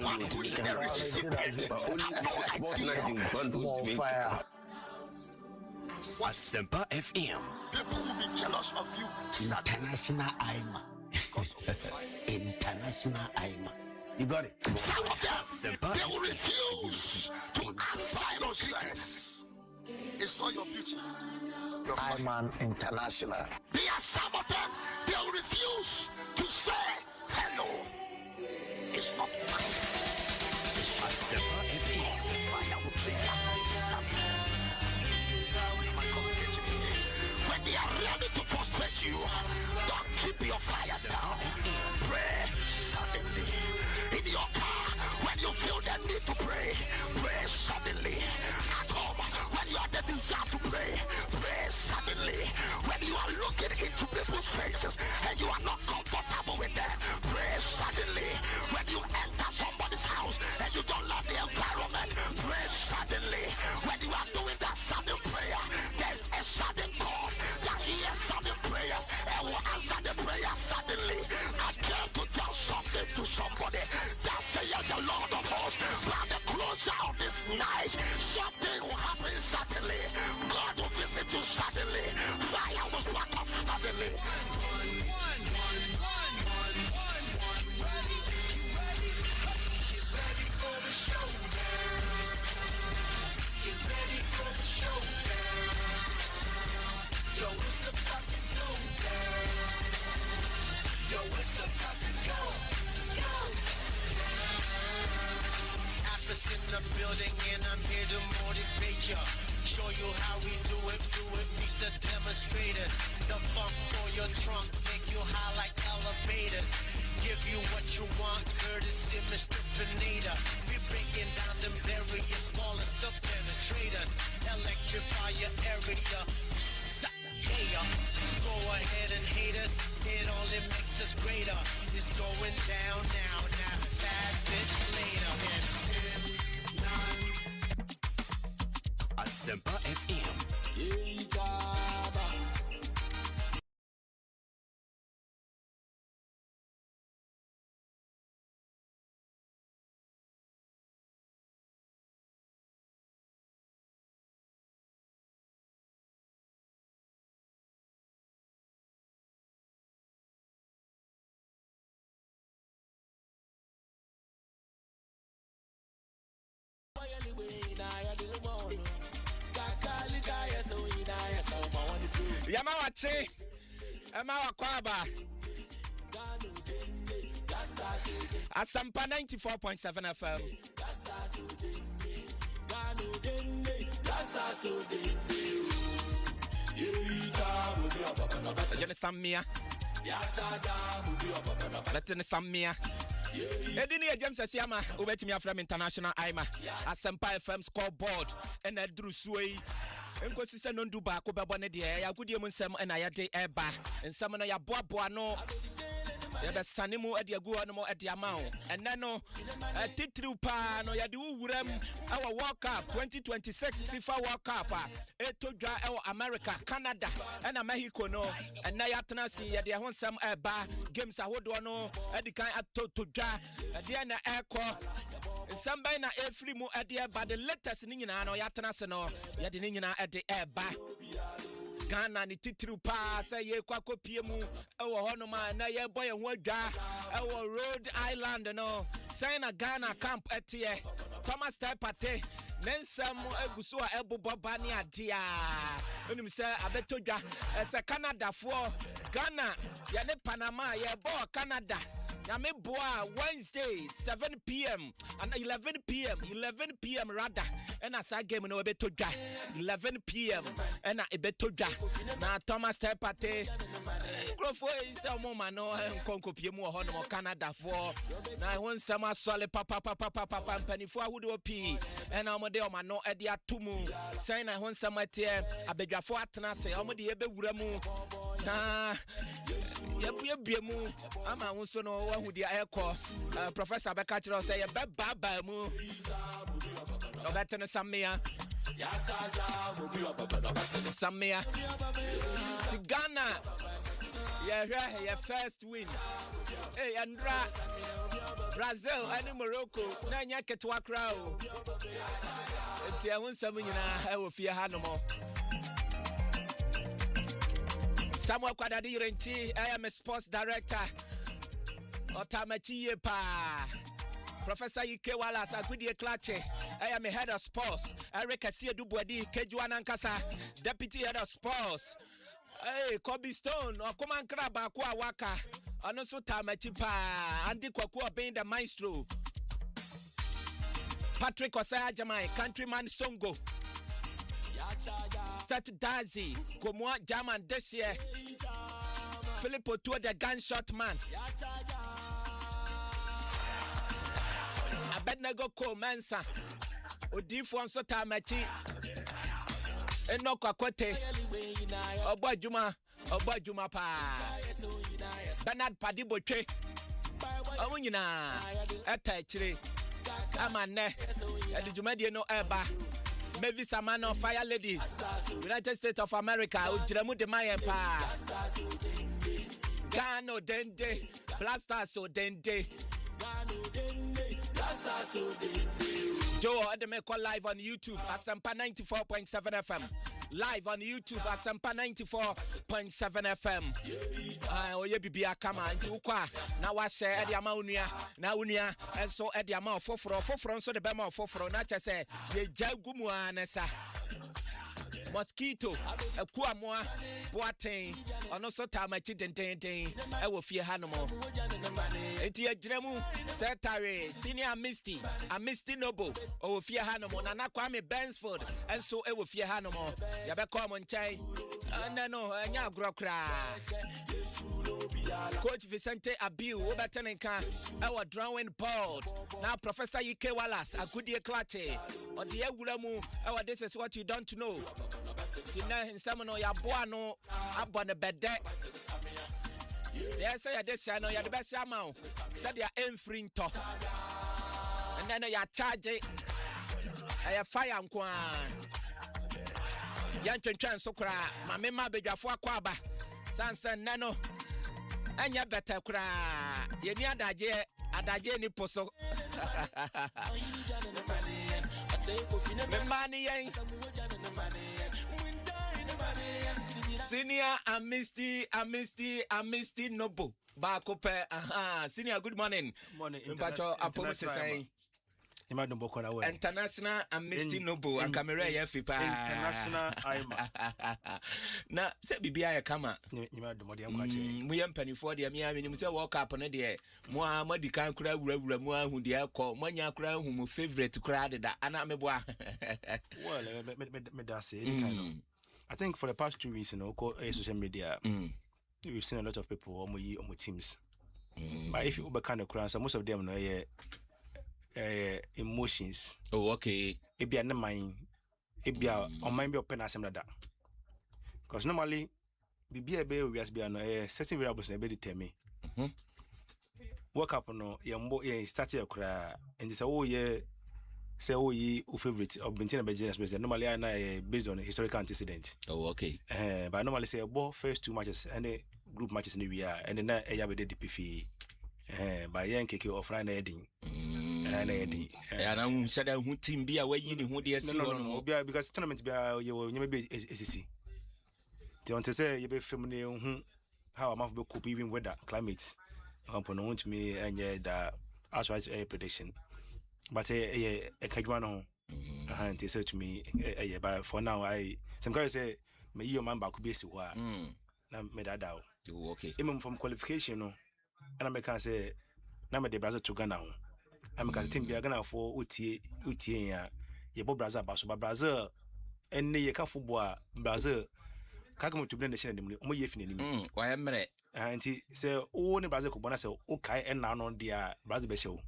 one who's in the recipient. But only sports night in bundle to fire. Asempa FM. People will be jealous of you. International Asiamah. International Asiamah. You got it. Some of them, they will refuse to answer innocence. It's not your beauty. Asiamah International. There are some of them, they will refuse to say hello. It's not mine. Asempa FM. The fire will trigger something. When they are ready to frustrate you, don't keep your fire down. Pray suddenly. In your car, when you feel the need to pray, pray suddenly. At home, when you have the desire to pray, pray suddenly. When you are looking into people's faces and you are not comfortable with them, pray suddenly. When you enter somebody's house and you don't love the environment, pray suddenly. When you are doing that sudden prayer, there's a sudden call that hears sudden prayers and will answer the prayer suddenly. I came to tell something to somebody that saith the Lord of hosts. By the closure of this night, something will happen suddenly. God will visit you suddenly. Fire will spark up suddenly. In the building and I'm here to motivate ya. Show you how we do it, reach the demonstrators. The funk for your trunk, take you high like elevators. Give you what you want, courtesy Mr. Pineda. We breaking down them barriers, smallest the penetrators. Electrify your area, yeah. Go ahead and hate us, it only makes us greater. It's going down now, tad bit later. Asempa FM. Yamawachi, Amawa Kwaba, Asempa 94.7 FM. Samia. Samia. Edini James Asiamah, Ubetimi from International Asiamah, Asempa FM Scoreboard, and Edru Sway. Enko sise no ndu ba ko bebo ne de ya gudie mu nsem na ya de eba nsem no ya boaboa no ya be sane mu ade agu ho no mo ade ama ho enne no titriu pa no ya de wuram our World Cup 2026 FIFA World Cup etodwa America, Canada and Mexico no enne ya tena si ya de ho nsem eba games ahodo no ade kan atotodwa ade na eko somebody na every mu ade ba the latest ni nyina no ya tena se no ya de ni nyina ade eba Ghana ni titru pa say ye kwakopie mu ewo hono ma na ye boy ho adwa ewo Rhode Island no say na Ghana camp etie Thomas Tepate nensam eguso a ebobo ba ne ade a onim say abetodwa say Canada for Ghana ya ne Panama ye bo Canada Yame boa Wednesday 7 p.m. and 11 p.m. rather and as I game no betoja 11 p.m. and a betoja na Thomas Tepate grofo is a moment no konko pie mu ho no Canada for na won sama solid papa penifo ahudo pi and amode o ma no e dia tumu say na won sama tie abedwafo atena se amode ye bewura mu na ye mu ama won so no wahu dia eko Professor Beka chiro say ye baba mu obetene samia Samia Ghana Yeah, first win. Hey, Andra, Brazil and Morocco. Nanya Ketwa crowd. I want something I will fear Hanamo. Samuel Kwadadi Renti, I am a sports director. Otamachi Yepa. Professor Ike Wallace, Agudie Klache. I am a head of sports. Eric Asia Dubwadi, Kejuan Ankasa, deputy head of sports. Hey, Kobe Stone, Okuman Kraba, Kwa Waka, and also Tamachipa, Andy Kwakua being the maestro. Patrick Osaya Jamai, Countryman Stongo. Start Dazi, Komwa Jaman this year. Filippo Tua the gunshot man. Abednego Ko Mensa. Odifo Anso Tamachi. Enoch Akwete. Oba Juma pa. Bernard Padiboche. Awunyina. Etachire. Amane. Edijumadi no eba. Mavis Amano Fire Lady. United States of America. Ujiremu de Mayempa. Gano Dende. Blaster so Dende. Joe Ademeko live on YouTube at Asempa 94.7 FM. Live on YouTube at Asempa 94.7 FM. Oye bibia kama nti ukwa na wa share Ediama unia na unia enso Ediama ofoforo nso de bema ofoforo na chese ye jagumu anesa. Mosquito, a kuamoa, boating, or no so time I didn't I will fear Hanomo. Etia Dremu, Setare, Senior Misty, a Misty Noble, or fear Hanomo, and Kwame Bensford, and so I will fear Hanomo. Yabacom and Chai, and no, and Yagrokra. Coach Vicente Abiu, Obatanenka, our drawing board. Now, Professor Ike Wallace, a good year clate, or the Egulamu, our this is what you don't know. Tina in Samano Yabuano, up on the bed deck. Yes, I did say, no, you're the best amount. Said you're infringing top. And then you're charging. I have fire and quan. Yanton Chansokra, Mamma Beja for Quaba, Sansan Nano. And you better cry. You near Adaje ni poso. Memani Senior Amisty Nobo. Bakope. Senior, good morning. Morning. International Amisty Nobo and camera fipa. International Asiamah. Na se bibia kama. We am penny for the me say walk up on the mo amadi kan kura wura mo ahu de akọ manya kura hu mo favorite kura de da ana meboa. Well, me da say any kind of. I think for the past 2 weeks, social media, we've seen a lot of people on my teams. But if you kind of crowd, so most of them know emotions. Oh, okay. It be a mind. It be a on mind be open as that. Because normally, we has been a certain variables in a determine. Work up on your start your cry and just say ye favorite of Bentina Beginners normally I based on a historical antecedent. Oh, okay. But normally say about first 2 matches and group matches in the year and then I have a DPF. By Yankee offline heading. And I'm said who team be away in who dear no, because tournament be you maybe SEC. They want to say you be familiar how I'm of cope even weather climate. I'm to me and the outright prediction. But a Kajuano, they said to me, but for now, some guys say, may your man back be so. Now, made that out. Okay. Even from qualification, and I can say, now the Brazil to Ghana. I'm going to think be a Ghana for UTA, your Brazil, but Brazil, and the Kafuboa, Brazil, Kakamo to blend the Shannon, more yefin. Why am I? And he said, oh, the Brazil Kubana, so okay, and now on the Brazil show.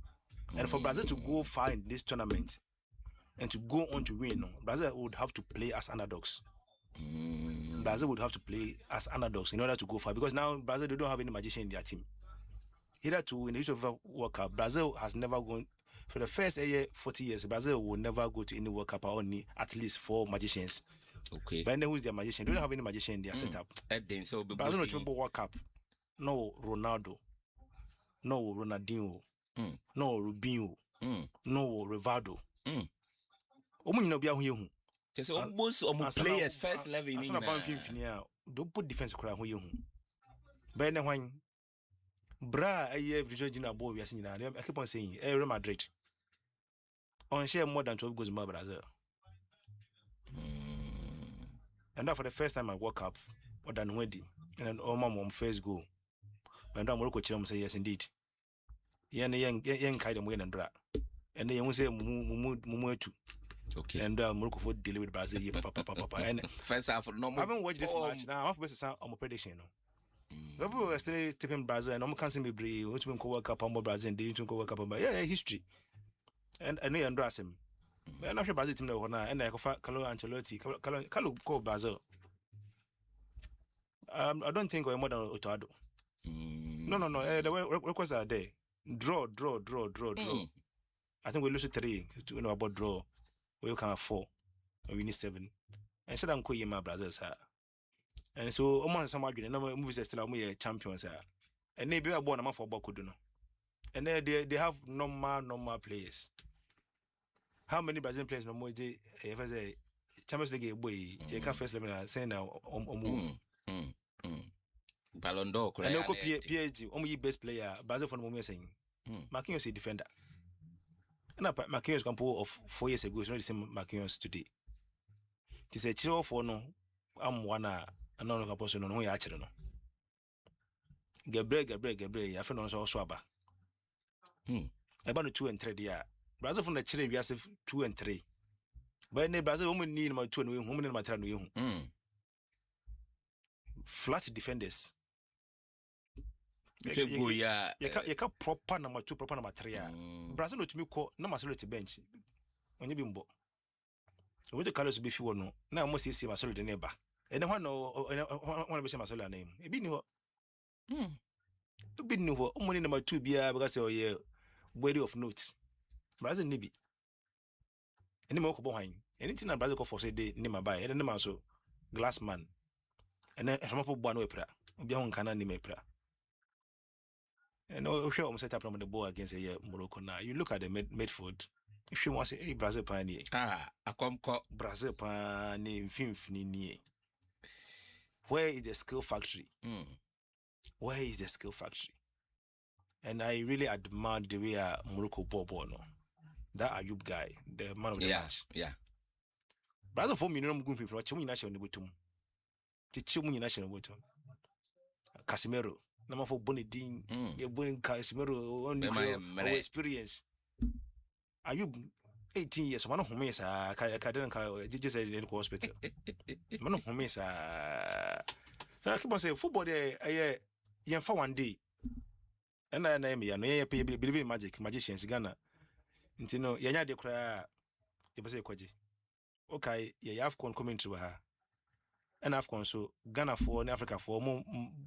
And for Brazil to go far in this tournament and to go on to win, Brazil would have to play as underdogs. Brazil would have to play as underdogs in order to go far because now Brazil they don't have any magician in their team. Hitherto in the history of the World Cup, Brazil has never gone for the first 40 years. Brazil will never go to any World Cup only at least 4 magicians. Okay. But then who's their magician? They don't have any magician in their setup. So Brazil not remember World Cup. no Ronaldo, no Ronaldinho, no Rubinho, no Rivaldo. Omu nyina bia ho yehu. Just almost players first level in Asana ban finfinia do put defense kura ho yehu. Ba na hwan bra aye visual gina ball we nyina. I keep on saying Real Madrid on share more than 12 goals in Brazil. And that for the first time I woke up or than wedding and all my mom first goal. And I'm Morocco chum say yes indeed. Young kind of win and dra. And then you say mumu too. Okay. And Morocco for deal with Brazil papa. And first half no I haven't watched this match now. I've best on my prediction. People were still tipping Brazil and I'm can't be brave. Which one go work up on Brazil and they go work up on history. And I know you embrace him. I'm not sure Brazil team now, and I go for Carlo Ancelotti. Carlo go Brazil. I don't think we're more than Otoado. No. The records are there. Draw. I think we lose 3. You know about draw. We can have 4. We need 7. And so I'm calling my brothers, sir. And so almost some argument. No movies are still champions, sir. And maybe I born a month for Bokuduno. And they have normal players. How many Brazilian players no more? If I say Champions League boy, you can first level say now Ballon d'Or. And no PSG, only best player Brazil for the moment saying. Marquinhos is defender. And Marquinhos can pull of 4 years ago. It's not the same Marquinhos today. It is a chill for no. I'm one. I don't know person no actually no. Gabriel. I feel no so swaba. About 2 and 3 there. Brazil from the Chile we have 2 and 3. But in Brazil, women need my 2 and women in my 3 flat defenders. You can't proper number 2, proper number 3. Brazil no to me call no masolity bench. When you bimbo. We the colors be few no. Now almost see masolo the neighbor. And one no one be say masolo name. E bi ni ho. To be ni ho. Omoni number 2 bia because oh yeah worthy of notes. Brazil nibi. Any more behind anything that Brazil for say they name by and then so glass man. And then some people born with pra. Obi on kana name pra. And no sure set up on the ball against Morocco now. You look at the midfield. If you want to say hey Brazil pani. Brazil pani fifth ni. Where is the skill factory? Where is the skill factory? And I really admire the way Morocco ball no. That Ayub guy, the man of the match. Yeah. Brazil for me no go fit for chimu national botum. Chimu national botum. Casemiro, number for Bonedin, you bring Casemiro on the experience. Ayub 18 years, one of whom is a just in the hospital. One of whom is a so I keep on saying football there for one day. And I name me, I believe in magicians, Ghana. Intino, Yanya de Cra, Yabase Kwaji. Okay, you have coming to her. And Afcon so Ghana for Africa for more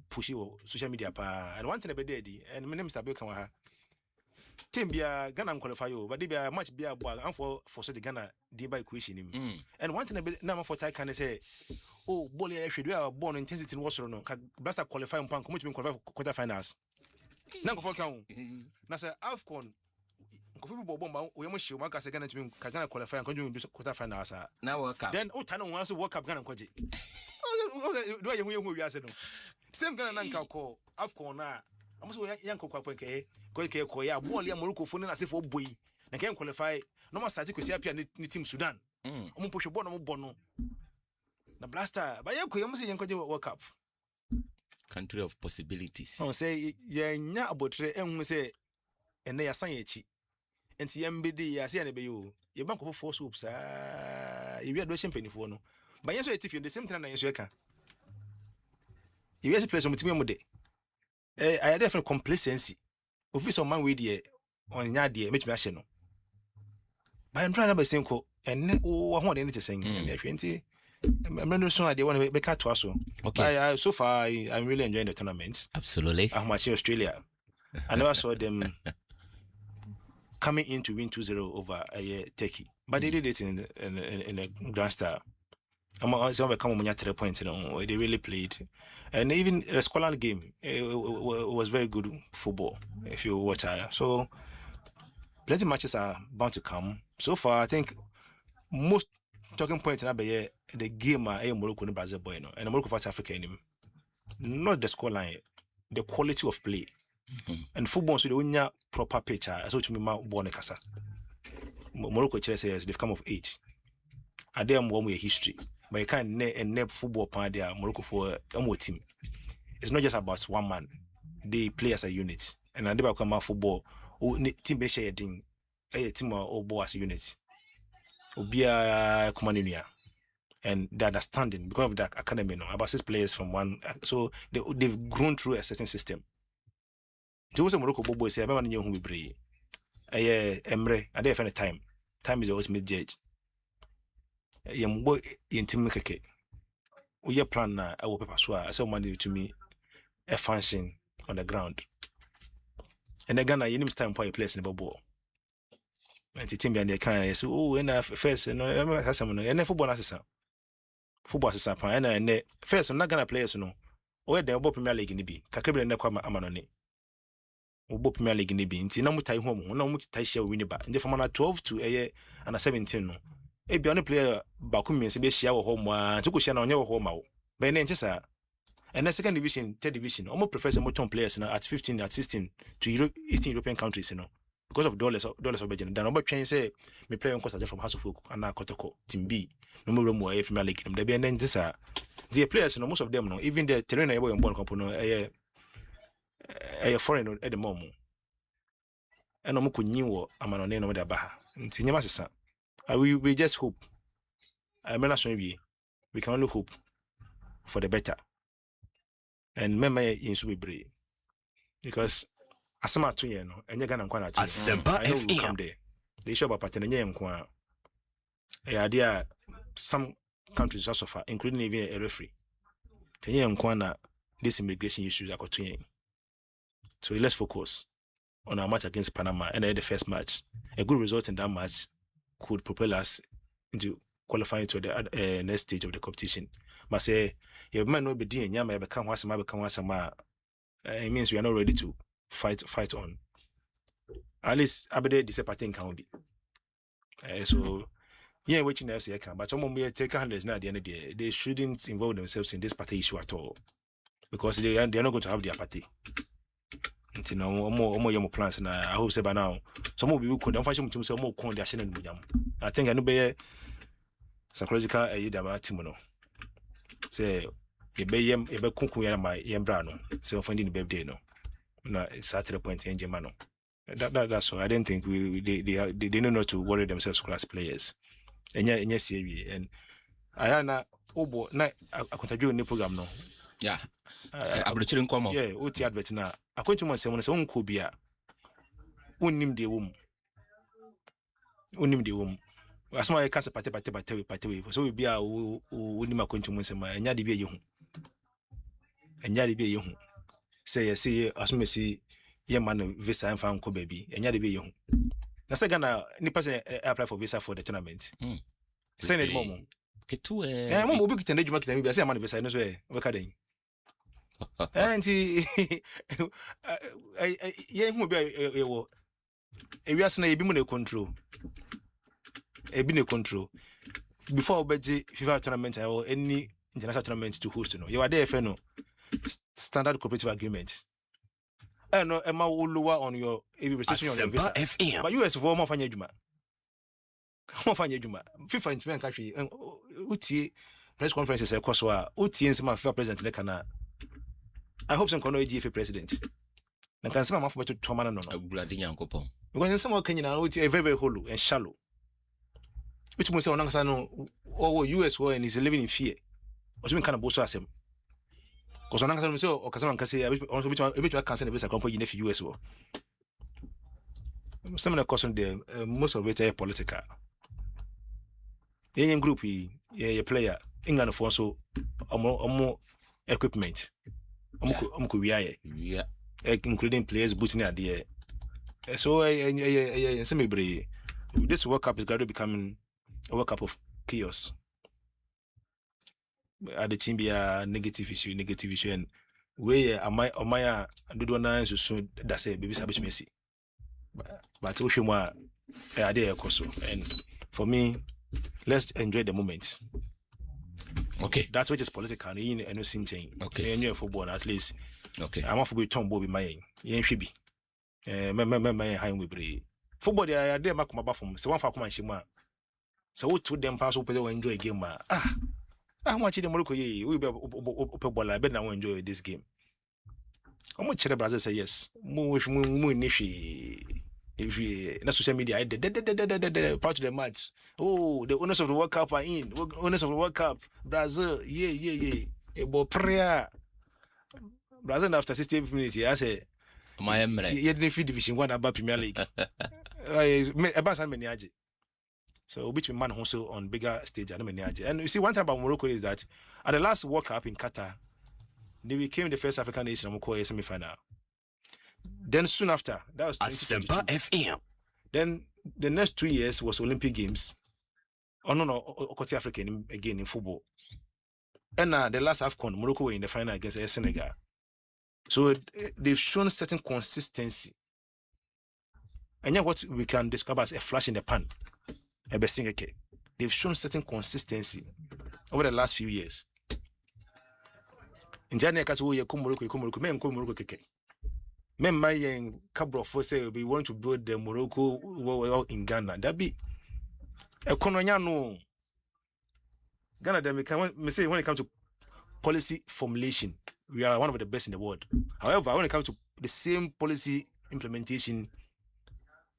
pushy social media pa. And one thing about daddy, and my name is Tabeka. Team be a Ghana qualify you, but they be a much be a boy and for so the Ghana de by question him. And one thing about number for Thai can say, oh, Bolly, actually, we are born intensity in Wasserno, best qualify and come to qualify for quarterfinals. Now for count. Now say Afcon. We must show Marcus again to Ghana qualify and continue to do quarterfinals. Now World Cup. Then Otano wants to work up Ghana Kwaji. Do I hear we are saying? Same Ghana Nanka call Afcon now. I must Yanko Kwake, Koya, Bolia Morocco for as if for boy. They can qualify. No more Sati could see up in Team Sudan. Push a bono. The blaster, but you must see Yanko World Cup. Country of possibilities. Oh, say, yeah, about and we say, and they are saying and see MBD, I see any you. Your bank of 4 soups, you are doing penny for no. But yes, if you're the same time as you can. You have a place on me. I had definitely complacency. Office of man with ye on Yadia, make me a channel. But I'm trying to be simple and oh, I want anything to sing. And if you I'm not sure they want to make cut to us. Okay, so far I'm really enjoying the tournaments. Absolutely. I'm watching Australia. I never saw them coming in to win 2-0 over Turkey, but they did it in a grand style. I'm become 3 points, they really played. And even the Scotland game, it was very good football, if you watch it. So, plenty matches are bound to come. So far, I think most talking points in the game are Morocco and Brazil boy, and Morocco for Africa anymore. Not the scoreline, the quality of play. And football, so they win proper picture. As what you mean, born Kasa. Morocco says they've come of age. And they are one way history. But you can't net football part there, Morocco for a team. It's not just about one man. They play as a unit. And they become a football. Team be sharing a team or ball as a unit. Obia Kumanunia. And the understanding because of that academy, about 6 players from one. So they've grown through a certain system. Jose Morocco Bobo say, "I'm new who we bring." Emre, I don't find time. Time is the ultimate judge. Boy in team keke. We plan na I will paper so I say money to me a function on the ground. And again, you need time for a place in the ball. And the team behind the can say, "Oh, and first, and football assistant. Football assistant, and first, I'm not gonna play no. Or the Premier League in the B. Kakabri and Nakama Amanoni. Obo Premier League in the B. Inti na mutai home, no mutai share winning back. And the from 12 to a year and a 17 no. A be only player Bakumi and share home one to share on your home out. By name sir. And the second division, third division, almost prefers more players at 15, at 16 to Eastern European countries, because of dollars of budget. Then about change say me play on course from House of Folk and now Kotoko, Team B, no more room where Premier League. They be and then this the players, most of them, even the terrain able in born company, a foreign at the moment. And no could new Amanone no the Baha. We just hope. I mean, we can only hope for the better. And remember in Subibre because Asempa 2 and you're gonna Asempa FM. Come there. They show about Patena idea some countries also suffer, including even a referee. This immigration issues are continuing. So let's focus on our match against Panama and the first match. A good result in that match could propel us into qualifying to the next stage of the competition. But say you might not be doing Yama become Wasama. It means we are not ready to fight on. At least Abede disapparating can be. So yeah, watching else can, but some of me take handlers now at the end of the day. They shouldn't involve themselves in this party issue at all. Because they are not going to have their party. Until now, more plans, and I hope say by now some of you could function to some more condition and medium. I think I know be psychological a Timono. Say a be kunku my yambrano, so finding the birthday no. No, it's at the point in Germano. That's all. I don't think they don't know to worry themselves class players. And yes, and I na obo na I contribute in the program no. Yeah. I'm returning come. Yeah, what the advert na. According to myself, when I say unkobia, unim de wom. As my cancer party. So we be a unima according to myself, and yadi be you. And yadi be you. Say as me see, yeah man visa and found baby, and yadi be you. The second ni person apply for visa for the tournament. Send it momo. Ketue. Yeah, momo be kitende juma kitende be say man visa no so e we ka den. And yeah, who be a we are saying a be control. A be control before Beji FIFA tournament or any international tournament to host. You are there, no standard cooperative agreement. No, Emma will lower on your restriction on your visa. FM. But US for more fanya juma. More fanya juma. FIFA in country. Uti press conferences a Koswa. Uti in some FIFA president lekana. I hope some kono GFA president. Na kan sama mafu beto tomana no. Abladi Yankopon. Because in some Kenya na uti a very hollow and shallow. Which means on no US war and is living in fear. Or some kind of boso asem. Because on Nangasano so or Kasaman can say a bit cancer visa company in the US war. Some of the caution there, most of it are political. The Indian group, a player, England for so more equipment. Yeah. Including players booting at the air. So, this World Cup is gradually becoming a World Cup of chaos. at the team be a negative issue and where am I do do na so that say baby sabi Messi but we more idea also and for me let's enjoy the moment. Okay, that's what is political and no change. Okay, and you football at least. Okay, I'm off with Tom Bobby my yen shibi my high we break football there dey make come from so one for come and shima so we two them pass open enjoy a game how much the Morocco ye we be open ball I bet now enjoy this game. How much the Brazil say yes mu if we na social media part of the match. Oh, the owners of the World Cup are in. Owners of the World Cup Brazil yeah about prayer Brazil after 60 minutes I say my emre you didn't feed division 1 about Premier League about how many aje so between man also on bigger stage and many aje. And you see one thing about Morocco is that at the last World Cup in Qatar they became the first African nation to go semi-final. Then soon after that was Asempa FM. Then the next 2 years was Olympic Games. Oh no African again in football. And the last AFCON Morocco were in the final against Senegal. So they've shown certain consistency. And what we can describe as a flash in the pan. They've shown certain consistency over the last few years. In January, Morocco keke. Men my Cabro for say we want to build the Morocco in Ghana. That be a Kononyano. Ghana, they say when it comes to policy formulation, we are one of the best in the world. However, when it comes to the same policy implementation,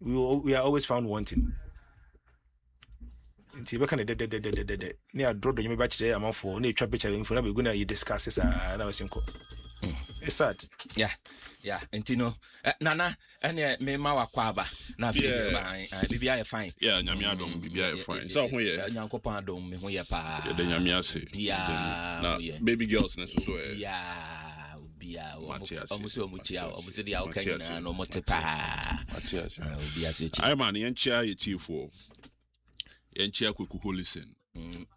we are always found wanting. Nti be kan de ne adro do nyame ba kire amafo ne twa picture info na be guna yi discuss this na wasenko. It's sad. Yeah, nti no nana ene me ma wakwa aba na fi bibia ye fine. Yeah, nyame adom bibia ye fine. So ho ye nyankopon adom me ho ye pa. Yeah, the nyame ase. Na baby girls na so yeah, bia omusi dia okanya no motepa. Bia so chi. I man yenchia yetifo. Yenchia kweku holisen.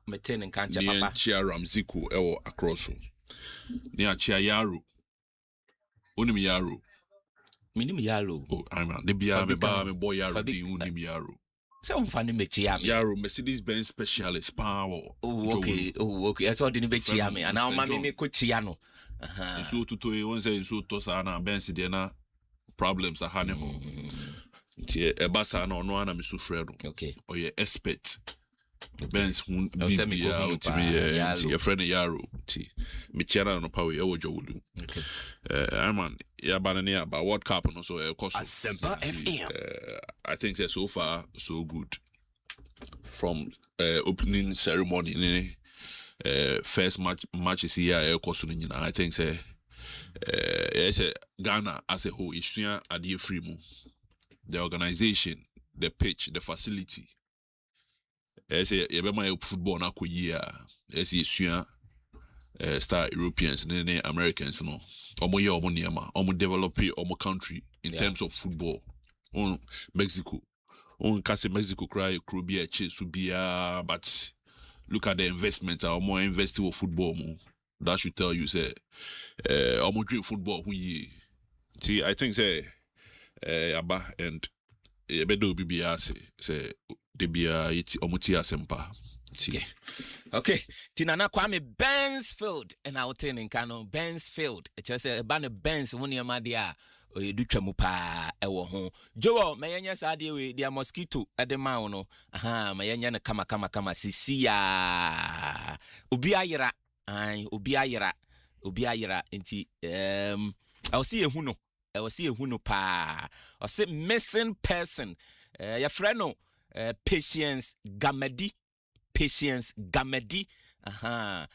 Meten nkancha papa. Yenchia Ramziko ewo across. Ni achia Yaro. Onim Yaro. Minim Yaro. Oh, I man. The bia me ba me boy Yaro di unim Yaro. So umfani mechia me. Yaro Mercedes Benz specialist power. Oh, okay. I saw the mechia me. And now mami me ko chia no. So to e won say so to sa na Benz de na problems are hane ho. Nti e basa na ono ana me so fredo. Okay. O ye expert. Benz hun bibia ultimate your friend Yaro ti me chiara no power e wojowulu. Okay. I man ya banana about World Cup no so e cost Asempa FM. I think so far so good from opening ceremony first matches here e cost no nyina. I think say Ghana as a whole isua ade free mu, the organization, the pitch, the facility. Yebema football na koyia yesua star Europeans and Americans no omo ye omo niema omo develop omo country in terms of football. On Mexico Mexico cry krobia subia, but look at the investment omo investing in football mo. That should tell you say omo dream football who ye. See, I think say aba and bedo bibia say debia yiti omuti Asempa. Okay. Tinana Kwame Bensfield and I would in Kano Bensfield. It just a banner Benz when you madia or you do tramupa ewo home. Joe, my youngest idea with their mosquito at the mauno. Aha, my young kama sisia. Ubiayra. Ubiayra inti I'll see a huno. I will see a huno pa. Or say missing person. Your friend no Patience Gamedi. Aha.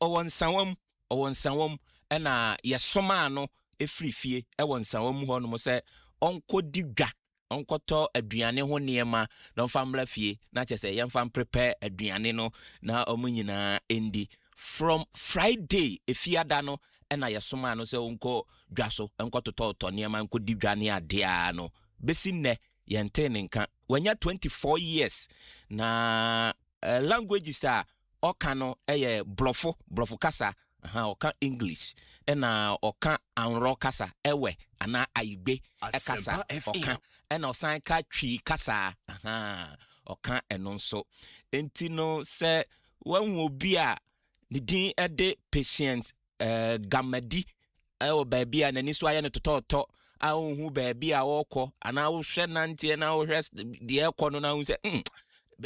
Owon sawam ena yesoma no efrifie e won sawam ho no mo se onko digwa onkoto aduane ho niema na famra fie na chese yemfa prepare aduane no na omunyina endi from Friday efiada no ena yesoma no se onko dwaso onko tototo niema onko digwa ne adea no besi nne yente nka wanya 24 years na languages are ɔka no blɔfo kasa ɔka English ɛna ɔka anrɔ kasa ɛwɛ ana aigbe ɛkasa ɔka ɛna ɔsan ka twi kasa ɔka ɛno nso enti no sɛ wanhu obi a ne din ɛde patient gamadi ɛwɔ baabi a n'ani so ayɛ no totɔɔtɔ a wohu baabi a wɔkɔ ana wohwɛ nanteɛ na wohwɛ deɛ ɛkɔ no na wohu sɛ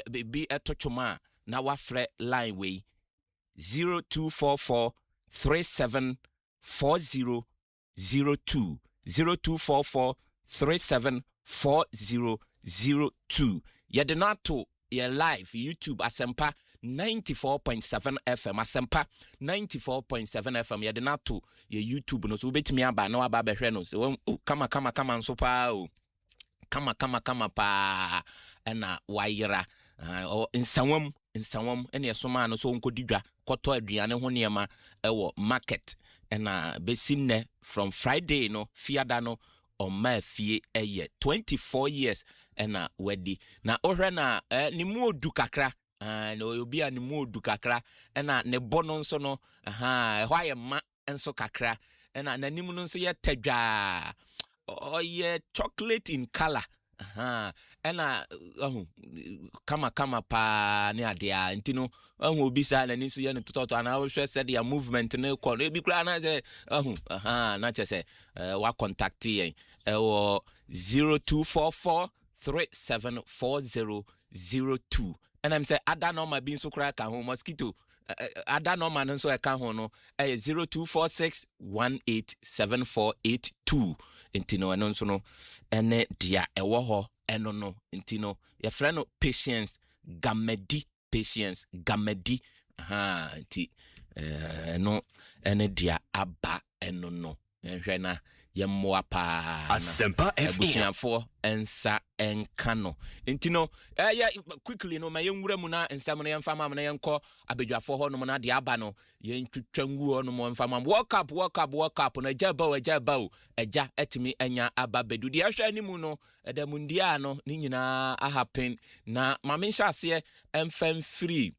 baabi ɛto twoma a na wafrɛ line wei 0244 374002 0244 374002 yɛde no ato yɛ live YouTube Asempa 94.7 FM Asempa 94.7 FM yɛde no ato yɛ YouTube no so wobɛtumi aba na waba bɛhwɛ no so kama nso paa o kama paa ɛna wayera nsawam ɛne ɛsoma no so nkɔdi dwa kɔtɔ aduane ho nneɛma ɛwɔ market ɛna bɛsi nnɛ from Friday no fiada no ɔma fie ɛyɛ 24 years ɛna wadi na ohwɛ na ne mu odu kakra na obi a ne mu odu kakra ɛna ne bɔ no nso no ɛhɔ ayɛ ma nso kakra ɛna n'anim no nso yɛ tadwa ɔyɛ chocolate in color ɛna kama pa ne adea nti no obi sa na ni so ye no tototo ana wo hwɛ sɛ dia movement ne kɔ no ebi kura na sɛ na kyɛ sɛ wa contact yɛn ɛwɔ 0244 374002 ɛna m sɛ ada normal bi nso kura ka ho mosquito ada normal no nso ɛka ho no ɛyɛ 0246 187482 nti no ɛno nso no ɛne dia ɛwɔ hɔ ɛno no nti no yɛfrɛ no patience gamadi nti ɛno ɛne dia aba ɛno no ɛhwɛ na yɛmmoa paa Asempa FM abusuafoɔ ɛnsa ɛnka no nti no quickly no ma yɛnwura mu na nsɛm no yɛmfa ma na yɛnkɔ abadwafoɔ hɔ nom na de aba no yɛntwitwa ngu hɔ nom mfa ma world cup no agya ba o agya atimi anya aba bedu de ahwɛ animu no ɛdamundia no ne nyinaa ahapen na ma menhyɛ aseɛ ɛmfa mfiri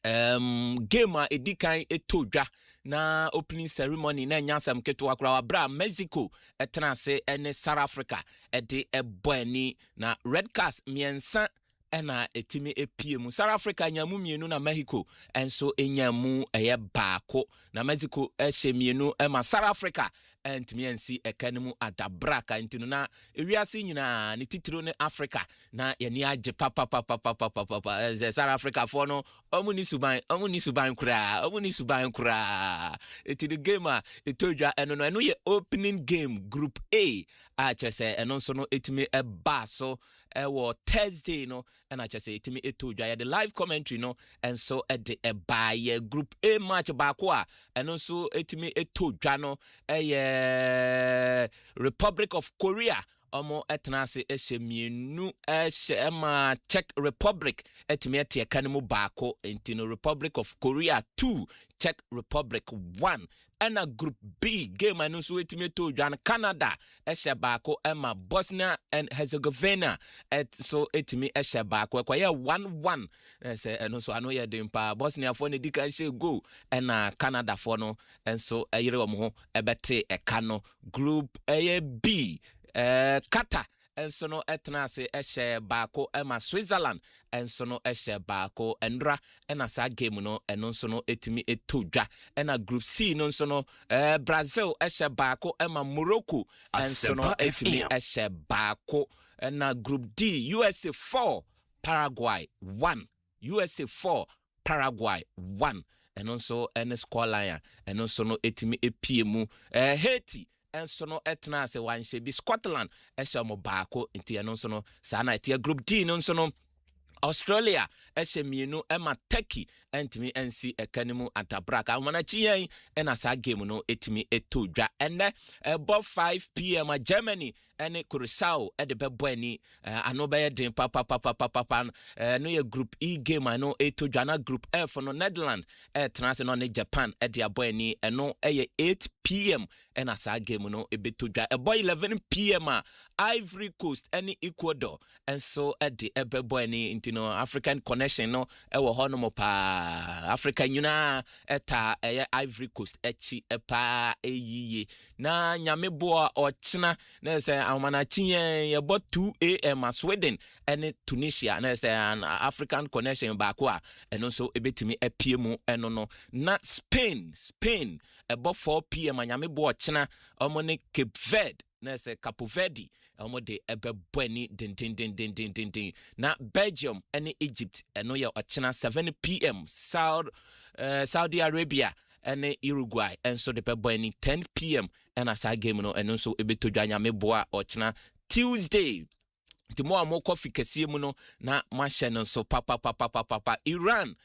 game a edikan etodwa na opening ceremony na nyasam ketewa kura wabra Mexico etnase ene South Africa ede eboani na red cast miensa ena etimi epie mu South Africa nyamu mienu na Mexico enso enyamu eye baako na Mexico ehye mienu ema South Africa entimi ensi ekanimu adabraka ntino na ewiase nyina ne titiro ne Africa na yeni age papa South Africa for no omuni suban kura eti the game a etodwa eno no eno ye opening game group A a chese eno so no etimi eba so ewo Thursday no na chese etimi etodwa ya the live commentary no enso ede eba ye group A match baako a eno so etimi etodwa no Republic of Korea omo etnase ehye mienu ehye ema Czech Republic etimi etie kanemu baako entino Republic of Korea 2 Czech Republic 1 ena group B game anu so etimi to dwan Canada ehye baako ema Bosnia and Herzegovina so etimi ehye baako ekwaye 1-1 se eno so anu ye dempa Bosnia for ne dika hye go ena Canada for no enso eyire wo ho ebete eka no group B Qatar enso no etnase ehye baako ema Switzerland enso no ehye baako endra ena sa game no eno nso no etimi etodwa ena group C no nso no Brazil ehye baako ema Morocco enso no etimi ehye baako ena group D USA 4 Paraguay 1 USA 4 Paraguay 1 eno nso ene scoreline eno nso no etimi epie mu Haiti enso no etnase wanhye bi Scotland ehye mo baako nti eno nso no sa na etia group D no nso no Australia ehye mienu ema Turkey entimi ensi ekanimu atabraka amanachi yen ena sa game no etimi etodwa ene ebo 5 PM Germany ene Curacao ede bebo ani ano be den papa no ye group E game ano etodwa na group F no Netherlands transfer no ne Japan ede abo ani eno eye 8 PM ena sa game no ebetodwa ebo 11 PM Ivory Coast ene Ecuador enso ede ebebo ani intino African connection no ewo hono mo pa Africa nyina eta Ivory Coast echi epa eyiye na nyame boa ochina na say amanachi ye bo 2 AM Sweden and Tunisia na say an African connection back wa eno so ebetimi apie mu eno no na Spain about 4 PM anyame bo ochina omone Cape Verde na say Cape Verde omo de ebe boni din na Belgium and Egypt eno ye ochina 7 PM Saudi Arabia and Uruguay and so the boni 10 PM and as a game no eno so ebetodwa anyame boa ochina Tuesday Timo amo coffee kese mu no na mahye no so papa Iran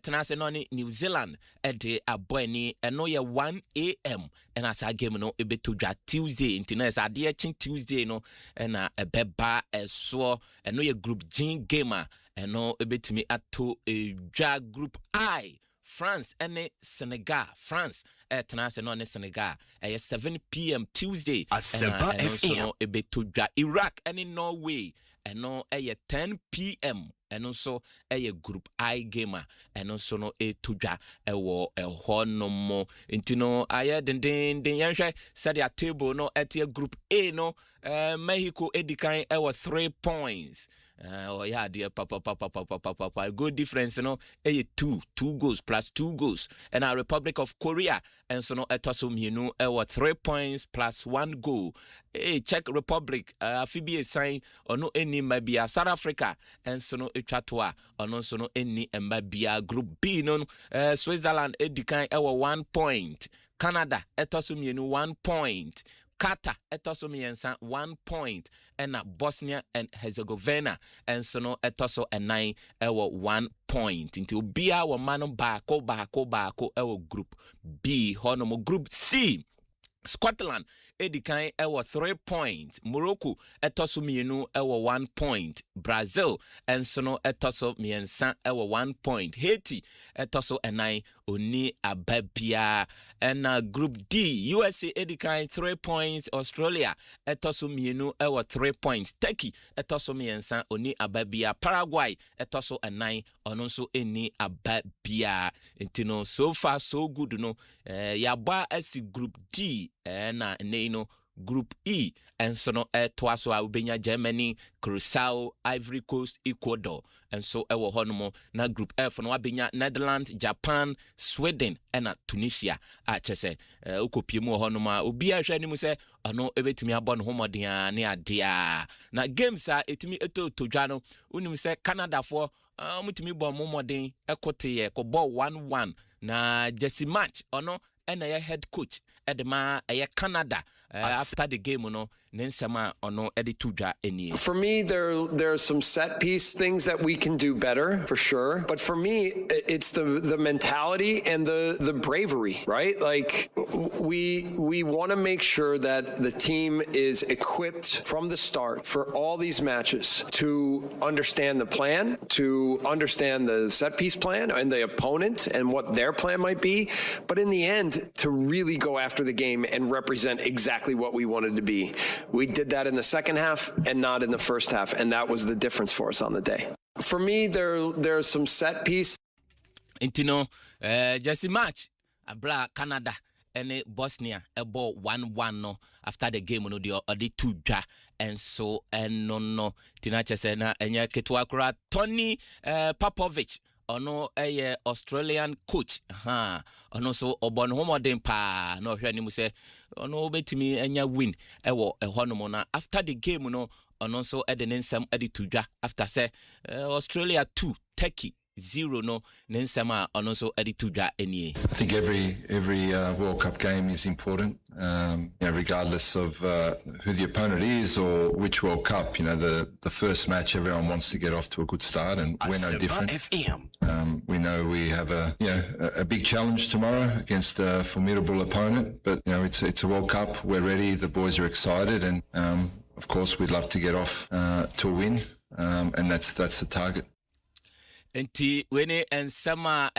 tenase no ni New Zealand de aboani eno ye 1 AM and as a game no ebetodwa Tuesday intina as ade chin Tuesday no na ebeba eso eno ye group G gamer eno ebetimi ato dwa group I France and Senegal. France tenase no ne Senegal 7 PM Tuesday Asempa FM ebetodwa Iraq and Norway eno 10 PM eno so group I gamer eno so no etodwa ewo eho no mo intino aye den yanhwe said ya table no etie group A no Mexico edikan ewo 3 points. Oh yeah, dear papa. Good difference, you know. 2 goals plus 2 goals. And our Republic of Korea, and so no etosum you know, 3 points plus 1 goal. Czech Republic, Phoebe sign or no any maybe South Africa, and so no etwatwa or no so no any maybe group B no Switzerland edikan 1 point. Canada etosum you know 1 point. Qatar etoso miensa 1 point and Bosnia and Herzegovina and so no etoso and 9 1 point into bia wa mano bako group B honomo group C Scotland edikan 3 points Morocco etoso mienu 1 point Brazil and so no etoso miensa 1 point Haiti etoso and 9 oni ababia and group D USA edikan 3 points Australia etoso mienu 3 points Turkey etoso miensa oni ababia Paraguay etoso and 9 ononso eni ababia intino so far so good no yaba as group D na neino group E and so no twaso ubenya Germany, Curacao, Ivory Coast, Ecuador and so ewo honomo na group F no abenya Netherlands, Japan, Sweden and Tunisia chese ukopiemu honoma obi ahwa ni mu se ono ebetimi abon homoden ne adea na games etimi etotodwa no unim se Canada for mutimi bo momoden ekote ye ko ball 1-1 na Jesse match ono and a head coach Edema Canada after the game no nensema ono editudwa eni. For me there are some set piece things that we can do better for sure, but for me it's the mentality and the bravery, right? Like we want to make sure that the team is equipped from the start for all these matches to understand the plan, to understand the set piece plan and the opponent and what their plan might be, but in the end to really go after the game and represent exactly what we wanted to be. We did that in the second half and not in the first half, and that was the difference for us on the day. For me, there's some set piece. Intino, Jesse match, abra Canada and Bosnia, a ball 1-1 no after the game no the two and so and no Tinacha Sena and Yaketwakura Tony Popovich. Ono Australian coach ono so obon homoden pa no hwani mu se ono betimi anya win ewo ehono na after the game no ono so ensem editudwa after say Australia 2 Turkey 0 no nensema ono so editudwa enie. I think every World Cup game is important, regardless of who the opponent is or which World Cup. You know, the first match, everyone wants to get off to a good start, and we're no different. We know we have a big challenge tomorrow against a formidable opponent, but it's a World Cup. We're ready. The boys are excited, and of course we'd love to get off to a win, and that's the target. Enti wene ensema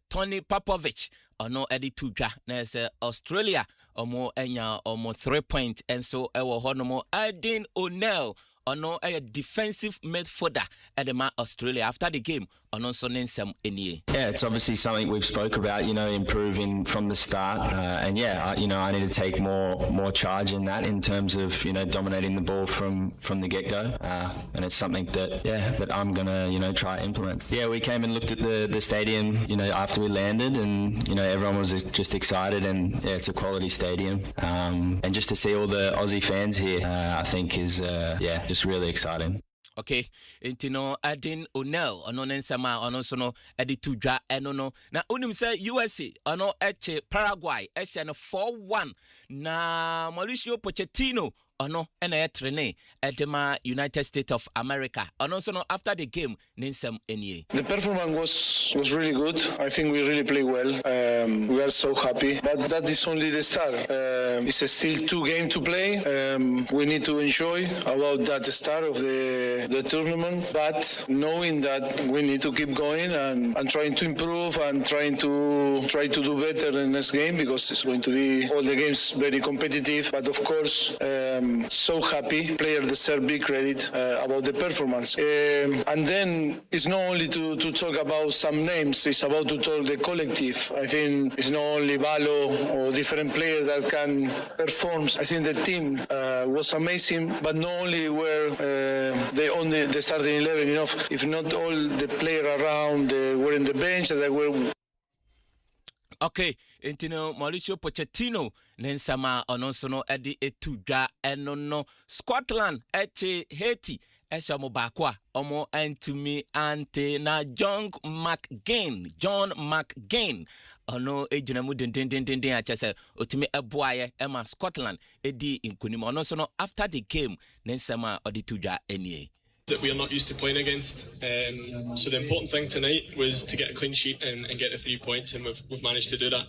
Tony Popovich ono editudwa na se Australia omo enya omo 3 point and so ewo honomo Aden O'Neill ono a defensive midfielder at the Australia after the game ono so nsem enie. Yeah, it's obviously something we've spoke about, improving from the start, and I need to take more charge in that in terms of dominating the ball from the get-go, and it's something that I'm gonna try to implement. Yeah, we came and looked at the stadium after we landed, and everyone was just excited, and yeah, it's a quality stadium, and just to see all the Aussie fans here, I think is just really exciting. Okay, intino Adin O'Neill, ono nsama ono sono edi tudwa eno no. Na unim say USA ono eche Paraguay eche no 4-1 na Mauricio Pochettino ono ena etrene edema United States of America. Ono sono after the game ninsem enie. The performance was really good. I think we really play well. We are so happy, but that is only the start. It's still 2 games to play. We need to enjoy about that start of the tournament, but knowing that we need to keep going and trying to improve and trying to do better in the next game, because it's going to be all the games very competitive. But of course, so happy. Players deserve big credit about the performance. And then it's not only to talk about some names, it's about to talk the collective. I think it's not only Valo or different players that can perform. I think the team was amazing, but not only were the starting 11 enough, if not all the players around were in the bench that were. Okay, intino Mauricio Pochettino nensama onosono edi etudwa enono Scotland eche Haiti esha bakwa omo antumi ante na John McGain ono ejinamu den achese otimi eboaye ema Scotland edi inkunimo onosono after the game nensama odi tudwa enie. That we are not used to playing against. So the important thing tonight was to get a clean sheet and get the 3 points, and we've managed to do that.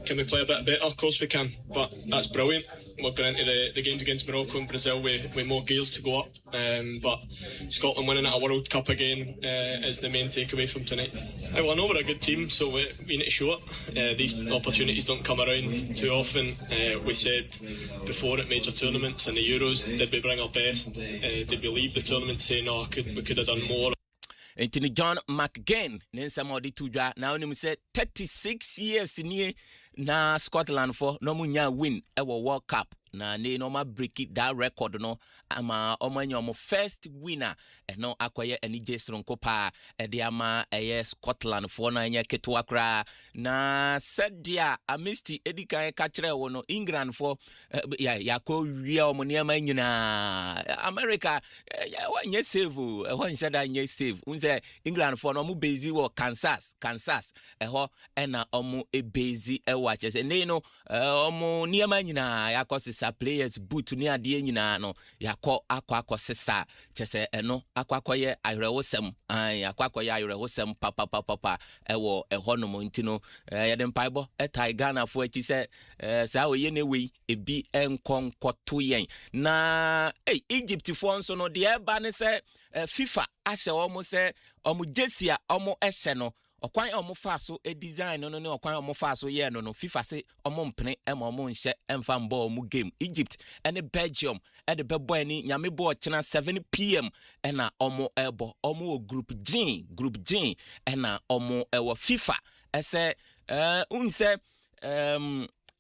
Can we play a bit better? Of course we can, but that's brilliant. We're going into the games against Morocco and Brazil with more gears to go up. But Scotland winning at a World Cup again is the main takeaway from tonight. Well, I know we're a good team, so we need to show it. These opportunities don't come around too often. We said before at major tournaments and the Euros, did we bring our best? Did we leave the tournament saying, no, we could have done more? Anthony John McGain nensama odi tudwa na onim say 36 years nie na Scotland for no munya win ewo World Cup na ne no ma break it that record no ama omanya omo first winner no akoye NJ Stronko pa de ama Scotland for na nya ketwa kra na sedia amisti edikan ka kire wo no England for yakọ wie omo ne ama nyina America wanye save won shada nye save unse England for no mu base wo Kansas eho na omo e base wa chese ne no omo ne ama nyina yakọ players boot ni ade nyina no yakọ akọ sesa chese eno akọ ye ayrewosem akọ ye ayrewosem papa ewo ehonom ntino yede mpaibo etai Ghana fo achi se sa oye ne wei ebi enkonkoto yen na Egypt fo nso no de eba ne se FIFA ahye omo se omo jesia omo ehye no okwan omo fa so design no okwan omo fa so ye no FIFA se omo mpene ema omo nhye emfa mbo omo game Egypt and Belgium and the bebo ani nyame bo chena 7 p.m. ena omo ebo omo group G ena omo ewo FIFA ese unse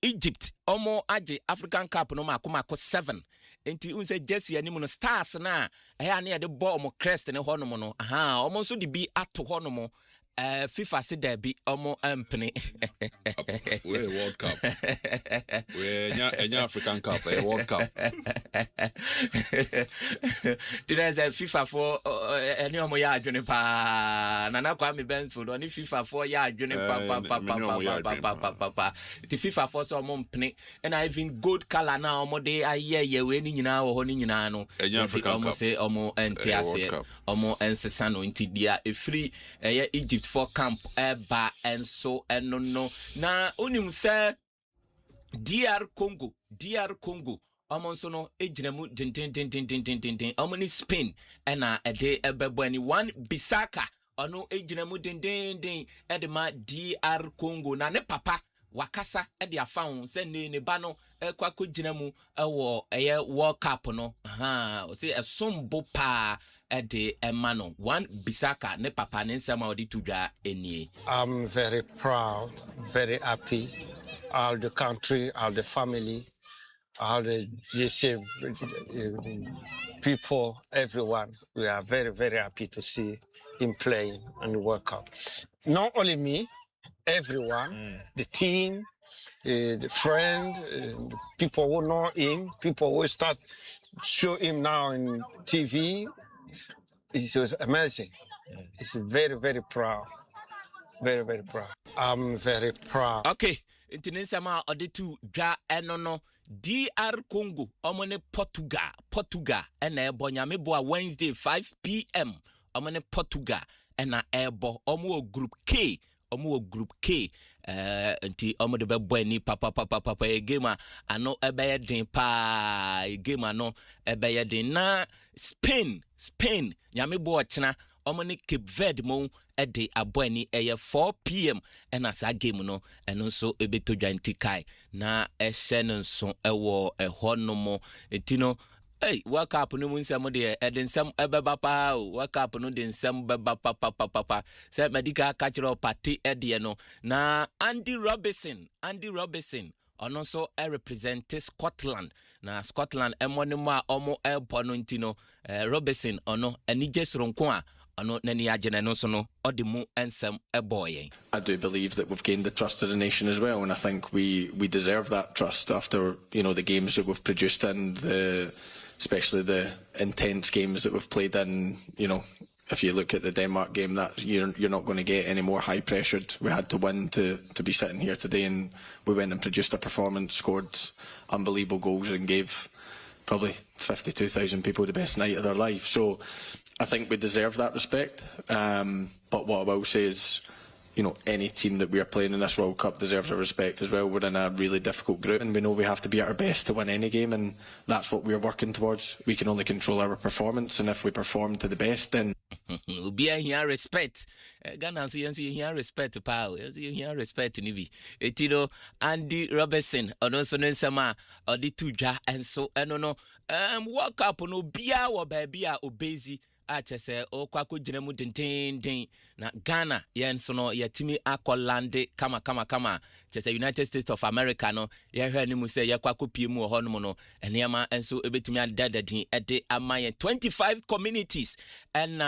Egypt omo age African Cup no makomako 7 enti unse Jesse ani no stars na eya na de bo omo crest ne hono no omo so de bi ato hono mo FIFA said there be omo empne. We World Cup. We enya African Cup, World Cup. There's a FIFA for any omo ya adwene pa. Nana Kwame Bensford oni FIFA for ya adwene pa. The FIFA for so omo empne and I even good color na omo de aye we ni nyina wo ho ni nyina no. Omo say omo entiase omo ensesa no nti dia e free Egypt for camp eba enso enono na onim se DR Congo omonso no ejinamu din omoni Spain ena ede ebebo ani one Bisaka ono ejinamu din edema DR Congo na ne papa wakasa de afa se ne ba no kwa kogina mu wo eye World Cup no o se esombo pa de emano one bisaka ne papa ne nsama odi tudwa enie. I'm very proud, very happy. All the country, all the family, all the GC people, everyone, we are very, very happy to see him playing in the World Cup. Not only me, everyone, the team, the friend, people who know him, people who start show him now in TV. It was amazing. It's very, very proud. Very, very proud. I'm very proud. Okay. Intinisama Oditu Dra Enono DR Congo Omone Portugal and Bonyame Boa Wednesday 5 p.m. Omone Portugal and Ebo Omo Group K nti omo de bebo ni papa game ano ebeye den pa game ano ebeye den na Spain nyame bo ochina omo ne Cape Verde mo ede aboani eye 4 p.m. and asa game no eno so ebeto dwanti kai na ehye no so ewo ehonomo etino hey, World Cup no munsam de edensam ebeba pa World Cup no de nsam beba papa say medical cultural party ede no na Andy Robertson ono so represent Scotland na Scotland emonimo a omo ebo no ntino Robertson ono anije soronko a ono nani agene no so no odimu ensem eboyen. I do believe that we've gained the trust of the nation as well, and I think we deserve that trust after the games that we've produced and especially the intense games that we've played in. If you look at the Denmark game, that you're not going to get any more high pressured. We had to win to be sitting here today, and we went and produced a performance, scored unbelievable goals, and gave probably 52,000 people the best night of their life. So I think we deserve that respect. But what I will say is, any team that we are playing in this World Cup deserves our respect as well. We're in a really difficult group, and we know we have to be at our best to win any game, and that's what we're working towards. We can only control our performance, and if we perform to the best, then be here respect. Ghana so you here respect power. You here respect ni bi. Etino Andy Robertson ono so nsema odi tudwa enso eno no World Cup no bia wo ba bia obezi achese okwako jinemu den na Ghana yenso no yatimi akolande kama chese United States of America no ye hwe ni mu se yakwako pie mu ho no no enema enso ebetimi adadadin ede amaye 25 communities and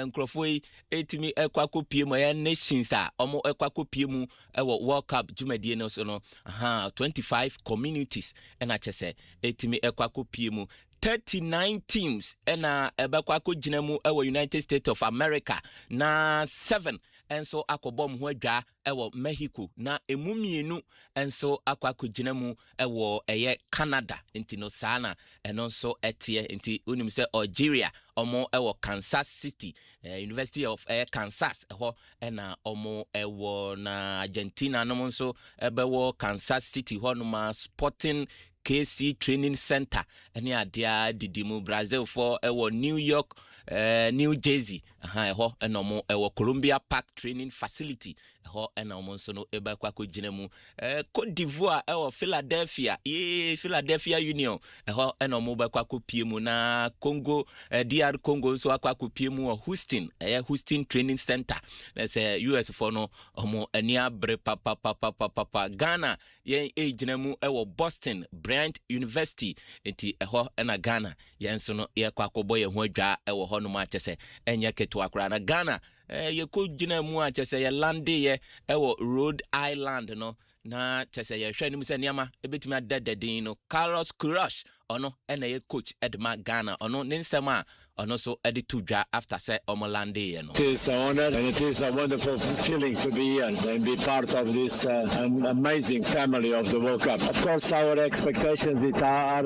nkrofoi etimi ekwako pie mu nations a omo ekwako pie mu ewo World Cup jumadie no so no 25 communities and achese etimi ekwako pie mu 39 teams ena ebekwako jinemu ewo United States of America na 7 enso akobom ho adwa ewo Mexico na emumienu enso akwako jinemu ewo eye Canada intino sana eno so etie inti unim se Algeria omo ewo Kansas City University of Kansas ho ena omo ewo na Argentina no so ebewo Kansas City ho no ma Sporting KC Training Center any adia didimu Brazil for New York New Jersey ho enomo Columbia Park Training Facility ho enomo so no eba kwako jinemu Cote d'Ivoire Philadelphia Philadelphia Union ho enomo ba kwako piemu na Congo DR Congo so kwako piemu Houston Houston Training Center let's US for no omo ania bre papa Ghana ye jinemu Boston Bryant University enti ho na Ghana yenso no ye kwakobo ye ho adwa ho no ma chese enya keto akra na Ghana ye ko gina mu a chese ye lande ye Rhode Island no na chese ye hwani mu se niama ebetimi adadadin no Carlos Crush ono ena ye coach Edma Ghana ono ninsema ono so editudwa after say omolande ye no. It is an honor and it is a wonderful feeling to be here and be part of this amazing family of the World Cup. Of course, our expectations are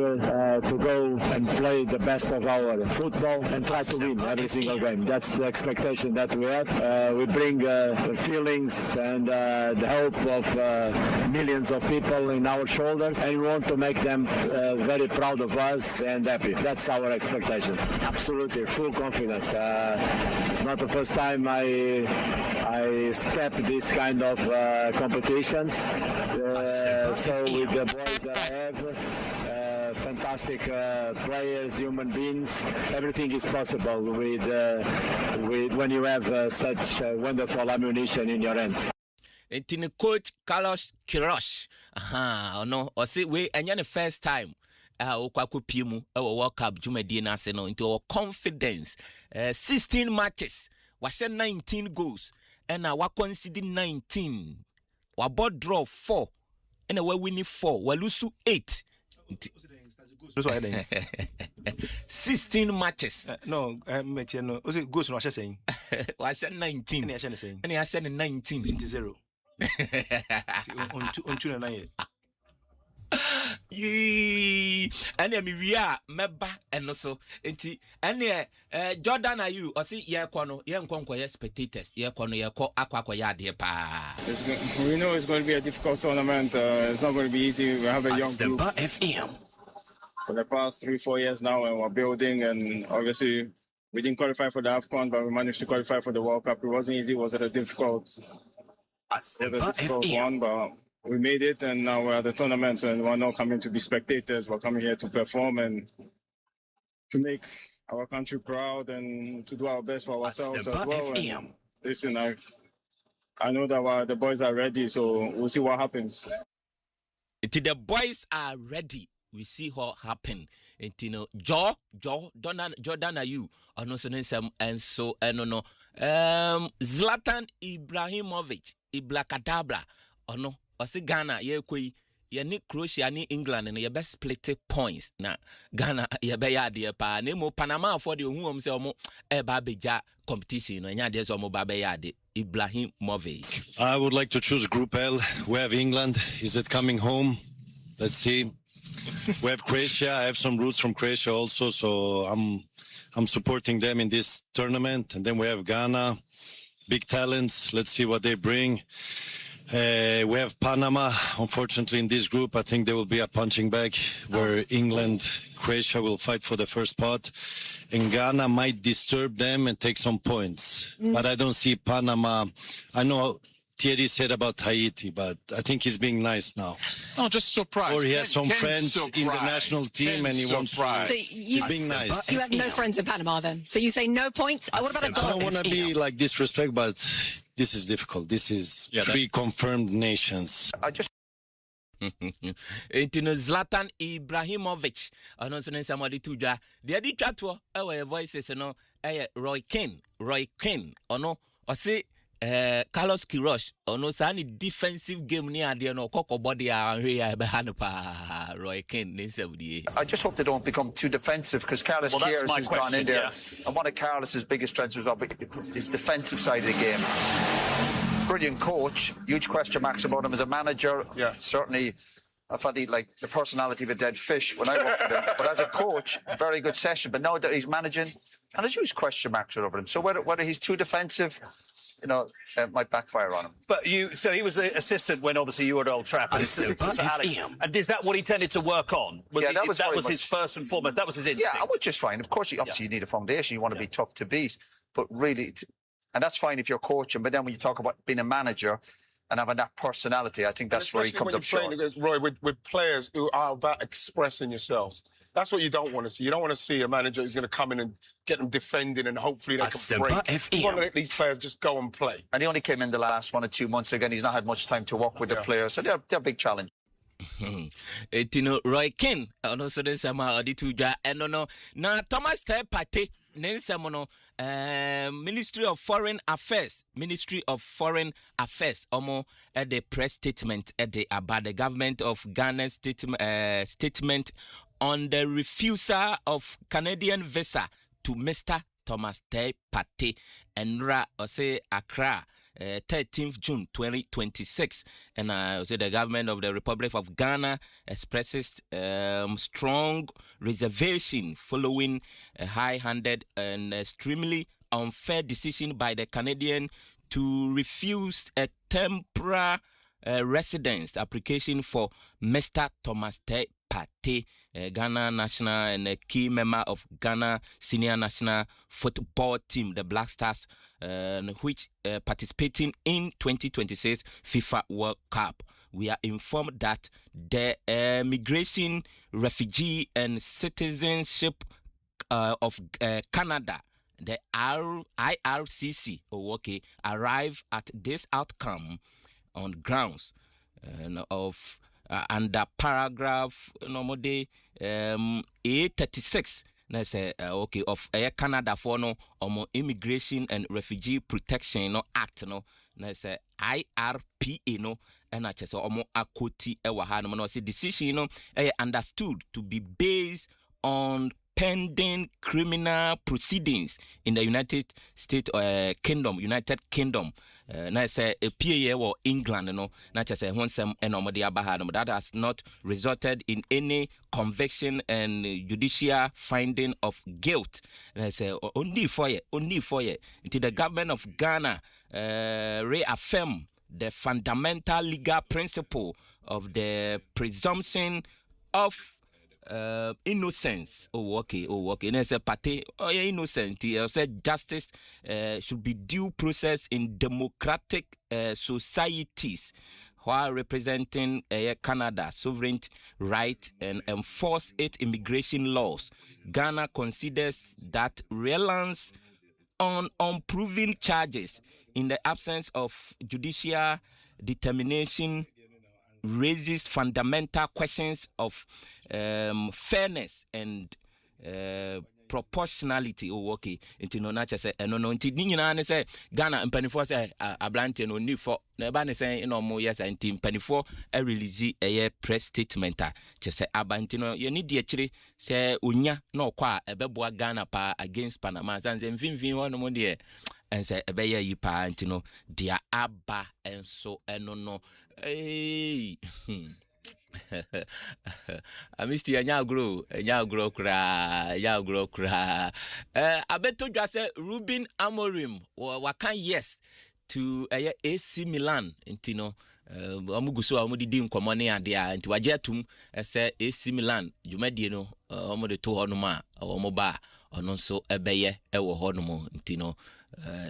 to go and play the best of our football and try to win every single game. That's the expectation that we have. We bring the feelings and the hope of millions of people in our shoulders, and we want to make them very proud of us and happy. That's our expectation. Absolutely. absolutely, full confidence. It's not the first time I step this kind of competitions. So with the boys that I have, fantastic players, human beings, everything is possible with when you have such wonderful ammunition in your hands. Ntini coach Carlos Queiroz. No, or say we and the first time. Okwaku pimu World Cup Jumedi na se no into our confidence. 16 matches. Was 19 goals. And wa concede 19. Wa board draw 4. And we winning 4. We lose 8. 16 matches. No, no. Was it goals no saying? Was 19. Any saying saying. Any saying 19 into 0. On 2 and 9. And we are meba and also and Jordan are you or see ye kono ye nkonko ye spectators ye kono ye ko akwa ya de pa. We know it's going to be a difficult tournament. It's not going to be easy. We have a young group. Asempa FM. For the past 3-4 years now, and we're building, and obviously we didn't qualify for the AFCON, but we managed to qualify for the World Cup. It wasn't easy. It was a difficult one, but we made it, and now we're at the tournament, and we're not coming to be spectators. We're coming here to perform and to make our country proud and to do our best for ourselves as well. And listen, I know that the boys are ready, so we'll see what happens. The boys are ready. We see what happen. And you know, Jordan are you? Or no, and so no. Zlatan Ibrahimovic, Iblakadabra, or no. Ose Ghana ye koi ye ni Croatia ni England and ye best split points na Ghana ye be ya de pa na mo Panama for the hu se omo e ba beja competition no nya de so omo ba be ya de Ibrahimovic. I would like to choose Group L. We have England. Is it coming home? Let's see. We have Croatia. I have some roots from Croatia also, so I'm supporting them in this tournament. And then we have Ghana, big talents. Let's see what they bring. We have Panama. Unfortunately, in this group, I think there will be a punching bag where England, Croatia will fight for the first spot. And Ghana might disturb them and take some points. But I don't see Panama. I know Thierry said about Haiti, but I think he's being nice now. Oh, just surprised. Or he has some friends in the national team and he wants to. So he's being nice. You have no friends in Panama then? So you say no points? What about a goal? I don't want to be like disrespect, but this is difficult. This is 3 confirmed nations. I just Zlatan Ibrahimovic. I know somebody to the editor to our voices, Roy Keane. Or no, or say Carlos Queiroz. Or no, any defensive game near the no coco body Roy Keane. I just hope they don't become too defensive because Carlos Queiroz has gone in there. And one of Carlos's biggest strengths was his defensive side of the game. Brilliant coach, huge question marks about him as a manager. Yeah. Certainly, I thought he like the personality of a dead fish when I worked with him. But as a coach, very good session. But now that he's managing, and there's huge question marks over him. So whether he's too defensive, it might backfire on him. But so he was the assistant when obviously you were at Old Trafford, assistant to Sir Alex. And is that what he tended to work on? That was his first and foremost. That was his instinct. Yeah, which is fine. Of course, obviously you need a foundation. You want to be tough to beat, but really. And that's fine if you're coaching, but then when you talk about being a manager and having that personality, I think that's where he comes up short. Against Roy, with players who are about expressing yourselves. That's what you don't want to see. You don't want to see a manager who's going to come in and get them defending and hopefully they can break. You want to let these players just go and play. And he only came in the last 1 or 2 months. Again, he's not had much time to work with the players, so they're a big challenge. Roy Keane, and also there's some Adituja, and no, now Thomas Tepate, Nensamono, Ministry of Foreign Affairs, Omo, at the press statement about the government of Ghana's statement on the refusal of Canadian visa to Mr. Thomas Tepate and Accra. 13th June 2026, and the government of the Republic of Ghana expresses strong reservation following a high-handed and extremely unfair decision by the Canadian to refuse a temporary residence application for Mr. Thomas Pate, Ghana national and a key member of Ghana senior national football team, the Black Stars, which participating in 2026 FIFA World Cup. We are informed that the Migration, Refugee and Citizenship of Canada, the IRCC, arrive at this outcome on grounds of under paragraph A36. Let's say of Canada for Immigration and Refugee Protection Act let's say IRPA and I just akoti decision understood to be based on pending criminal proceedings in the United Kingdom. Na say a PA or England, na say some that has not resulted in any conviction and judicial finding of guilt. Na say only for ye. Until the government of Ghana reaffirm the fundamental legal principle of the presumption of innocence. And as a party, innocent. He said justice should be due process in democratic societies while representing Canada's sovereign right and enforce its immigration laws. Ghana considers that reliance on unproven charges in the absence of judicial determination raises fundamental questions of fairness and proportionality. Into no nature say no nti say Ghana mpanifo say ablante no ni for na ba ne say more yes and mpanifo release a press statement che say abante no ye ni de akire say onya na okwa ebeboa Ghana pa against Panama sanze mfimfin ho no de and say ebeye yi pa anti no dia aba enso eno no I missed ya grow kra abeto dwa say Ruben Amorim wakan yes to AC Milan intino amuguso amudidi nkomo ne ade a nti waje atum say AC Milan dwumadie no omo de to hono ma omo ba ono nso ebeye ewo hono mo ntino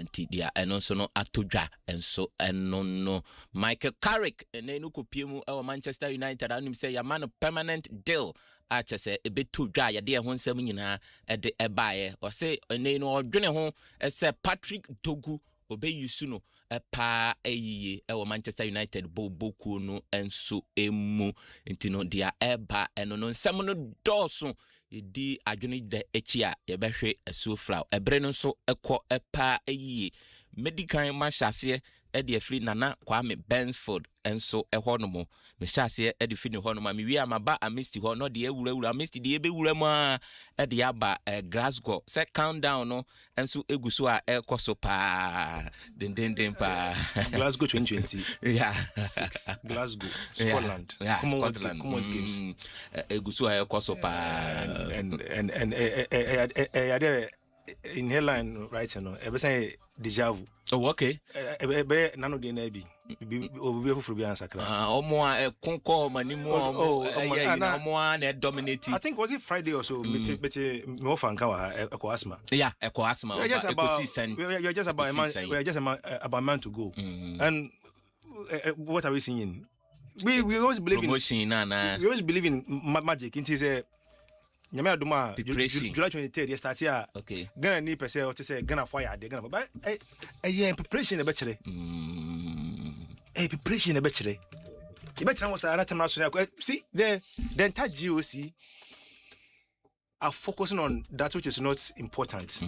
nti dia eno nso no atodwa enso eno no Michael Carrick ene no kopiemu ewo Manchester United anim say ya man permanent deal acha say ebeto dwa ya de ho nsam nyina ede ebaye o say ene no odwene ho say Patrick Dogu obeyusu no pa eyiye ewo Manchester United boku no enso emu ntino dia eba eno no nsam no doso di adwene de echia ye behwe asufra ebre no so ekọ epa eyiye medical mashase ede afri Nana Kwame Bensford enso ehonomo me shase ede fini honomo me wi amaba amisti ho no de ewura amisti de ebewura mu a ede aba Glasgow se countdown no enso eguso a ekoso pa den pa Glasgow 2020 yeah 6 Glasgow Scotland Commonwealth Games eguso a ekoso pa and in headline right ebe say deja vu. Oh, okay. Ebe nano de na bi obi fufuru bi answer kra. Omo a konko manimu omo na dominating. I think was it Friday or so me offer nka wa eko asma. Yeah, eko asma. We are just about a man to go. And what are we seeing? We always believe promotion we always believe in magic. It is a July 23rd start here. Okay. Ghana ni pese o say Ghana fire de Ghana but preparation e be kire. Preparation e be kire. E be kire was another national. See the entire GOC are focusing on that which is not important.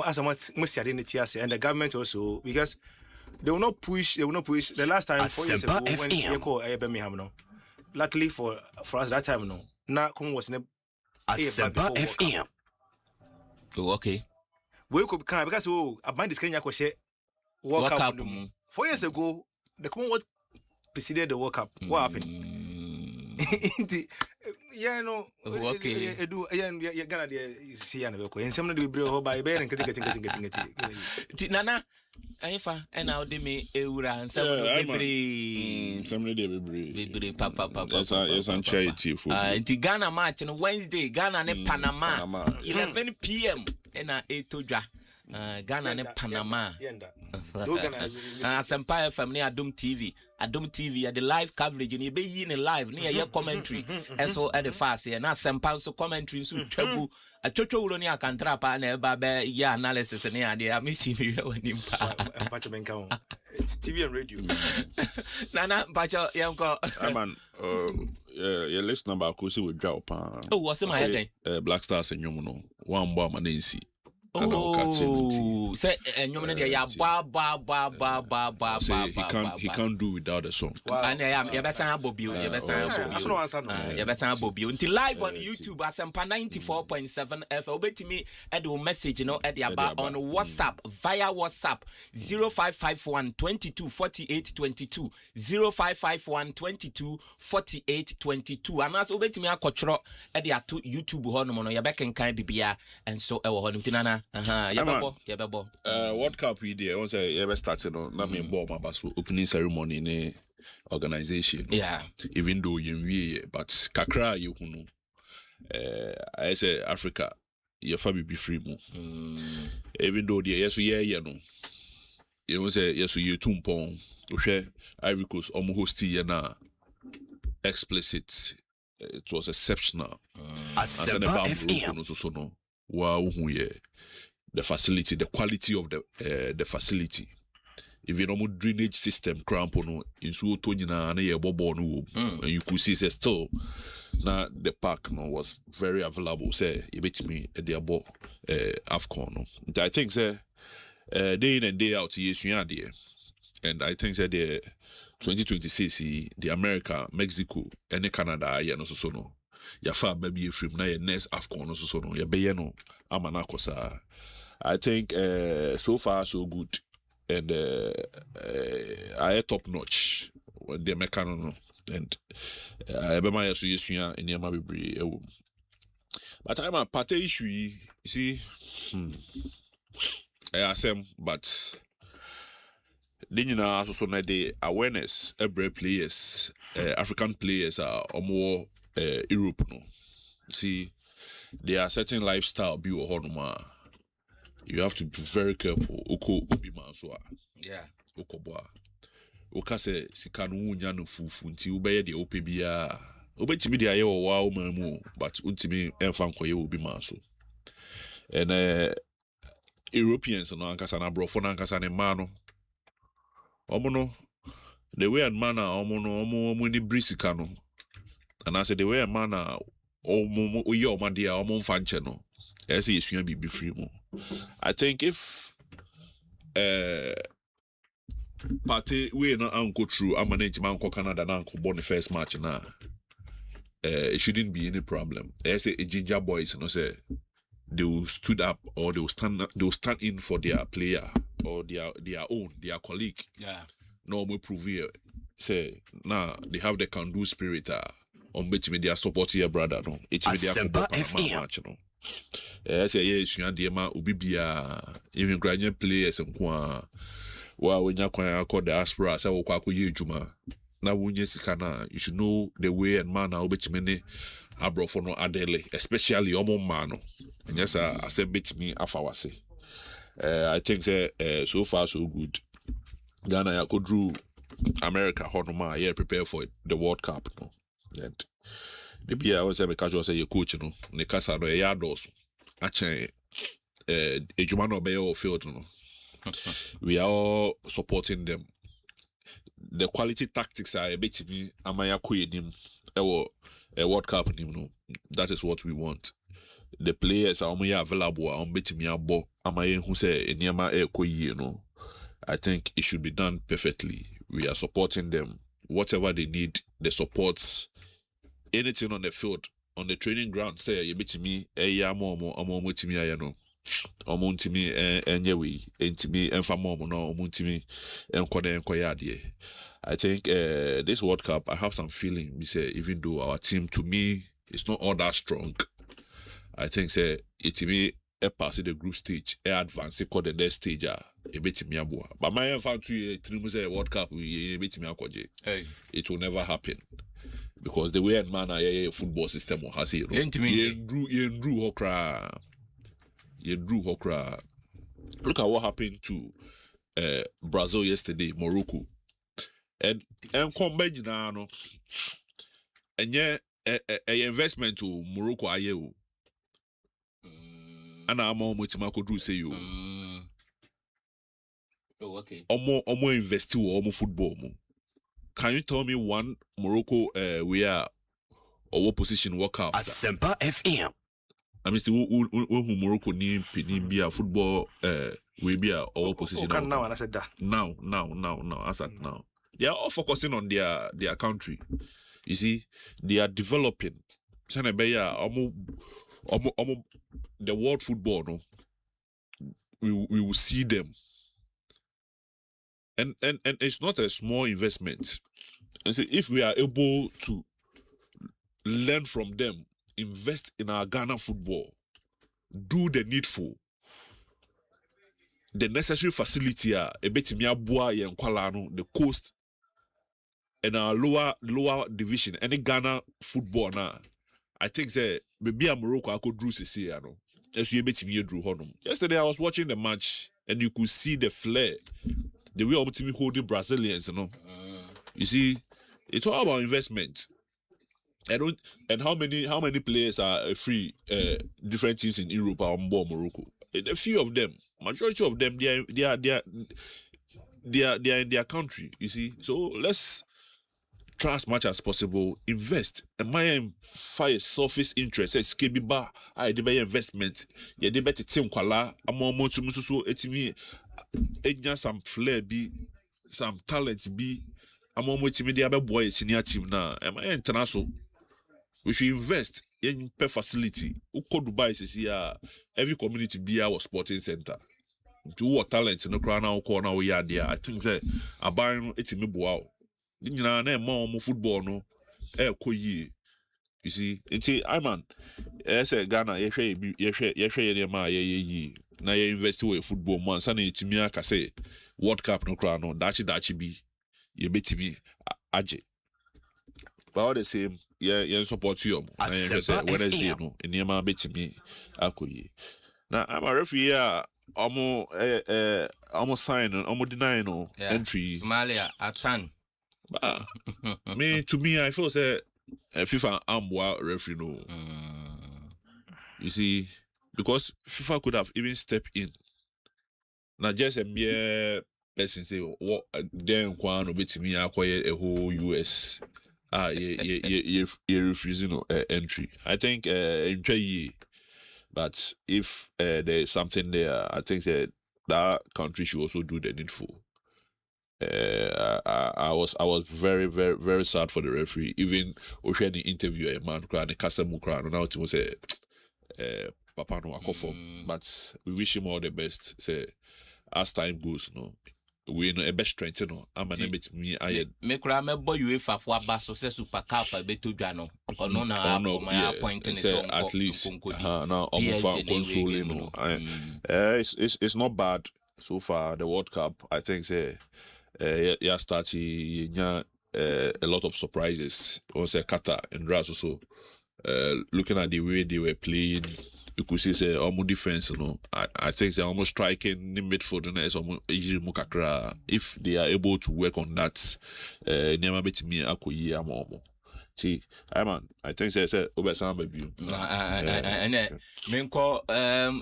As I want most identity and the government also because they will not push the last time 4 years ago when they call Birmingham no. Luckily for us that time no. Na come was ne Asempa FM. Oh, okay. We could can because about this Kenya ko share World Cup 4 years ago the Commonwealth preceded the World Cup. What happened? Yeah, no. Okay. Edu yeah Ghana dey see ya na be ko. Ensem no dey bre ho by be getting. Nana Aifa and now they me eura and some Bebre papa. Yes, I'm charity for Ghana match on Wednesday, Ghana and Panama 11 p.m. and 8 to Ghana and Panama. Asempa FM near Adum TV at the live coverage and you be in a live near your commentary and so at the fast here. Now Asempa so commentary so trouble a total ulonia can trap and babe ya analysis and idea missing you when you it's TV and radio. Nana Pacho Yanko man yeah listen about Kosi with drop. Oh, what's my head? Black Stars and Yomuno one bomb and Nancy. Oh, say and you mean ya ba. He can't do without the song. And I am Yabasan Bobio, Yabasan Bobio. Until live on YouTube, Asempa 94.7 FM. Obey me at the message, at the about on WhatsApp via WhatsApp 0551 22 48 22 0551 22 48 22. And as obey me a control at the YouTube honomono Yabakan kind bibia and so our honor. World Cup we did once I ever started on na me ball my basu opening ceremony in a organization. Yeah. Even though you but kakra you know I say Africa you fabi be free mo. Even though the yes no. You say yes you tumpon uhwe Ivory Coast host na explicit. It was exceptional. Asempa FM. Wow, the facility, the quality of the facility. If you know drainage system cramp on in so tonina na ye bobo no and you could see say still now the park was very available say e bet me the abo AFCON no. I think say day in and day out yesuya there. And I think that the 2026 the America, Mexico and Canada no so no. Ya fa baby from na next AFCON so no ya be no amanakosa. I think so far so good and I top notch when the mechanical and I be my so yesua in yama bebre ewo. But I'm a party issue you see asem but then you know so na the awareness every players African players are more Europe no. See, there are certain lifestyle be you have to be very careful. Oko obi mansoa. Yeah. Oko boa. Oka se sikanu unya no fufu nti ubeye de ope bia. Obetimi de aye wo wa mamu but untimi emfa nkoye obi manso. And Europeans no ankasa na brofo na ankasa ne ma no. Omo no the way and manner omo ni brisika no. And I said the way a man your man dear fanche no. I say you be free mo. I think if party we not uncle true I manage man Canada and uncle born the first match now. It shouldn't be any problem. I say a ginger boys say they will stood up or they will stand in for their player or their colleague. Yeah. No more prove here. Say they have the can do spirit on bet me their support your brother no it me their match no say yes you and ma obi bia even granye players nko wa wenya kwan akọ diaspora say wo kwa akọ ejuma na wonye sika na you should know the way and manner obet me ne abrofo no adele especially omo man no and yes I bet me afawase I think say so far so good Ghana ya kodru America honoma yeah prepare for the World Cup no. And maybe I was a casual say your coach no ne kasa no ya dos achen ejuma no be your field no. We are all supporting them. The quality tactics are a bit to me amaya koyenim a World Cup no. That is what we want. The players are available on bit me abo amaya who say enyama koyi no. I think it should be done perfectly. We are supporting them. Whatever they need, the supports, anything on the field, on the training ground, say, you bet me, to me, I know. To me, and yewi, and to me, and for no, to me, and koyadie. I think this World Cup, I have some feeling, we say, even though our team, to me, is not all that strong. I think, say, it to me, pass the group stage, advance, call the next stage, a bit me aboa. But my found 3 months World Cup, we bit me akwaje. It will never happen. Because the way and manner football system has it. You drew Hokra. Look at what happened to Brazil yesterday, Morocco. And come back now, and yeah, a investment to Morocco ayew. And I'm almost Marco Drew say you. Oh, okay. Omo invest to omo football mo. Can you tell me one Morocco where or what position work out? Asempa FM. I mean, who Morocco need be a football we be a or position. Now and I said that. Now. I said now. They are all focusing on their country. You see, they are developing. The world football, no, we will see them. And it's not a small investment. And so if we are able to learn from them, invest in our Ghana football, do the needful, the necessary facility the coast and our lower division, any Ghana football now. I think maybe a Morocco I could drew no. As you drew honum. Yesterday I was watching the match and you could see the flair, the way I'm holding Brazilians, you know. You see, it's all about investment. And how many players are free? Different teams in Europe are on board Morocco. And a few of them, majority of them, they are in their country. You see, so let's try as much as possible, invest. And my fire surface interest, escape bar, I did investment. Yeah, they better team kwala. I'm almost so etimi. Enya some flair be, some talent be. I'm almost the other boy senior team now. Am I international? We should invest in per facility. Uko Dubai says here every community be our sporting center. To what talent in the crown now corner we are there. I think that a buying it's me wow. You know, more football no you see, it's I man. Say Ghana, ye na ye invest in football man. Sana it's me aka say World Cup no crown no. Dachi be ye beti me aje. But all the same, yeah, support you. Wednesday no. In your man beti me akoye. Now I'm a referee. Almost sign, almost deny no entry. Somalia at 10. To me, I feel say FIFA amboa referee no. You see, because FIFA could have even stepped in. Now just a mere person say what then kwano beti me acquire a whole US. You refusing entry. I think but if there is something there, I think that country should also do the needful. I was very, very, very sad for the referee. Even we had the interview a man crying, the Kasamu crying, and now it was Papa no akofo. But we wish him all the best. Say as time goes, no. We know a best strength, no. I'm an bit me. I cry me boy UEFA for a so say Super Cup beto dano. Or no na my appointing is at least now almost consoling, no. It's not bad so far. The World Cup, I think, starting a lot of surprises. Also Qatar and Ras also looking at the way they were playing. You could see almost defense, you know. I think they're almost striking the midfield and it's almost easy mukakra. If they are able to work on that, never bet me akoyi amomo. See, I think they said Obesan baby. And menko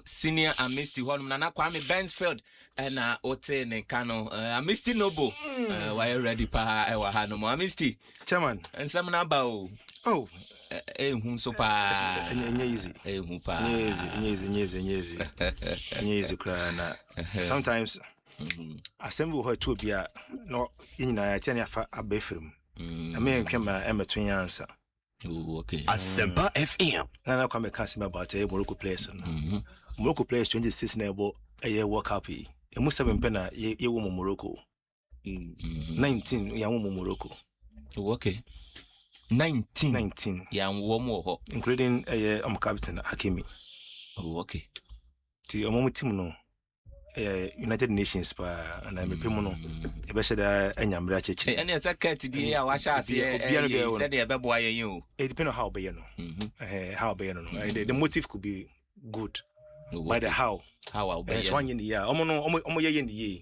senior Amisti Honum Nana Kwame Bensfield and Ote Nekano Amisti Nobo. Why ready pa ewa hano Amisti? Chairman. And some nabao. Oh. So pa easy sometimes assemble her to be no in a tenya fa abefrim I mean kema emetun answer. Okay. Asempa FM. Nana come cancer about a Morocco players. Morocco players 26 nebo a year World Cup. E mu 7 pena ye wo Morocco. 19 ya wo Morocco. Okay. 19. Yeah, one more, including captain Hakimi. Oh, okay. ti omo team no United Nations pa na me pemu no e be sheda anyamra chechi and as a cat di ya wa sha se said e bebo ayen o it depend on how be no how be no the motive could be good by the how be so one in the year omo ye in the year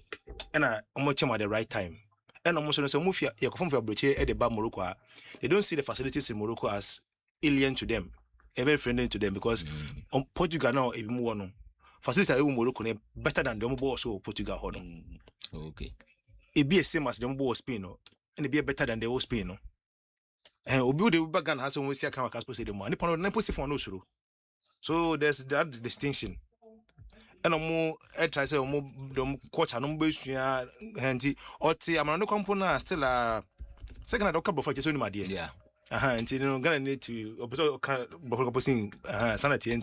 and omo chema at the right time and omo so mo fia ye kofom for broche e de ba Morocco they don't see the facilities in Morocco as alien to them, very friendly to them because Portugal now e mu no facilities are Morocco better than the omo so Portugal hold on. Okay, it be the same as the omo Spain no, and it be better than the old Spain no. And obi the bagan has when we see can say the money pon na posi for no suru. So there's that distinction. And omo try say omo dom coach no be sua hanti oti amana no compona still second I don't come before just only yeah. And you know, gonna need to before posting sanity and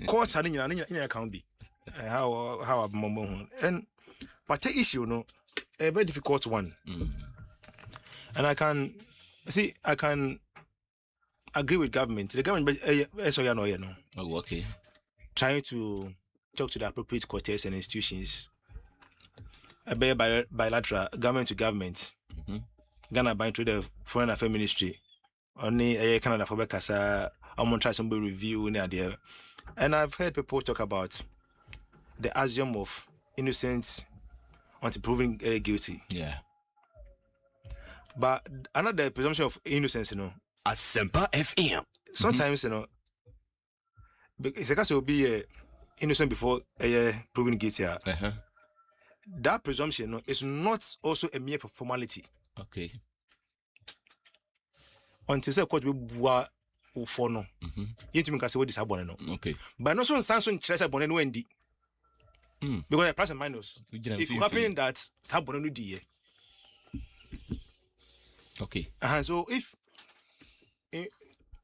coach and in account be how and but the issue no a very difficult one. And I can agree with government. The government okay. Trying to talk to the appropriate quarters and institutions. A bilateral government to government. Ghana by to the Foreign Affairs Ministry. Only a Canada for Bekasa, I'm going to try some review near there. And I've heard people talk about the axiom of innocence until proven guilty. Yeah. But another presumption of innocence, you know. Asempa FM. Sometimes, you know, it's a case will be innocent before proven guilty. That presumption, you know, is not also a mere formality. Okay. Until say court will bua for no. You to me can say what this happen no. Okay. But no so sanso nkyerese abone no endi. Because the plus and minus. It could happen that sabone no die. Okay. So if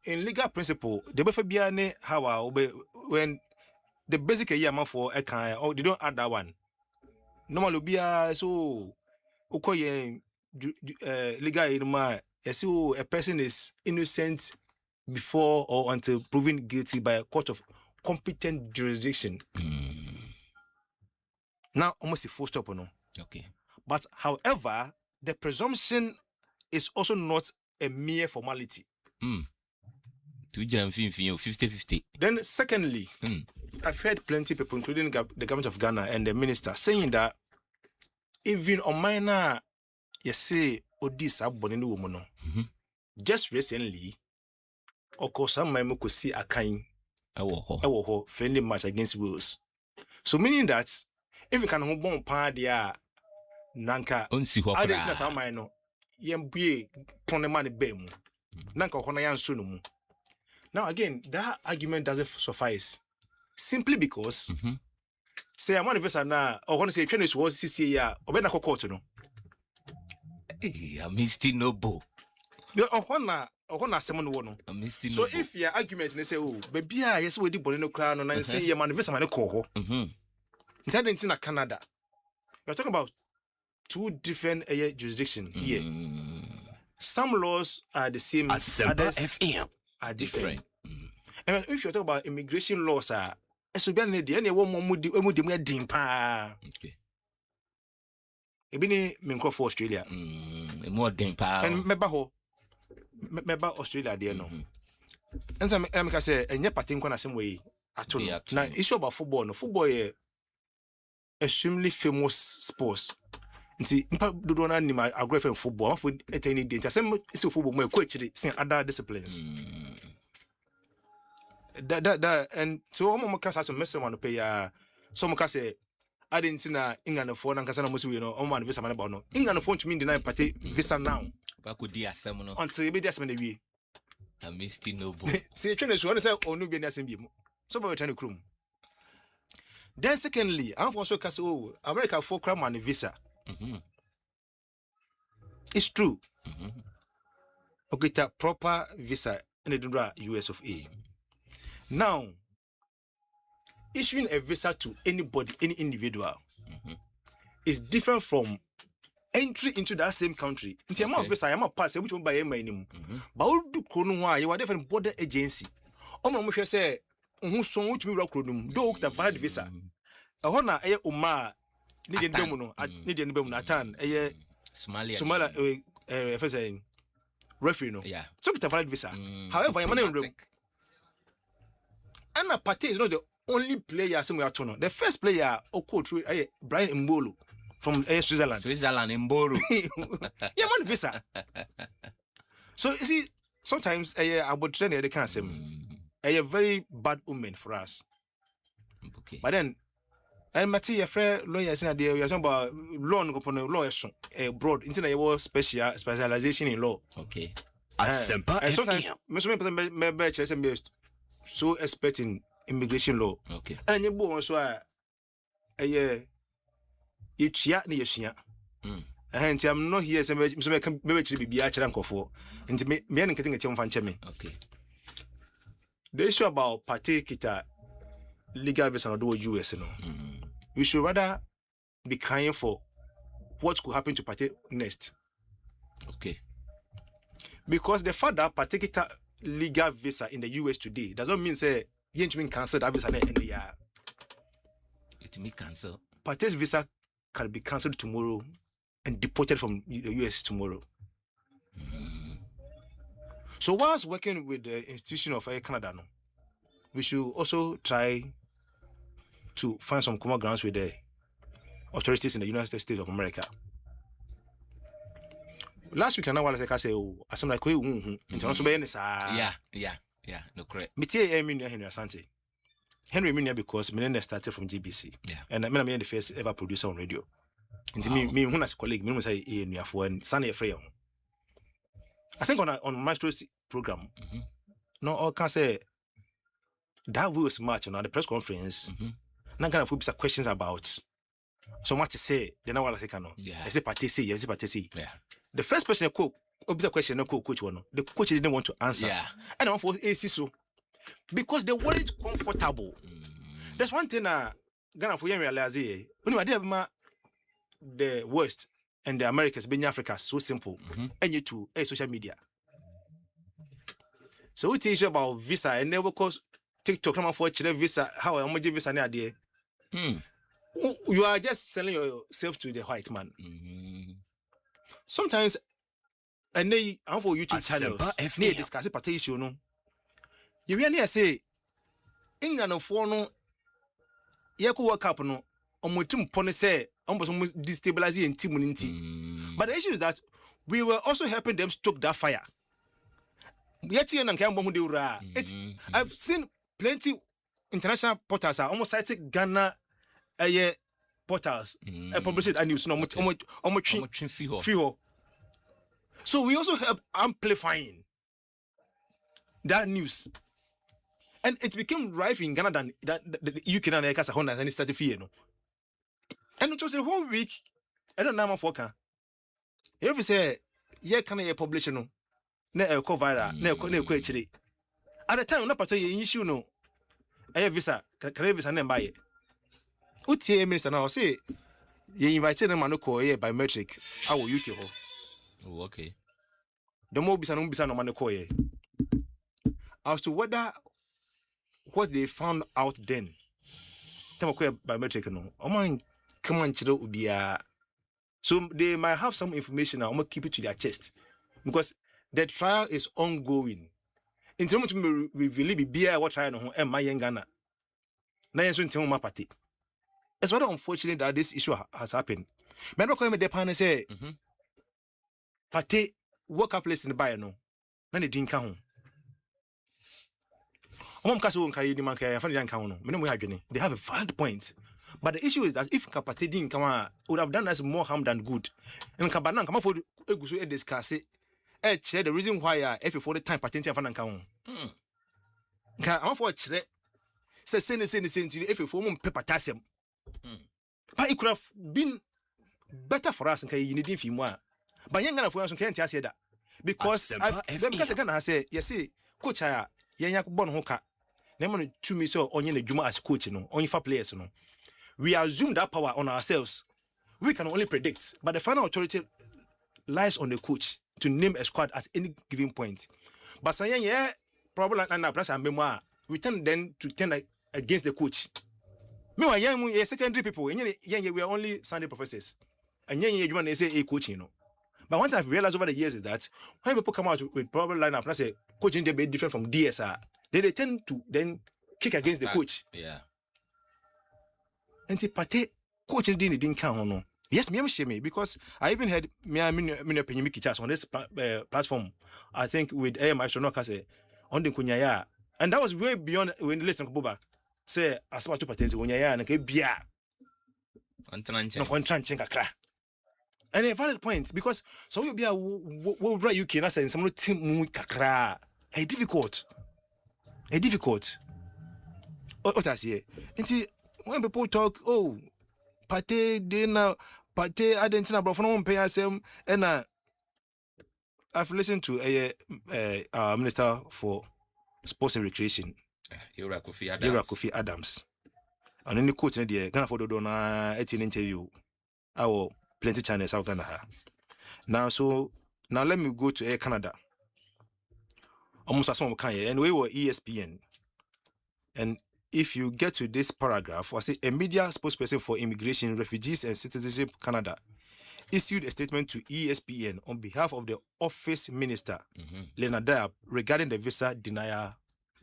in legal principle, the befa bia ne how when the basic year for a kind or they don't add that one. Normally bia so ukoye legal irma a person is innocent before or until proven guilty by a court of competent jurisdiction. Now almost a full stop no. Okay. But however, the presumption is also not a mere formality. 50-50. Then secondly, I've heard plenty of people, including the government of Ghana and the minister, saying that even on minor, you say, Odisa Boninu woman. Just recently, of course, some men could see a kind of friendly match against Wales. So meaning that if you can hold on padia Nanka, I didn't tell some minor, Yambie Tonemani Bemu, Nanka Honayan Sunumu. Now again, that argument doesn't suffice. Simply because say I'm one of us now, or want to say Chinese was CCA or Benako Court no. I missed noble. So if your argument they say, oh, baby, yes, we did Bonino crown and say your manifest man coho. In Canada. We're talking about two different jurisdictions here. Some laws are the same, others are different. And if you're talking about immigration laws, so be an idea, anyone more dim pa. Ebini minko for Australia. More dim pa. And meba Australia there no. And some I say enye party nko na same way at all. Now issue about football no. Football is extremely famous sports. Nti mpa dodo na ni ma agree football for any day. Some issue football more coach sin other disciplines. That and so omo kasa some message man pay some kasa I didn't see na England for na kasa na musu we no omo man visa man about no England for to mean deny party visa now ba ko di asem no until be di asem na wie I missed noble see twene so say onu be ni asem bi mu so ba we turn krum. Then secondly I'm also kasa oh America for crime man visa it's true okay ta proper visa in the US of A. Now, issuing a visa to anybody, any individual, is different from entry into that same country. Into a visa, I'm a pass, which one by a minimum. But all do Konoa, you are different border agency. Say, who so to me rock room, do the valid visa. A hona a Uma, Nidian Bemuno, Nidian Bemunatan, a Somalia, referee, no. Yeah. So it's a valid visa. However, I'm and a Pate is not the only player somewhere to know. The first player, coach, Brian Mbolo from Switzerland. Mbolo. Yeah, man, visa. So you see, sometimes I would train the cancer. A very bad omen for us. Okay. But then, and Mattia, friend, lawyers in a day, we are talking about loan component lawyers abroad. Into a specialization in law. Okay. And sometimes, most people so expert in immigration law. Okay. And you go on so a it's ya ni yesia. And I'm not here so maybe be a charanko for. And me and getting a team fan chemi. Okay. The issue about particular legal visa or do US, we should rather be crying for what could happen to party next. Okay. Because the fact that particular legal visa in the US today doesn't mean say you ain't been cancelled that visa in the year. It may cancel. Party's visa can be cancelled tomorrow and deported from the US tomorrow. So whilst working with the institution of Canada, we should also try to find some common grounds with the authorities in the United States of America. Last week, I know what I say, I said, like, yeah, no correct. Mitie Henry Asante. Henry Minia because Menendez started from GBC. Yeah. And I'm the first ever producer on radio. And me, when as colleague, me say, you have one Sunny Freya. I think on Maestro's program, no, all can say that was much on the press conference. Not kind of questions about so what to say. Then I want to say, yeah. I say, party say, yes, party say. Yeah. The first person the question, no coach one. The coach didn't want to answer. Yeah. And I for AC so because they weren't comfortable. There's one thing Ghana for you realize here. When you are the West and the Americas, being Africa, so simple. And you too, social media. So we teach you about visa and never cause TikTok come for visa. How am I visa near there? You are just selling yourself to the white man. Sometimes, and they have for YouTube channels. They discuss it, you know. You really say, England of no, you could work up no, on my team pony say, almost destabilizing team. But the issue is that we were also helping them stoke that fire. I've seen plenty international portals are almost citing Ghana portals publish it and news no so we also help amplifying that news and it became rife in Ghana than the UK and America and it started fear no and it was a whole week I don't know my forecast if you say yeah can I publish no na viral na actually at the time na pato ye issue no visa can visa na buy utie minister now say you invite them man ko biometric awo UK ho. Oh, okay. The more bisa no man ko as to whether what they found out then them ko biometric no oman come on chiro ubia so they might have some information now keep it to their chest because the trial is ongoing. In terms of we really be what trial no and my Ghana na yen so ntemu ma party. It's rather unfortunate that this issue has happened. Me no call me the pan say party work up place in the buy no na ne din ka ho. Omam ka so nka yi di man ka fa din ka ho no. Me no mo hadwene. They have a valid point. But the issue is that if party din ka would have done us more harm than good. And ka banan ka for eguso e discuss it. The reason why if you for the time patent and fan can I'm for say if you form paper tassem. But it could have been better for us and you need him more. But young for us can't say that because because again I say you see coach Yanyak Bon Hoka. Never to me so on the Juma as coach no only for players no. We assume that power on ourselves. We can only predict, but the final authority lies on the coach to name a squad at any given point. But say yeah, probably and plus and memoir we tend then to turn against the coach. Meanwhile, young secondary people, we are only Sunday professors. And you want to say a coach, But one thing I've realized over the years is that when people come out with probable lineup and say coaching they be different from DSR, they tend to then kick against the coach. Yeah. And the party coaching didn't count on no. Yes, me shame because I even heard me opinion on this platform. I think with Asiamah say on the kunyaya, and that was way beyond when the listen Kuba say Asempa 2% kunyaya and ke bia. No contrancting kakra. And a valid point because so you be a right UK na say some team kakra. A difficult. What I say? And when people talk, oh, Pate dinner, Pate Adentina, but for no one pay us and I've listened to a Minister for Sports and Recreation, Yura Kofi Adams. And in the quote, Ghana for the donor 18 interview, our plenty channels out Ghana. Now let me go to Canada. Almost as one kind, and we were ESPN. And if you get to this paragraph, I say a media spokesperson for Immigration, Refugees and Citizenship Canada issued a statement to ESPN on behalf of the office minister, Leonard Diab, regarding the visa denial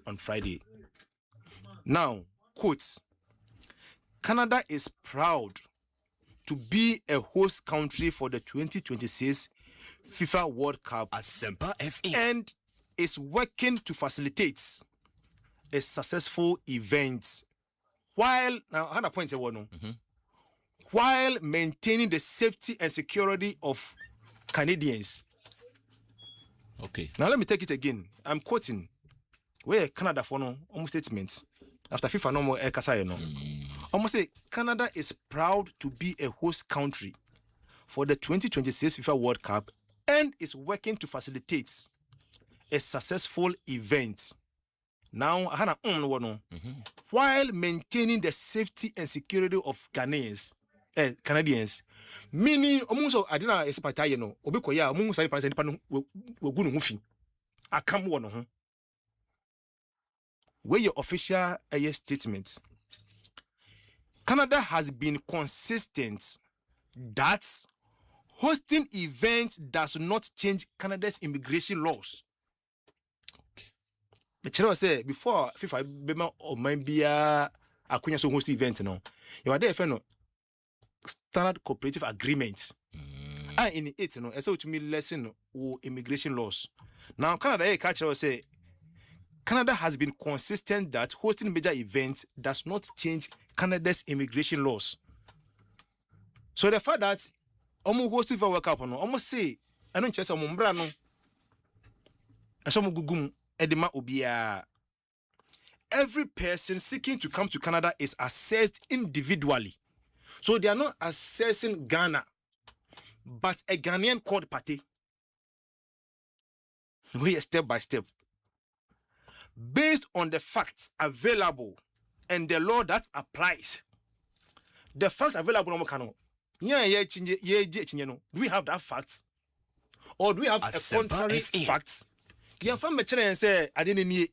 on Friday. Now, quotes, Canada is proud to be a host country for the 2026 FIFA World Cup Asempa FM and is working to facilitate a successful event while while maintaining the safety and security of Canadians. Okay. Now let me take it again. I'm quoting where Canada for no almost statements after FIFA no more Kasaya no. Almost say Canada is proud to be a host country for the 2026 FIFA World Cup and is working to facilitate a successful event. Now, while maintaining the safety and security of Canadians, meaning almost I didn't expect Obikoya, among some person, I come one. Where your official statements. Canada has been consistent that hosting events does not change Canada's immigration laws. But you know, say before FIFA bema or maybe akunya so host event no. You are there for no standard cooperative agreements. And in it no, so to me lesson or immigration laws. Now Canada catch say Canada has been consistent that hosting major events does not change Canada's immigration laws. So the fact that almost hosting for World Cup no, almost say I don't chase omumbra no. Asomo gugum edema obia. Every person seeking to come to Canada is assessed individually. So they are not assessing Ghana, but a Ghanaian called party. We are step by step. Based on the facts available and the law that applies. The facts available on Kano. Do we have that fact? Or do we have a contrary fact? You have found and say I didn't need.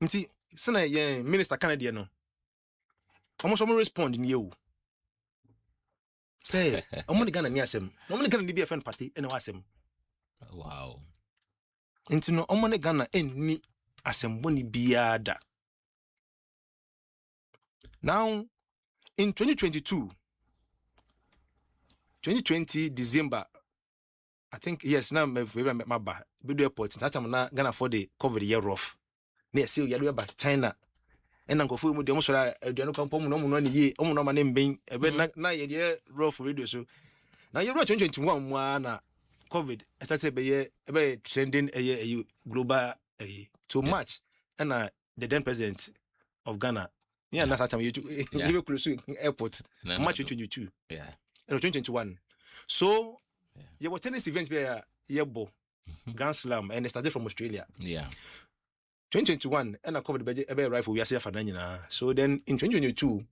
Nti sana ye minister Canadian no. Almost respond in you. Say, I'm only gonna asem. No money gonna be a friend party and asem. Wow. Nti no omone Ghana enni asemboni biada. Now in 2020 December, I think yes, now my bad. Video airport. That time na Ghana for the COVID year rough. Ne see you do about China. And uncle fu mu de mo so da aduano kan pom no mu no ne ye. Omo no ma ne mben. Ebe na ye rough radio so. Now year 2021 mu na COVID. I say be trending a global too much. And the then president of Ghana. Yeah, that's that time you close to airport. March 2022. Yeah. 2021. So you were tennis events where Yebo, Grand Slam, and they started from Australia. Yeah. 2021, and I covered the rifle we are saying for Nana. So then in 2022,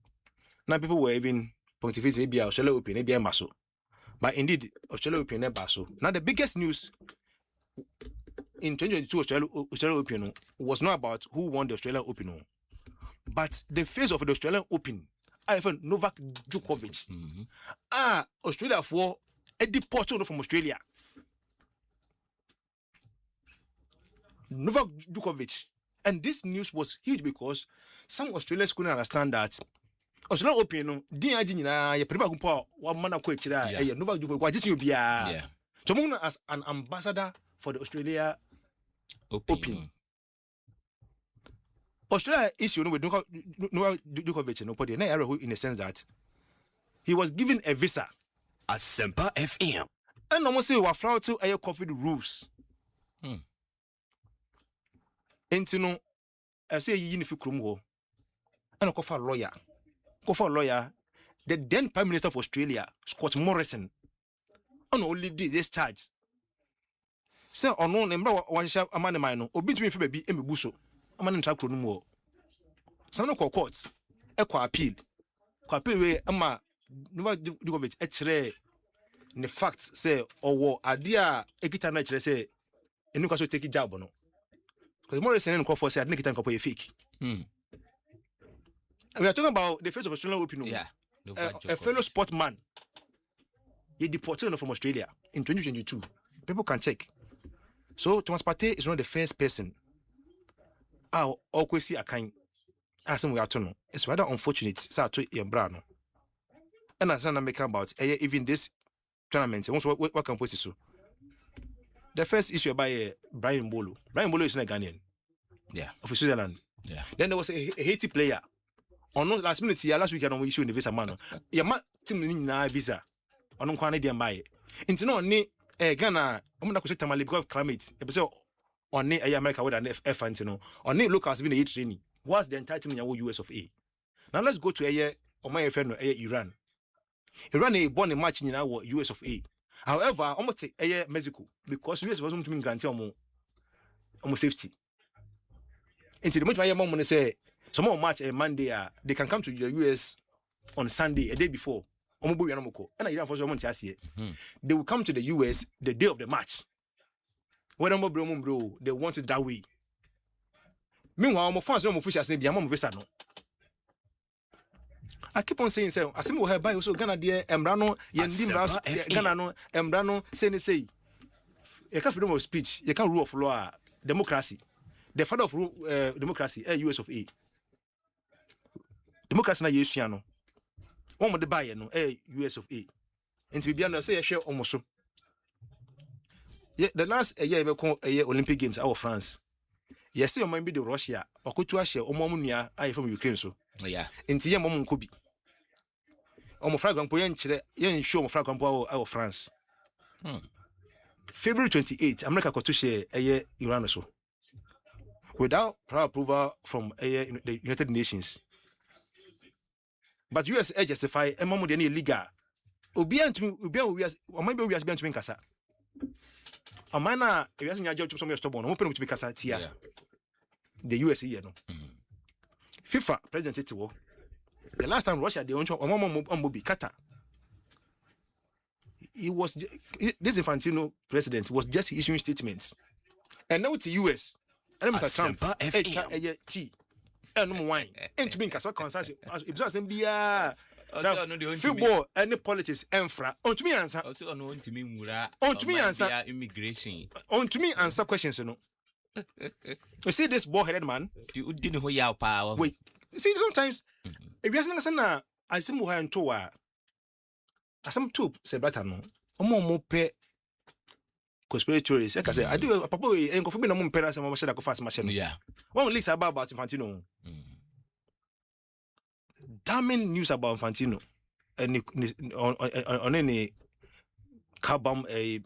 now people were even pontificating maybe Australia Open, maybe a muscle. But indeed, Australia Open never so. Now the biggest news in 2022 Australian Open was not about who won the Australian Open, but the face of the Australian Open. I found Novak Djokovic. Australia for a deported from Australia. Novak Djokovic. And this news was huge because some Australians couldn't understand that Australian Open, Novak Djokovic, as an ambassador for the Australia Open. Australia issue with Novak Djokovic in the sense that he was given a visa. Asempa FM. And almost say we are flying to air COVID rules. And you know, I say you need to come home. And I call for a lawyer. The then Prime Minister of Australia, Scott Morrison, and only this charge. Say on no number one shall a man mine, or between baby and buso. A man in Chakro no more. Some no court, equa appeal. Appeal way, Ama Novak Djokovic, actually, in the facts say, or war, a dear Ekita naturally say, and you can take a job or no. Because Morrison and Crawford said, Nick and a fake. We are talking about the face of Australian Open. Yeah. A fellow sportman. He deported from Australia in 2022. People can check. So Thomas Partey is not the first person. Always see a kind. As we are to know. It's rather unfortunate. So to Brano. And as I'm making about even this tournament, what can post so? The first issue by Brian Mbolo. Brian Mbolo is not Ghanaian. Yeah. Of Switzerland. Yeah. Then there was a Haiti player. On last minute here, last weekend we issue in the visa man. Yeah, team na visa. On kwane dia mbaye. Inti no ni Ghana, I'm not going to tamale because of climate. Episode on ni America with an F antino. On ni locals been a training. What's the entitlement of US of A? Now let's go to a year on my friend Iran. Iran is born a match in our US of A. However, I'm going to take a year Mexico because US wasn't to guarantee almost safety. Until the much my mom say some more match a Monday, they can come to the US on Sunday, a day before. And they will come to the US the day of the match. When bro, they want it that way. Meanwhile, my fans don't officially say, "Biamam visa no." I keep on saying, "Say, Asempa have buy also Ghana dear Embrano, Yendim Ras Ghana no Embrano say. You can't freedom of speech, you can't rule of law, democracy. The father of democracy, US of A. Democracy na Yesuano. One of the buyer no, US of A. And to be honest, say a share almost so. Yeah, the last year Olympic Games out of France. Yes, you might be the Russia or could to share Omomunia I from Ukraine so. Yeah. Into your mom could be. Omofragampo yen show Omofragampo out of France. February 28, America got to share a year Iran so. Without prior approval from the United Nations. But US justify a moment any legal. Obian to maybe we are going to make Casa. A man, if you have job to some stubborn, open to be Casa Tia. The US here, no. FIFA president it the last time Russia they want to Mobi Qatar. He was this Infantino president was just issuing statements. And now it's the US. And Mr. Trump, T. And wine. And to be in Casa Consensus. If that's football and politics infra. On to me answer. On to me answer immigration. On to me answer questions, you know. You see this bald-headed man? Wait. See, sometimes if you ask me, I see more and two. I some two say better no. More pay conspiracy theories. Like I say, I do a papa and go for me no more parents and machine go fast machine. Yeah. One leaks about Infantino. Damning news about Infantino and on any car bomb a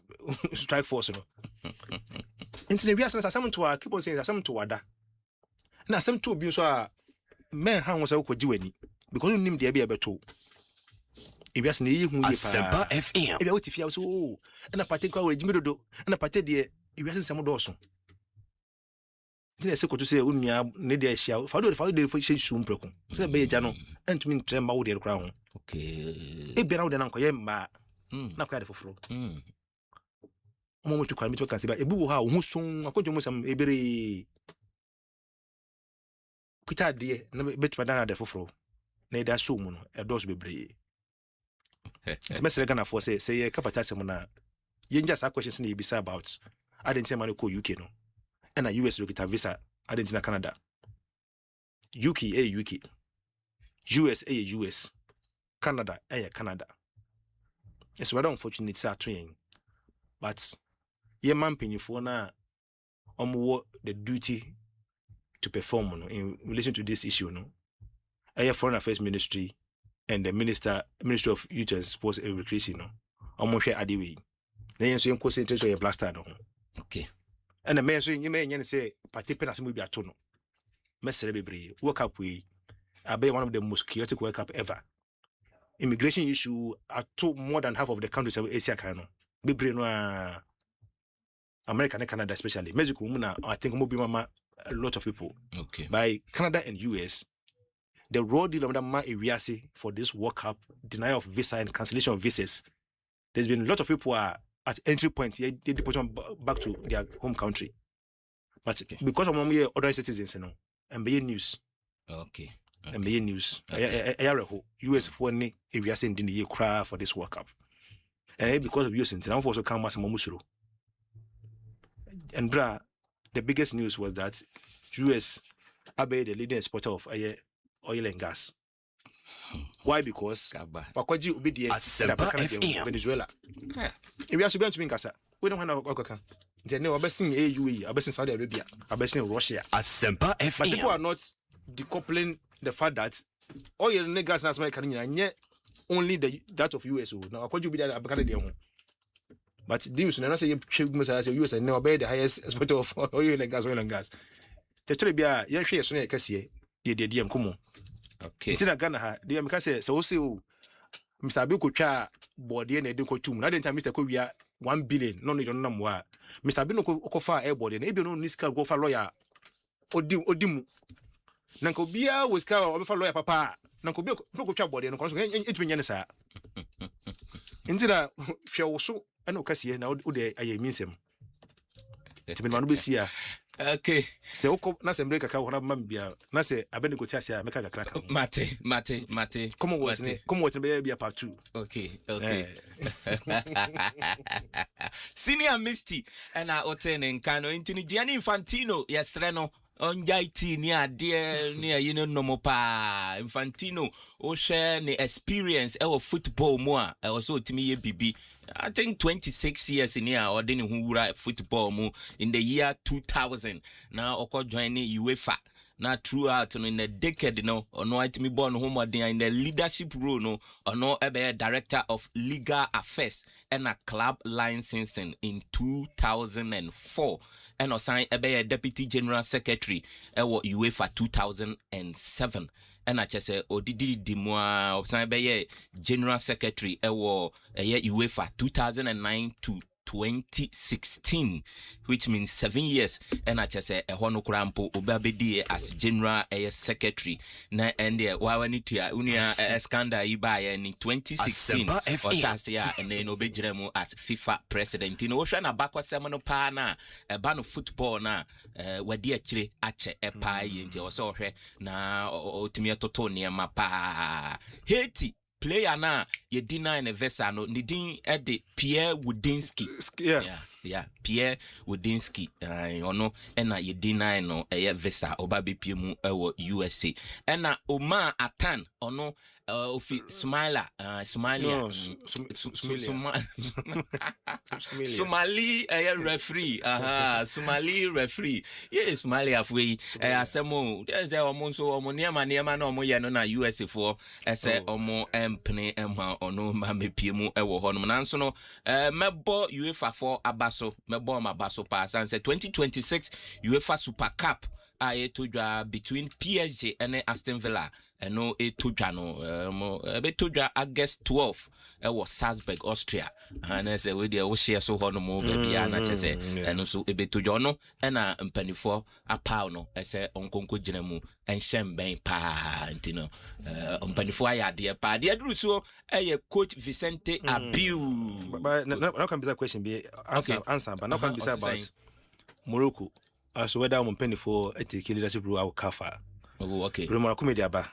strike force, you know. Into the reasons some to keep on saying some to Wada. Now some two abuse are men how was I could do any because you name the Abia to. If you ask me, Asempa FM. If you want to feel so, and a particular way, Jimmy do, and a particular, if you ask some Dawson. Then I say, to say, Unia, Nadia shall, follow the fish soon broken. Say, Bay Jano, and to me, tremble the crown. Okay. It be out and Uncle Yemma, not quite for flow. omo to kwame to kan se ba ebi wo ha wo son akonjo mo sam ebere kuta de na betwa dana de foforo na ida so mu no e dos bebre it's mesele Ghana for say ye kapata mu na ye nja sa questions na ebisa about adentia man ko UK no and a US lokita visa adentia Canada UK US US Canada Canada. It's rather unfortunate sa twin, but ye man penyifo na the duty to perform in relation to this issue no. Foreign Affairs Ministry and the Ministry of Youth and Sports and Recreation no. Hwe adewe. Na yen so yen concentrate on your blaster no. Okay. And the man so you may say participants will be ato no. Mesere bebre. Work up we abe one of the most chaotic World Cup ever. Immigration issue ato more than half of the countries of Asia kano. Bebre no America and Canada especially. Mexico I think will be a lot of people. Okay. By Canada and US, the raw deal of the for this World Cup, denial of visa and cancellation of visas. There's been a lot of people are at entry point, they deport them back to their home country. But because of other citizens, you know, MBA news. Okay. MBA news. US for any area in the year cry for this World Cup. And because of US, and also come as Momusuro. And the biggest news was that US abe the leading exporter of oil and gas. Why? Because Pakwaji Ubidi Venezuela. If we are going to be in Gaza, we don't want to go. Then we are basing AUE, are basing Saudi Arabia, are basing Russia. Asempa FM. But people are not decoupling the fact that oil and gas na and yet only that of US. Now Pakwaji Ubidi but the news never say US and never be the highest exporter of oil and gas. Actually, be a young share Sonia Cassie, the DM Kumo. Okay. Tina Ghana ha, the Amicase, so Mr. Bill cha body and Educo 2. Now, then, Mr. Korea 1 billion, no need on number. Mr. Bino Kofa airboard and Ebino Niska go for lawyer. Odimu. Nanko Bia was cover for lawyer papa. Nanko Bill cha body and consequence it means, sir. Intina, she also, I know Cassie now, I mean him. To be Manusia. Okay. Se oko na se mbreka ka hona mambia na se abene ko tiase a meka kakra ka. Mate. Come what be a part 2. Okay. Senior Misty and Oten and Kano Intini Gianni Infantino yestreno onjaiti ni ade ni no mo pa Infantino o share ni experience e football mo a e so timi ye bibi. I think 26 years in here or didn't who football mo in the year 2000 now oko join UEFA now throughout in the decade no or no it me born home in the leadership role no or no ebe director of legal affairs and a club licensing in 2004 and assign ebe deputy general secretary UEFA 2007 and I just say odidi dimwa opsan be general secretary UEFA 2009 to 2016, which means 7 years. And I just say a hono krampo obabedi as general secretary na and why we need to unia scandal iba in 2016 or sasia and then obejremu as FIFA president in ocean abakwa semano pa na bano football na wadi achire ache epa yinje oso hwe na otimi toto niema pa Haiti player na ye deny ne vesa no ni din ede Pierre Wodinski. Yeah, Pierre Wodinski ono ena ye deny no eye vesa obabe piemu USA ena Oma Atan ono ofi Smiler Somali referee Somali referee yes Somali afwe asemo there's omonso omoniema na omoye no na USA for ese omo empne emha ono ma mepiemu ewo hono nanso no mebo UEFA for abaso mebo mabaso pass and say 2026 UEFA Super Cup to between PSG and Aston Villa no etudwa no betudwa August 12 was Salzburg, Austria, and I say we dey wo share so hono mo baby na chese eno so ebetudwa no na mpanifo apa no ese onkonko gina mu enhyem ben pa ntino mpanifo ayade pa de aduru so coach Vicente Abiu. But now can be that question be answer but now can be about Morocco as whether I'm mpanifo take leadership role our kafa. Oh, okay. Remember comedy aba.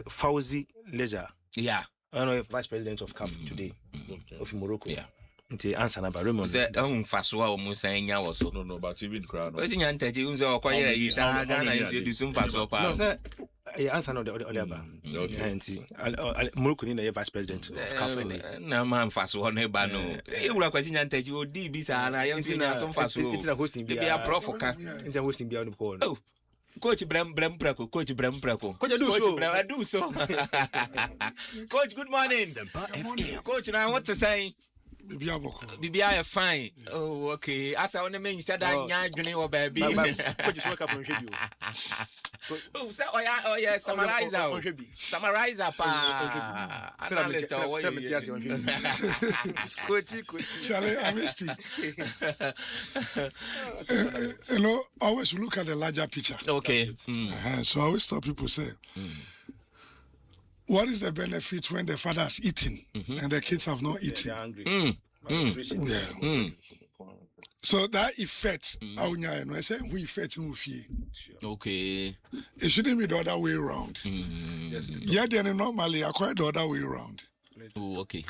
Fauzi Leja. Yeah. I know vice president of CAF today of Morocco. Yeah. Nti answer na ba Raymond. Say faso a omo san nya wo so. No, but even crowd. Osi nya ntaji unze okoye yi sa Ghana use do some faso pa. No, say answer no the aba. Okay. Nti Morocco ni na vice president of CAF na man faso no ba no. E wura kwasi nya ntaji odi bi sa na yam na some faso. Nti na hosting bi. Be a profoka. Nti hosting bi on call. Oh. Coach Brem Preko. Coach, I do so. Coach, good morning. Coach, now what to say? Bibia fine. Oh, okay. As I want to mention that nya or baby. Coach, wake up on radio. Oh, say oh yeah, summarize pa. Analyst or Coach. Charlie, I missed it. You know, always look at the larger picture. Okay. So I always tell people say, what is the benefit when the father has eaten and the kids have not eaten? They're hungry. So that effect, I say we effect in okay. It shouldn't be the other way around. Yeah, then normally I quite the other way around. Oh, okay.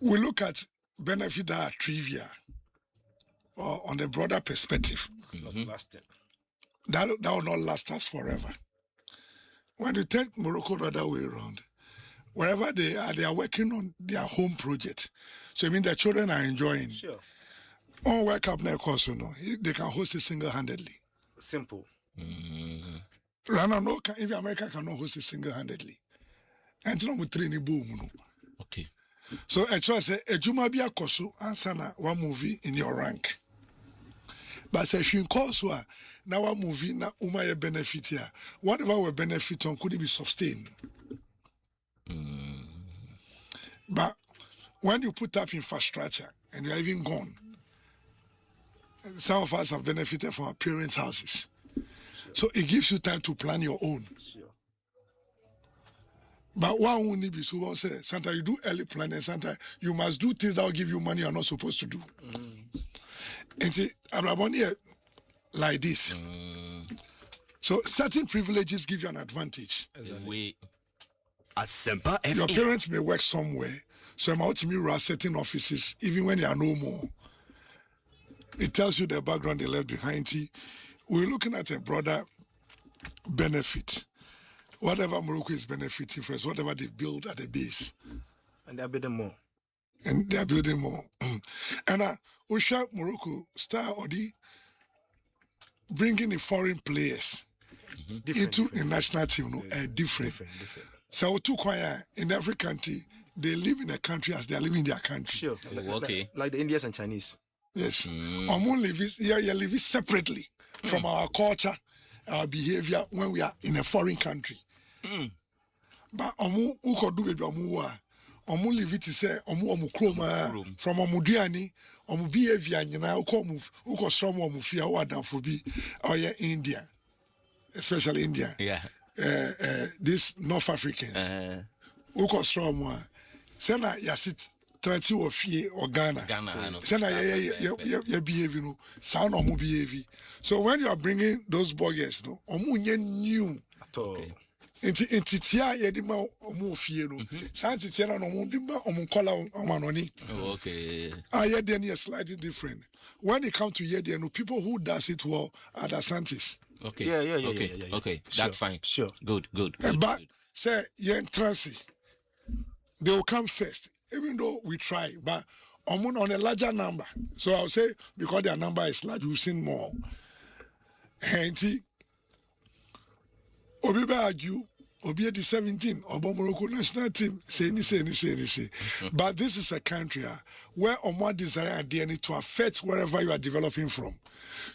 We look at benefit that are trivia or on the broader perspective. That will not last us forever. When you take Morocco the other way around, wherever they are working on their home project. So I mean the children are enjoying. Sure. On World Cup next course, they can host it single-handedly. Simple. Rana no, if America cannot host it single-handedly, and no with training boom. Okay. So I try to say, Ejuma biya kosu ansana one movie in your rank. But say if you kosu now one movie na umaye benefit here. Whatever we benefit on could it be sustained. But when you put up infrastructure and you are even gone, some of us have benefited from our parents' houses. So it gives you time to plan your own. But one who need be so one say, sometimes you do early planning, sometimes you must do things that will give you money you're not supposed to do. And see, Abraboni like this. So certain privileges give you an advantage. Asempa FM. Your parents may work somewhere, so I'm out to me run certain offices, even when they are no more. It tells you the background they left behind. We're looking at a broader benefit. Whatever Morocco is benefiting from, whatever they build at the base. And they're building more. And they're building more. And Usha Morocco start already bringing the foreign players into the national team, different. So in every country, they live in a country as they are living in their country. Sure. Okay. Like the Indians and Chinese. Yes. You live it from our culture, our behavior when we are in a foreign country. But who could do it? Live it to say kroma from duani, behavior who could strong fear for be India, especially India. Yeah. These North Africans who could strong say na yasit 30 of year or Ghana. Say na ya behave sound behave. So when you are bringing those boys, new at all. Inti tia yedima fie no santi tia na kola omanoni. Okay. Yedin is slightly different. When it comes to Yedin, people who does it well are the Santis. Okay. Yeah. Okay. That's fine. Sure. Good. But say yen transi, they will come first, even though we try, but on a larger number. So I'll say because their number is large, we've seen more. And Obiba argue, Obi the 17, Obo Morocco national team, say. But this is a country where more desire DNA to affect wherever you are developing from.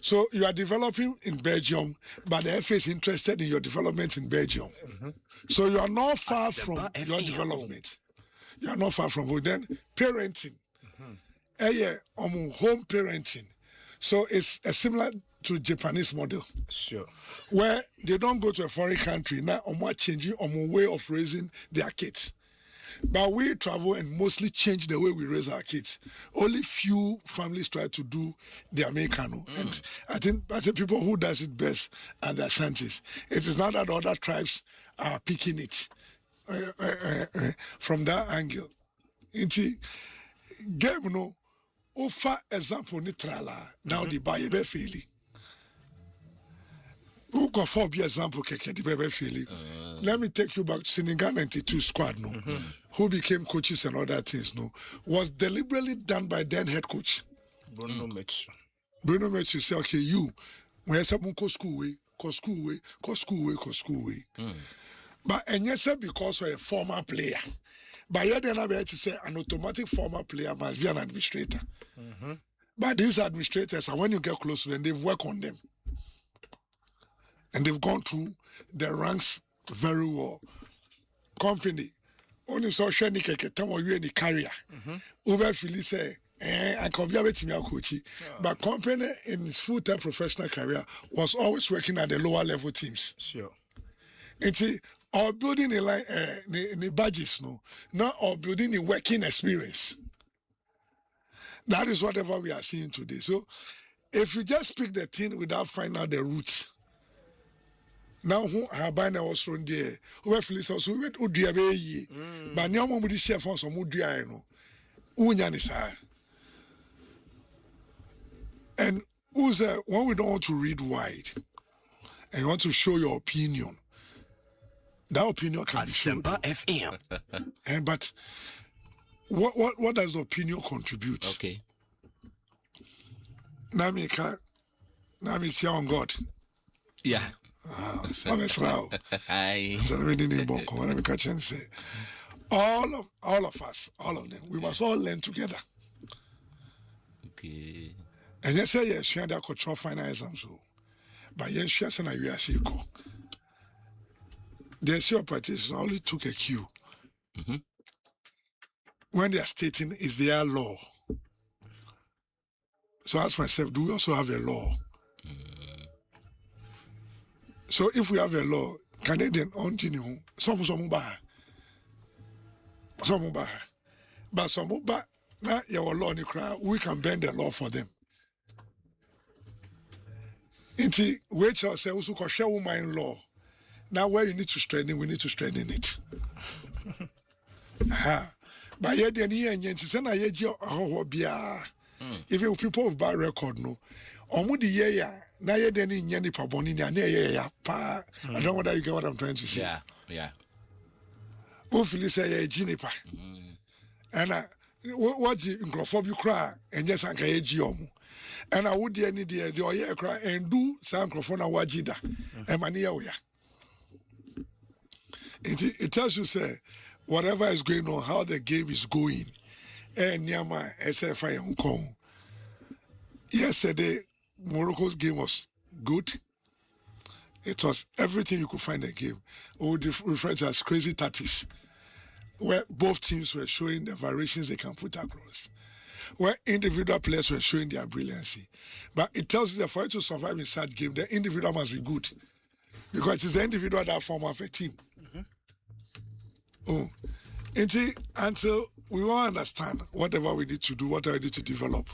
So you are developing in Belgium, but the FA is interested in your development in Belgium. So you are not far from your development. You are not far from it. Then parenting. Home parenting. So it's similar to Japanese model. Sure. Where they don't go to a foreign country. Now changing way of raising their kids. But we travel and mostly change the way we raise our kids. Only few families try to do the Americano. And I think people who does it best are the Ashantis. It is not that other tribes are picking it from that angle. Game no offer example nitrala now the buy be feeling. Who got for be example keke the baby feeling. Let me take you back to Senegal 92 squad no. Who became coaches and other things no was deliberately done by then head coach Bruno Metsu. Bruno Metsu say okay you when you say go school way. But and yes because of a former player. But you're then able to say an automatic former player must be an administrator. But these administrators, when you get close to them, they've worked on them. And they've gone through the ranks very well. Company, only social time or you any carrier. Uber Philly say, I can be able to be a coach. But company in his full-time professional career was always working at the lower level teams. Sure. It's or building a line, badges, no, not or building a working experience. That is whatever we are seeing today. So, if you just pick the thing without finding out the roots, now who are buying was from there, who have Phyllis also went Udiabe, but now one with the chef on some Udiano, Unyanisa. And Uza, when we don't want to read wide and you want to show your opinion, that opinion can be shown. FM. But what does the opinion contribute? Okay. Nami see on God. Yeah. All of us, all of them, we must all learn together. Okay. And you say yes, share that control final exam so. But yes, share sana you are see go. The SEO parties only took a cue. When they are stating is their law. So I ask myself, do we also have a law? So if we have a law, Canadian continue some buy. But some buy now your law ni cry, we can bend the law for them. Inti which ourselves also can share woman law. Now where you need to strengthen, we need to strengthen it. But yet the even people with bad record no. Omudi na ye deni nyani paboni na pa. I don't know whether you get what I'm trying to say. Yeah. Hopefully say ye jinipa. And what the nkrofobia cry and just anka ye jiomu. And I would any the oye cry and do some nkrofona wajida. Emania oya. It tells you say whatever is going on, how the game is going. And Nyama SFI Hong Kong. Yesterday, Morocco's game was good. It was everything you could find in the game. We would refer to as crazy tactics, where both teams were showing the variations they can put across, where individual players were showing their brilliancy. But it tells you that for you to survive in such game, the individual must be good, because it is the individual that form of a team. Until we all understand whatever we need to do, whatever we need to develop.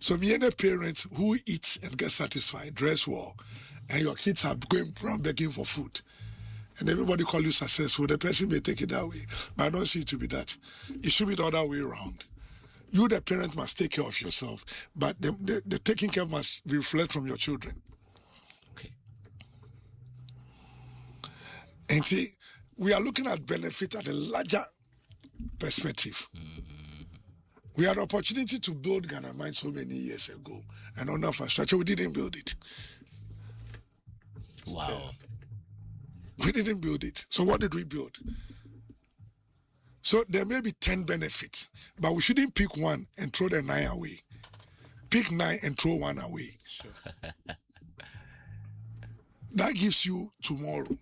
So me and a parent who eats and gets satisfied, dress well, and your kids are going around begging for food, and everybody call you successful, the person may take it that way. But I don't see it to be that. It should be the other way around. You, the parent, must take care of yourself, but the taking care must reflect from your children. Okay. And see, we are looking at benefit at a larger perspective. We had the opportunity to build Ghana Mine so many years ago, and on infrastructure, we didn't build it. Wow. We didn't build it. So what did we build? So there may be 10 benefits, but we shouldn't pick one and throw the 9 away. pick 9 and throw 1 away. That gives you tomorrow.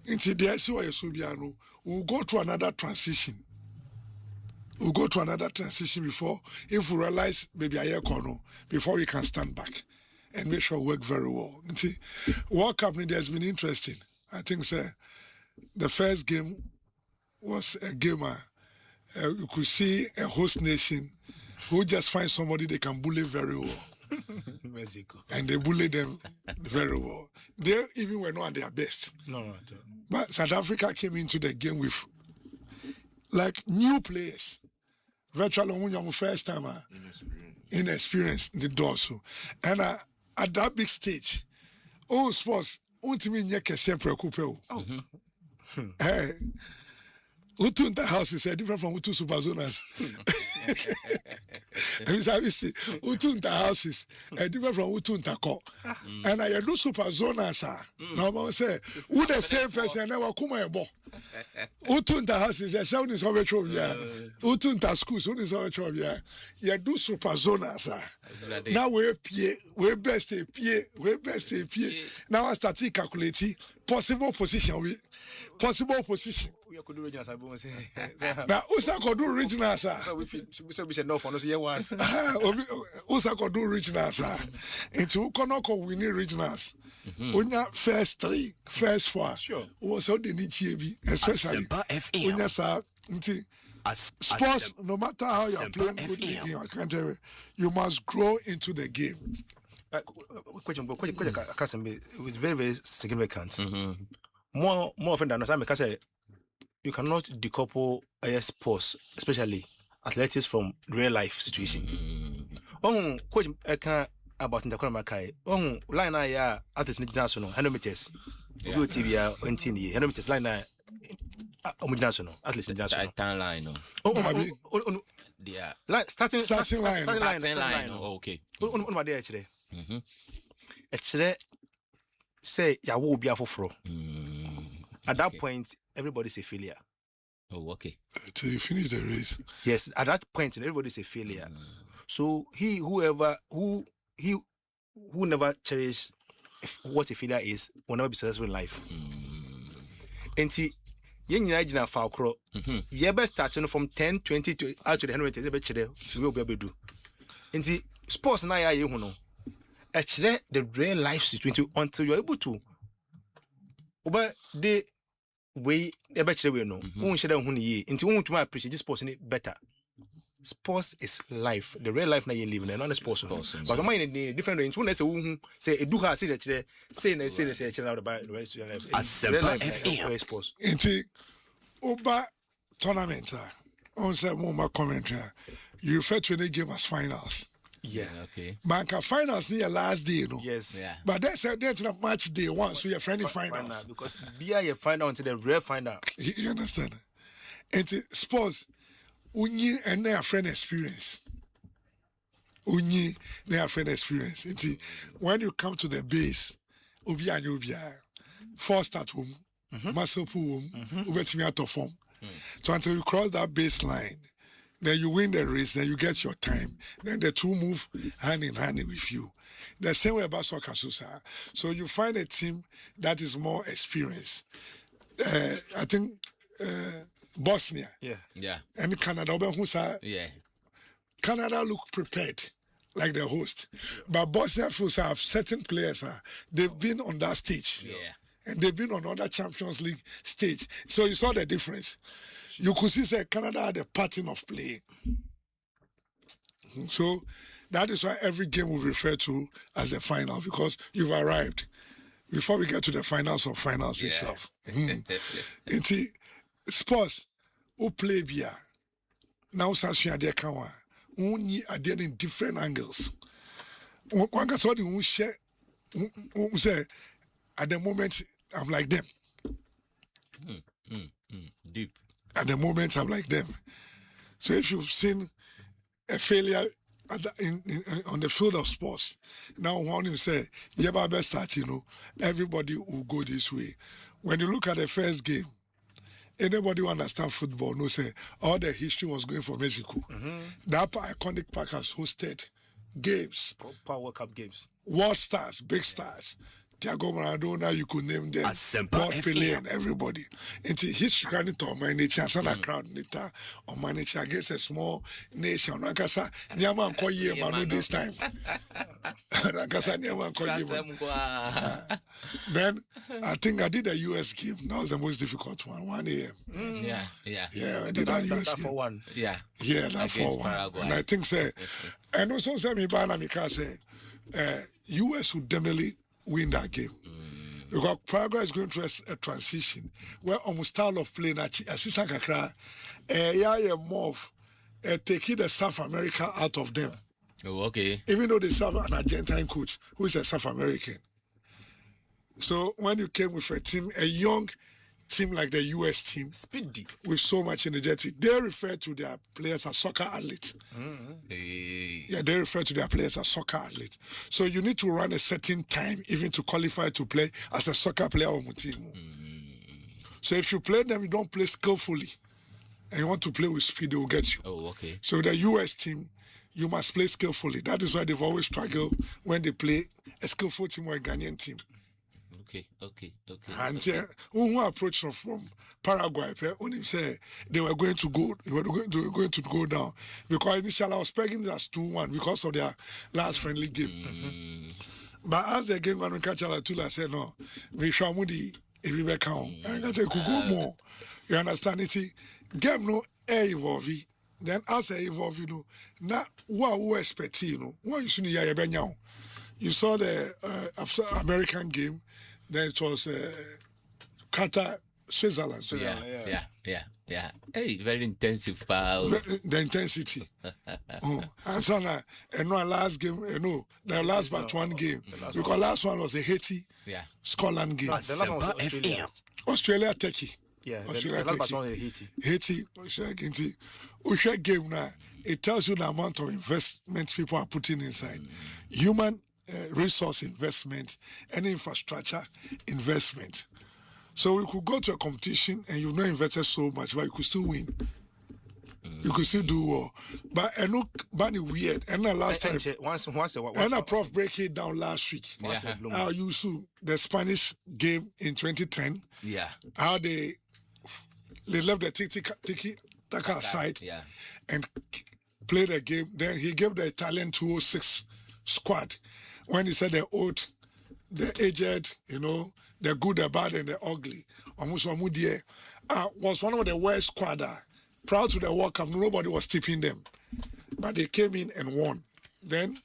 Until there, see what you we'll go to another transition. We'll go to another transition before, if we realize maybe a year corner, before we can stand back and make sure we work very well. See, World Cup has been interesting. I think the first game was a game you could see a host nation who just find somebody they can bully very well. Mexico. And they bully them very well. They even were not at their best. No. But South Africa came into the game with like new players. Virtually young first time inexperienced the dorsal. And at that big stage, all sports ultimately nyeke separate couple. Hey, Utunta house is different from Utu Superzonas. Utunta houses are different from Utunta Co. And I do Superzonas. Now, say, who the same person never come a bo. Utunta houses, the sound is over trivia. Utunta schools, who is over trivia. You do Superzonas. Now we're best a pie. Now I start calculating possible position. Possible position. We could do regionals. Now, Usa could do regionals. We should know for us year one. Usa could do regionals. Into Konoko, we need regionals. Unya first 3, first 4. Sure. Was all the need especially. Unya sa, sports, no matter how you are playing good in your country, you must grow into the game. Question, with very, very significant. More often than not, I say you cannot decouple sports, especially athletics, from real life situation. Coach, I can't about in the corner Makai. Line I athletes international 100 meters. Go TV 100 meters line international athletes international. Titan line. Yeah. Starting line. Okay. On my day actually. Actually, say ya will be a fro. At that point, everybody's a failure. Oh, okay. Till you finish the race. Yes, at that point, everybody's a failure. So who never cherish what a failure is will never be successful in life. And see, young Nigerian Falcro, you best starting from 10, 20 to actually 100 will be able to do. And see, sports now you know. Actually, the real life situation until you're able to. But the way a better way no, who should have into whom to appreciate this sports better. Sports is life. The real life now you live in, not the sports. But the mind in different range. When I say do have say that say about the rest of your life. Asempa FM. Sports. Into Oba tournament. On say more commentary. You refer to any game as finals. Yeah, okay. Banka finals near last day, you know. Yes. Yeah. But that's a match day one, so you're friendly finals. Because beer you find out until the real final. You understand? And sports, unyi and their friend experience. Unyi their friend experience. And when you come to the base, ubi and ubi, first start home, muscle pool, ubetimi out of form. So until you cross that baseline. Then you win the race, then you get your time. Then the two move hand in hand with you. The same way about soccer, so you find a team that is more experienced. I think Bosnia. Yeah. And Canada. Yeah. Canada look prepared, like the host. But Bosnia feels have certain players, they've been on that stage. Yeah. And they've been on other Champions League stage. So you saw the difference. You could see that Canada had a pattern of play. So that is why every game we refer to as the final, because you've arrived before we get to the finals of finals itself. Into sports, who play beer. Now, Sasha Adekawa, only are there in different angles. One can sort of share, say, at the moment, I'm like them. Deep. At the moment, I'm like them. So if you've seen a failure on the field of sports, now one him say, yeah, but best start, everybody will go this way. When you look at the first game, anybody who understand football knows say all the history was going for Mexico. That iconic park has hosted games, Proper World Cup games. world stars, big stars. Thiago Maradona, you could name them. Paul Pele and everybody. Into history can it on my nature, and a crowd nita on my nature against a small nation. Nakasa, Nyaman Koye Manu this time. Nakasa Nyaman Koye. Then I think I did a US game. That was the most difficult one. 1 a.m. Yeah. Yeah, I did a US That game. for one. Yeah. Yeah, that for one. And I think say, and also say me bana because US would definitely win that game. Because Paraguay is going through a transition where almost style of play na assistant kakra more of taking the South America out of them. Oh, okay. Even though they have an Argentine coach who is a South American. So when you came with a young team like the US team, speedy with so much energetic, they refer to their players as soccer athletes. Yeah, they refer to their players as soccer athletes. So you need to run a certain time even to qualify to play as a soccer player on the team. So if you play them, you don't play skillfully, and you want to play with speed, they will get you. Oh, okay. So the US team, you must play skillfully. That is why they've always struggled when they play a skillful team or a Ghanaian team. Okay. And who approached from Paraguay, only say they were going to go down because initially I was pegging it as 2-1 because of their last friendly game. But as the game went on catch Tula said no, we shall mudi if we count. And I could go more. You understand it? Game no evolve. Then as I evolve, now who expect what you see you saw the after American game. Then it was Qatar, Switzerland. Yeah. Hey, very intensive power. The intensity. And so now, last game, the last but one game. Because last one was a Haiti, Scotland game. The last one was Australia, Turkey. Yeah, Australia, the last but Turkey. one was Haiti. Haiti, Australia game now. It tells you the amount of investment people are putting inside. Human resource investment and infrastructure investment. So we could go to a competition and you've not invested so much, but you could still win. You could still do well. But I know Bunny weird. And the last time and a prof break it down last week. How you saw the Spanish game in 2010. Yeah. How they left the tiki-taka aside and played the game. Then he gave the Italian 206 squad. When he said the old, the aged, the good, the bad, and the ugly, was one of the worst squad. Proud to the World Cup, nobody was tipping them. But they came in and won. Then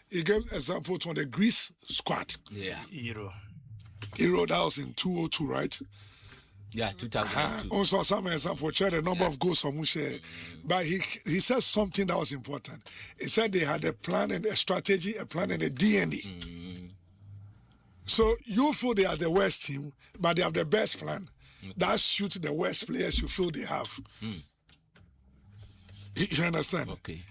he gave example to the Greece squad. Yeah. Euro, that was in 2002, right? Yeah, 2002. Also, some example, share the number of goals from share. But he said something that was important. He said they had a plan and a strategy, a plan and a DNA. So you feel they are the worst team, but they have the best plan. That suits the worst players you feel they have. You understand? Okay.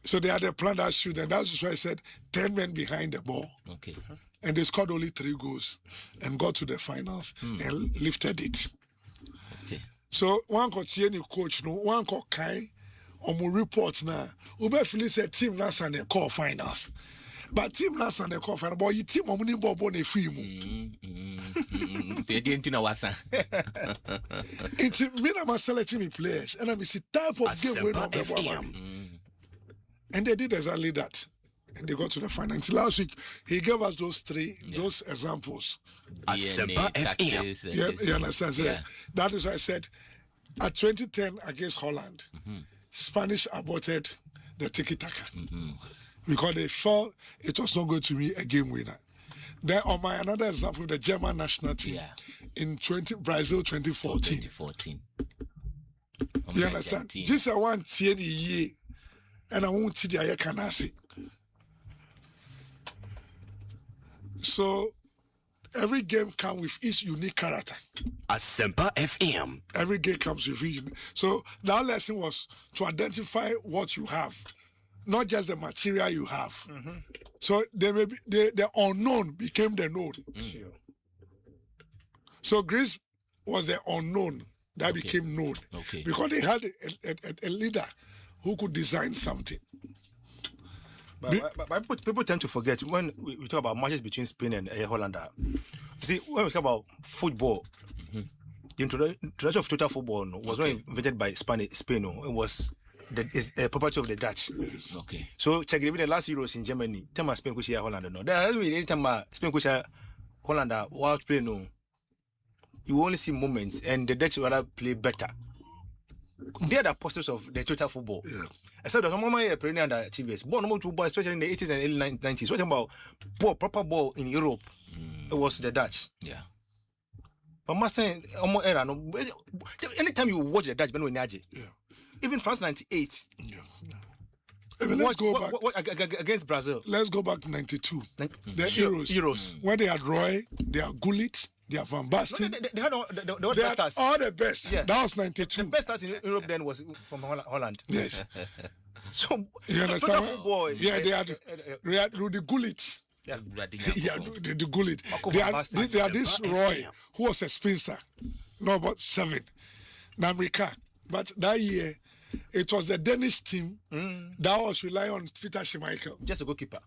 So they had a plan that suits, and that's why I said 10 men behind the ball. Okay. And they scored only 3 goals and got to the finals and lifted it. Okay. So one could see any coach, one could kai on my reports now. Ube Phillips said team last and the call finals. But team last and the call finals, but you team on money bobo ne free mu. They didn't know what's It's me na selecting me players and I see type of game going on the and they did exactly that. And they got to the final. Until last week, he gave us those examples. Asempa FM. You understand? Yeah. That is why I said, at 2010 against Holland, Spanish aborted the tiki-taka. Because they felt it was not going to be a game winner. Then on my another example, the German national team in Brazil 2014. You understand? This is one year, and I won't see the Ayakanasi. So every game comes with its unique character. Asempa FM. Every game comes with its unique. So that lesson was to identify what you have, not just the material you have. So the unknown became the known. So Greece was the unknown that became known. Because they had a leader who could design something. But people tend to forget when we talk about matches between Spain and Holland. You see, when we talk about football, the introduction of total football was not invented by Spain. It was the property of the Dutch. Okay. So check even the last Euros in Germany. Time Spain could share Holland. No, there hasn't been any time Spain could share Holland while playing. No, you only see moments, and the Dutch rather play better. They are the apostles of the total football. Except that some of my perennial under achievers. Born number 2 ball, especially in the 80s and early 90s. What about proper ball in Europe? It was the Dutch. Yeah. But my saying, anytime you watch the Dutch, even France 98. Let's go back against Brazil. Let's go back to 92. The Euros. Where they had Roy, they had Gullit, they had Van Basten. They had all the best. Yes. That was 92. The best stars in Europe then was from Holland. Yes. So you understand? Football, they had Rudy Gullit. Yeah, the Gullit. They had this Roy, who was a spinster, no, about 7, Namrika. But that year, it was the Danish team that was relying on Peter Schmeichel. Just a goalkeeper.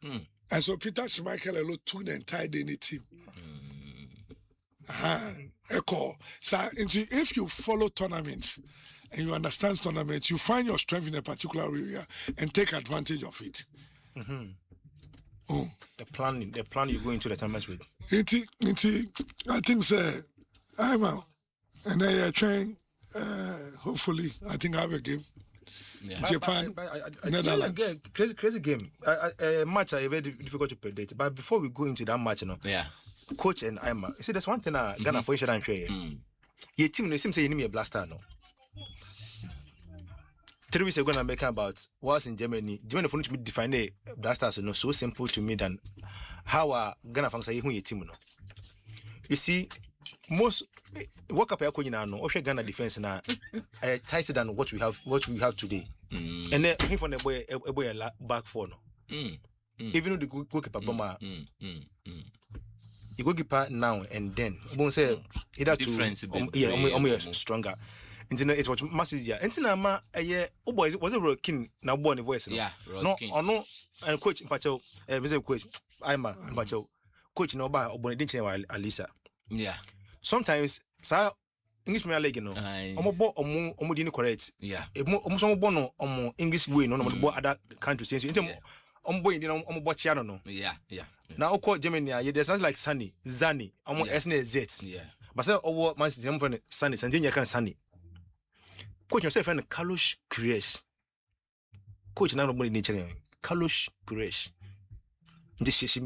And so Peter Schmeichel alone took the entire Danish team. So if you follow tournaments and you understand tournaments, you find your strength in a particular area and take advantage of it. The plan you go into the tournament with. I think I'm out. And then you're trying, hopefully, I think I have a game. Yeah. Japan, Netherlands. Crazy game. Match are very difficult to predict. But before we go into that match, coach and Asiamah, you see, there's one thing Ghana for each other and share. Your team, you seem to say you need a blaster, no? 3 weeks ago, I'm making about what's in Germany. Germany for me define the blasters, so simple to me than how Ghana fans say your team, no. You see, most World Cup are now, or Ghana defense now tighter than what we have today. And then from the boy back four, no. Even though the goalkeeper bomber. You goalkeeper now and then. Say either difference, stronger. It was massive easier. And now, boys was a rocking now born a voice. Yeah, no, or no, and coach Pacho, coach Asiamah, Pacho, coach no bar or Bonadinche Alisa. Yeah. Sometimes, sir, English me like no. Omo didn't correct. Yeah. Omo bono English way no other countries. Boy didn't Chiano no. Yeah. Now call Germany, there's something like Sunny, Zani, Z. Yeah. But say over my system for Sunny, Sanjay can Sunny. Coach yourself and Carlos Cures. Coach now nobody nature. Carlos Cures. This is the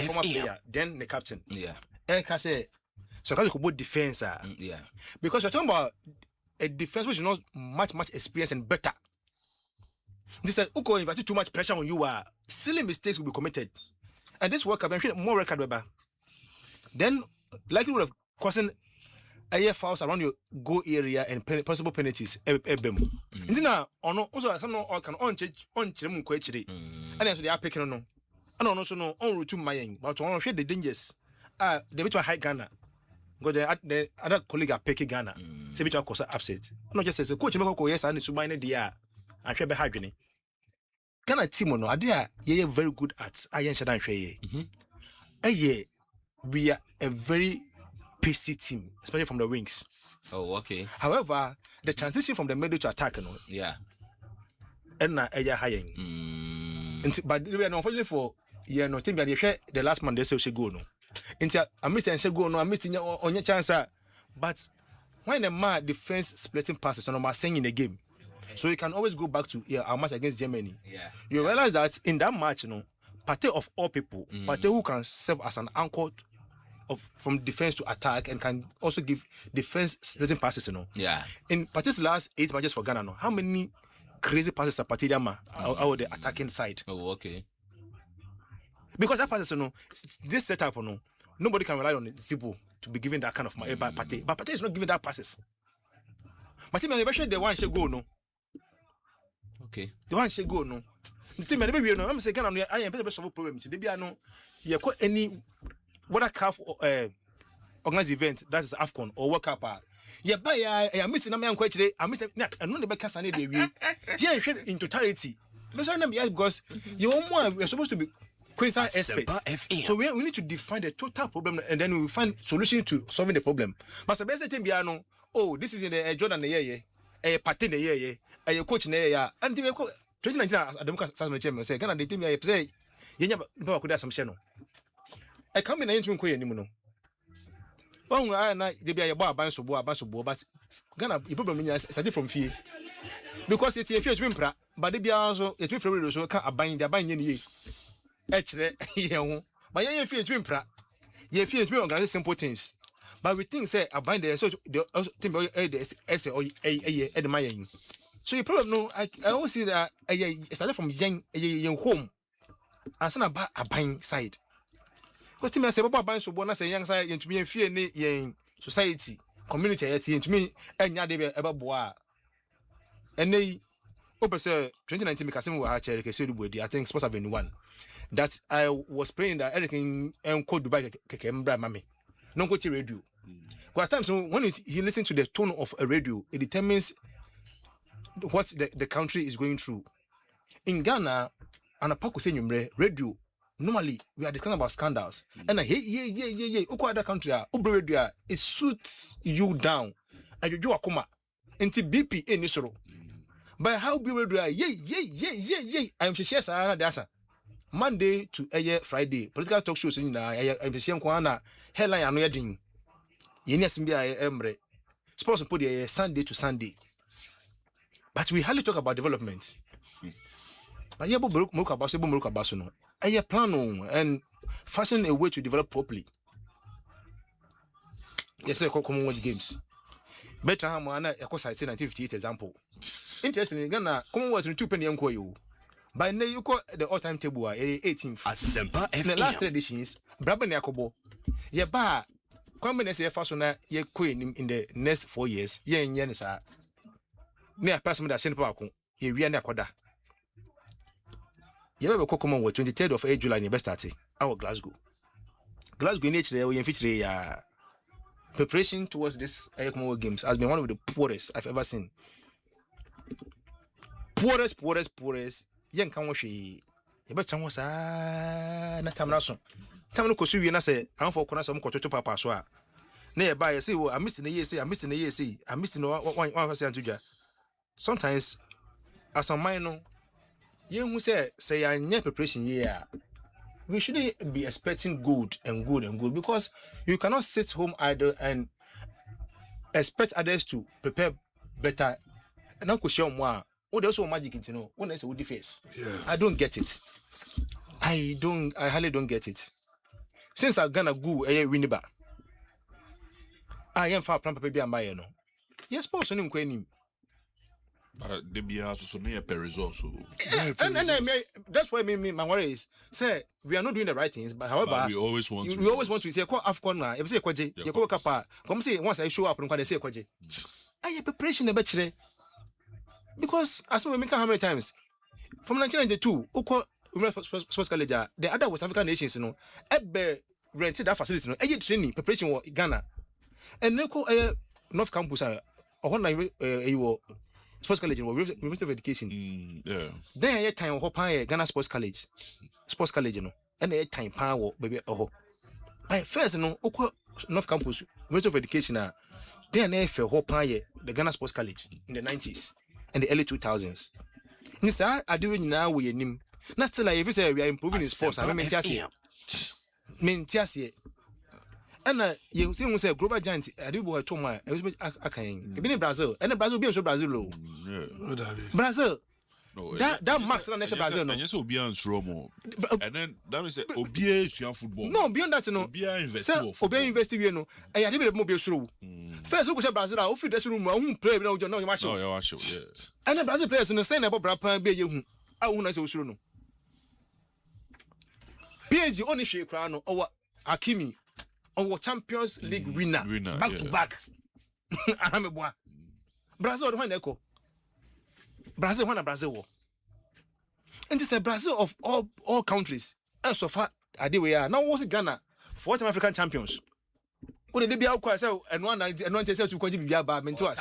former player, then the captain. Yeah. I can say so because you could defense. Yeah. Because you're talking about a defense which is not much experience and better. This is Uko invited too much pressure on you. Silly mistakes will be committed. And this World Cup, I'm sure more record weber. Then likely would have causing air fouls around your goal area and possible penalties. Now, also some can on question. And so they are picking on. And also no on route to my but on share the dangers. The bit high Ghana. Go the other colleague are picking Ghana. Say bit cause upset. Not just as a coach make yes and so mine the and share behind Ghana team no are very good at iron shadan share. We are a very pacey team, especially from the wings. Oh, okay. However, the transition from the middle to attack, and now high. But unfortunately for no team that share the last man they say go no. Until I missed and go no, I missed on your chance. But when the man defense splitting passes on my saying in the game, so you can always go back to our match against Germany. Yeah. You realize that in that match, Partey of all people, Partey who can serve as an anchor from defense to attack and can also give defense splitting passes, Yeah. In Partey's last 8 matches for Ghana, how many crazy passes are Partey out the attacking side? Oh, okay. Because that passes, this setup, nobody can rely on Zibo to be giving that kind of Partey. But Partey is not giving that passes. Partey, man, eventually the one should go, no. Okay. The one should go, no. The team, maybe I'm saying, I am better solve problems. Maybe I know you got any what a calf organize event that is AFCON or World Cup. Yeah, I missing a man question. I missed and no the back Sunday. Yeah, in totality. Because you we're supposed to be quasi experts. So we need to define the total problem and then we will find solution to solving the problem. But the oh, this is in the Jordan the year, a pattern the year, a coach in the year, and 2019 as Democrat Chairman say, Ghana the team I say, you never could have some channel. I come in into Queen anymore. Oh, I be a bar bunch of but Ghana, the problem is started from fear. Because it's a fear to impra, but they be also a twin for so can't bind their binding ye. Actually, but you fear to impra, you fear to organize simple things. But we think say a bind the so the team essay or a admiring. So you probably know I always see that I started from young home and send a buying side. Because team say about buying so bonus a young side into me and fear in society, community, to me, and yard about bois. And they open 2019 because we had I think supposed to have one. That I was praying that everything and called Dubai Kekembra Mammy. No go to radio. Because at times when you listen to the tone of a radio, it determines what the country is going through. In Ghana, and a Paco Senumbre radio, normally we are discussing about scandals. And yeah. Other country, radio, it suits you down. And you do a coma. Until BP in Nisoro. But how be radio? Yeah. I'm sure Sarah Dasa. Monday to Friday, political talk shows in the same corner. Headline and wedding. Yes, Emre. Supposed to put the Sunday to Sunday. But we hardly talk about development. But yeah, but no. I plan and fashion a way to develop properly. Yes, I call Commonwealth Games. Better than I say 1958 example. Interestingly, Ghana Commonwealth in 2 penny uncle you. By now you call the all-time table 18th. Asempa FM. In the last 3 editions, Brabant Yakobo. Yeah, ba. Come say fashion ye queen in the next 4 years. Ye in Yenisa. Near person that sent Paco. Ye we are Nakoda. You ever come on 23rd of July in best our Glasgow. Glasgow nature we feature preparation towards this Commonwealth Games has been one of the poorest I've ever seen. Poorest. Young can wash ye. But some was na tamraso. Tamno kosu wi na say am for kona some kototo papa so a. Na e ba ye say I'm missing a year say I'm missing one person to. Sometimes as a minor you say I need preparation here. We shouldn't be expecting good because you cannot sit home idle and expect others to prepare better. And Uncle show more. Oh, there's also magic into know when I say would face. Yeah. I don't get it. I hardly don't get it. Since I'm gonna go a winiba. I am far plan baby and buy no. Yes, suppose on him. They be also near per result. And that's why my worry is say we are not doing the right things, but however we always want to say call AFCON now. If say kwaje, you call kapa. Come say once I show up and say kwaje. I preparation a bachelor. Because as we make how many times from 1992, sports college, the other West African nations, rented that facility, training preparation for Ghana, and North Campus, sports college, University of Education. Then time Ghana Sports College, and time power baby. By first, North Campus, University of Education, then the Ghana Sports College in the 90s. In the early 2000s. Nisa, I do it now with him. Not still, if you say we are improving in sports, I mean, Tiasie. And you see, we say global giant, I do what Toma, I can. Been in Brazil, and Brazil being so Brazil. Brazil. That max on Brazil. And yes, Obian Romo. And then that means Obia football. No, beyond that, no. Obia invested, you know. I had a mobile through. First, look at Brazil. I'll feed this room. I won't play without your match. And the Brazil players in the same about Brapa be you. I won't say, no. PSG only shake crown or Akimi or Champions League winner back to back. I'm a boy. Brazil, one echo. Brazil, one Brazil. And it's a Brazil of all countries. And so far, I did we are now was Ghana, 4 African champions. When they be out quite so and one to quite be about mental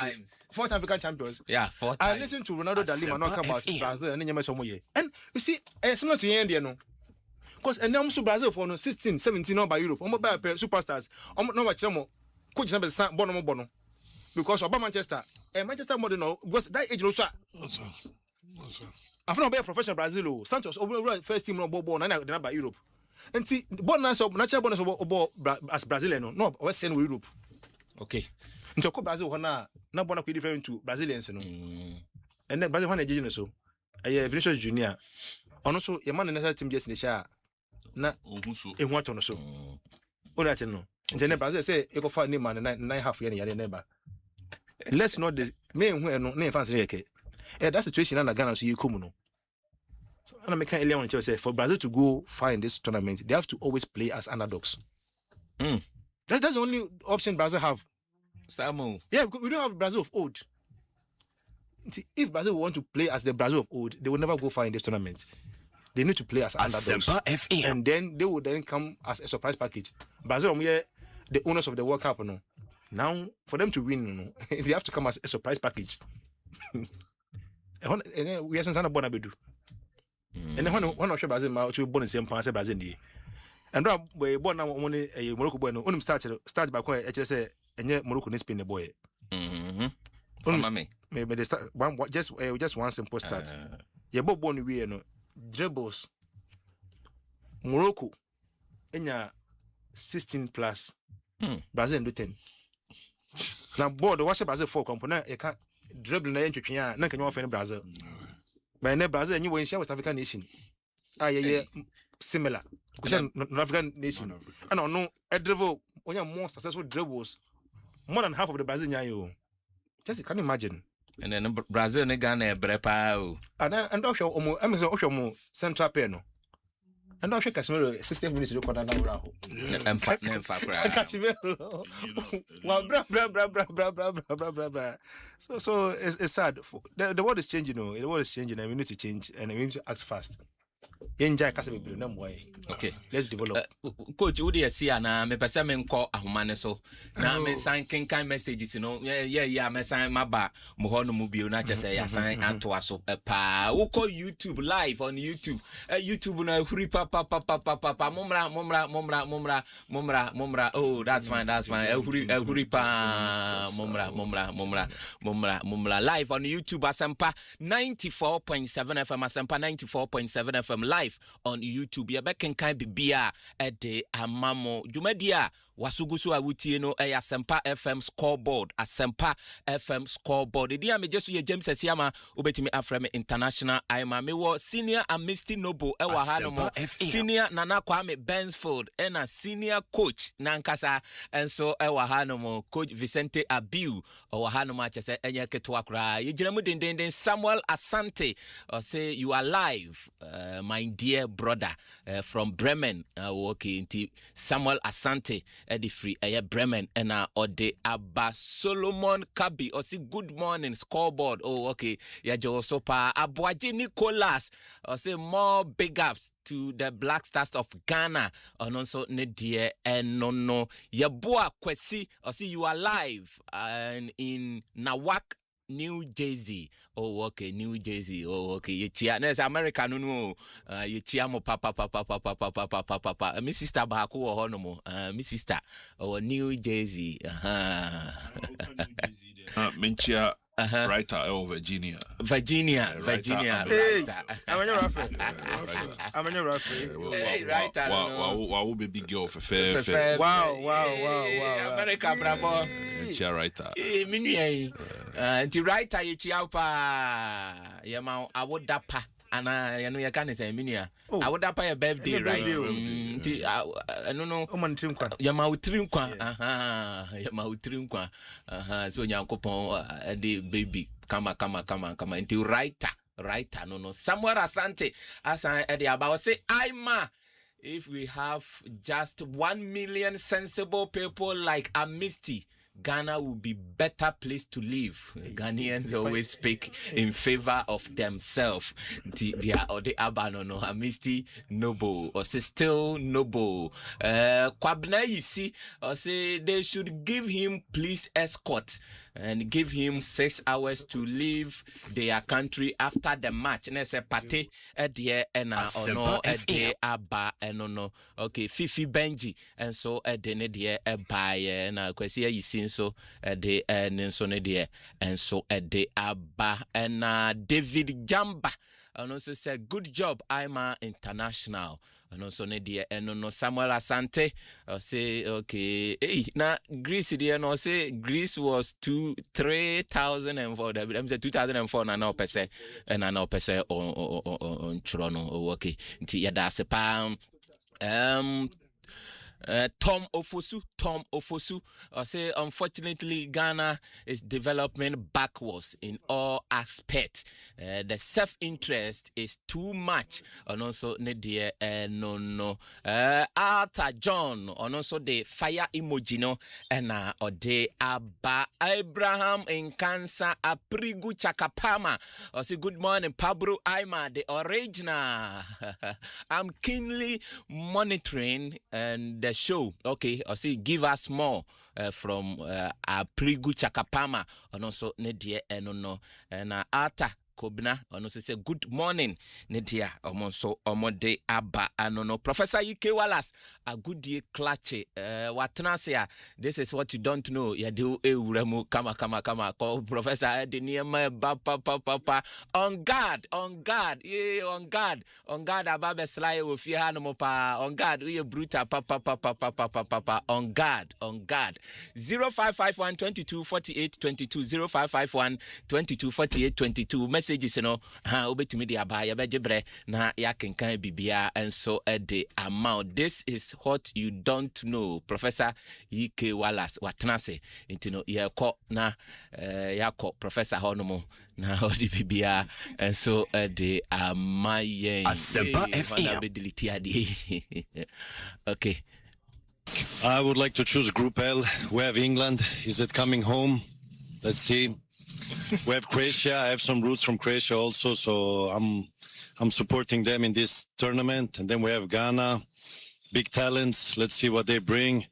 fourth African champions. Yeah, 4 times. I listen to Ronaldo da Lima not come about Brazil and then some year. And you see, it's not to end, you know. Because and now Brazil for 16, 17 by Europe. By superstars. No much more. Coach number Bono. Because about Manchester and Manchester more than because that age also. I've not been a professional Brazil. Santos over first team no Bobo and by Europe. And see, bonus of natural bonus of as Brazilian, no, Western Europe. Okay. Into Brazil, not one different to Brazilians, no. And then Brazil, one so. A Vinicius Junior. And also, a man in the team just in the share. Na, a what on so. Oh, that's no. And then Brazil say, you go find him man 9.5 years, neighbor. Let's not the main where no fancy. That situation and Ghana, so you come no. And I'm making earlier on say for Brazil to go far in this tournament, they have to always play as underdogs. That's the only option Brazil have. Samu. Yeah, we don't have Brazil of old. If Brazil want to play as the Brazil of old, they will never go far in this tournament. They need to play as underdogs. And then they will then come as a surprise package. Brazil, the owners of the World Cup, no. Now, for them to win, they have to come as a surprise package. And we are saying Bonabedu. And then when I show Brazil, my to born in same pass Brazil. And we born now only a Morocco boy. Only start by quite say and Morocco is Spain the boy. Maybe they start just one simple start. You both born we no dribbles. Morocco, enya 16 plus. Brazil do 10. Now board watch Brazil 4 component. You can't dribble na entwetwe na kan you offer Brazil. But in Brazil, and you were in West African nation. Yeah, similar. Because North African nation. I don't know, a dribble, when you're more successful dribbles, more than half of the Brazilian. Just can you imagine? And then Brazil, Ghana, Brepa. And also, I'm more central piano. And also, Casimiro, 60 minutes to record now. And Casimiro. Well, blah. So it's sad. The world is changing, the world is changing, and we need to change, and we need to act fast. Okay, let's develop. Coach, would you see na me pese me nko ahomane so na me sign kind messages me sign maba mo ho no mu bio na chese ya sign ato aso pa wo call YouTube live on YouTube YouTube na huri pa mumra oh that's fine huri pa mumra live on YouTube Asempa 94.7 FM Asempa 94.7 FM live on YouTube. Ya beken kan bibia de amamo dwumadia wasugusu awutie no Asempa FM Scoreboard Asempa FM Scoreboard di amejesu ye James Asiamah obetimi aframe international Aima me wo senior Amisti Noble ewa hanomo senior Nana Kwame Bensfield ena senior coach nankasa enso ewa hanomo coach Vicente Abiu ewa hanomo achese enye ketwa kra ye giramu denden Samuel Asante say you are live my dear brother from Bremen okay nti Samuel Asante the free Bremen and ode Abba Solomon Kabi or say good morning Scoreboard okay ya jo so pa Abuaji Nicholas or say more big ups to the Black Stars of Ghana and also ne dear and no ya boa Kwesi or see you are live and in Nawak New Jersey. Oh, okay, New Jersey. Oh, okay. You chia. There's America no. You chia mo papa. My sister baku or honomo. My sister. Oh, New Jersey. Menchia. Writer of Virginia. Writer. I'm a referee. Writer. Wow, baby girl for fair. Wow. America, bravo. Writer. Mini. The writer, you chiapa. Yama, I would dapa. And I know you can't say minia. I would dapa your birthday, right? I don't know. Yama utrinkwa. So yankopon the baby. Kama. Into writer. No. Samuel Asante. As I about say, Aima. If we have just 1 million sensible people like Amisti, Ghana will be better place to live. Ghanaians always speak in favor of themselves. They are or the abanono amisti noble or say still noble. Kwabna yisi or say they should give him police escort and give him 6 hours to leave their country after the match. And it's a party at the end or no at the abba and no. Okay, Fifi Benji and so at the nedia by and Quesia you seen so at the and so nedia and so at the abba and David Jamba and also said good job Asiamah International. And also Nedia and no Samuel Asante say okay hey na Greece there no say Greece was 3,004 I'm say 2004 na now percent and na now percent on Toronto okay nti yada se pa Tom Ofosu say unfortunately Ghana is developing backwards in all aspects. The self-interest is too much and also Nedia no Arthur John and also the fire emoji no and or the Abba Abraham in Cancer Aprigu Chakapama or say good morning Pablo Asiamah the original. I'm keenly monitoring and the show. Okay, I see give us more from Aprigu Chakapama and also Nedia and Ata Kobna and also say good morning Nedia omonso omode Abba and Professor Ike Wallace a good day clutch watnasia. This is what you don't know. Ya do uremu kama call Professor Edeniema papa on guard yeah on guard ababe slide with your pa on guard we brutal papa on guard 0551 22 48 22 0551 22 48 22 messages you know obetimi dia ba ya bejebre na ya kenkan bibia and so the amount. This is what you don't know. Professor Ike Wallace watnase intino ya ko na ya ko Professor Honomo na odi bibia and so the amaye Asempa FM okay. I would like to choose Group L. We have England. Is it coming home? Let's see. We have Croatia. I have some roots from Croatia also, so I'm supporting them in this tournament. And then we have Ghana, big talents. Let's see what they bring.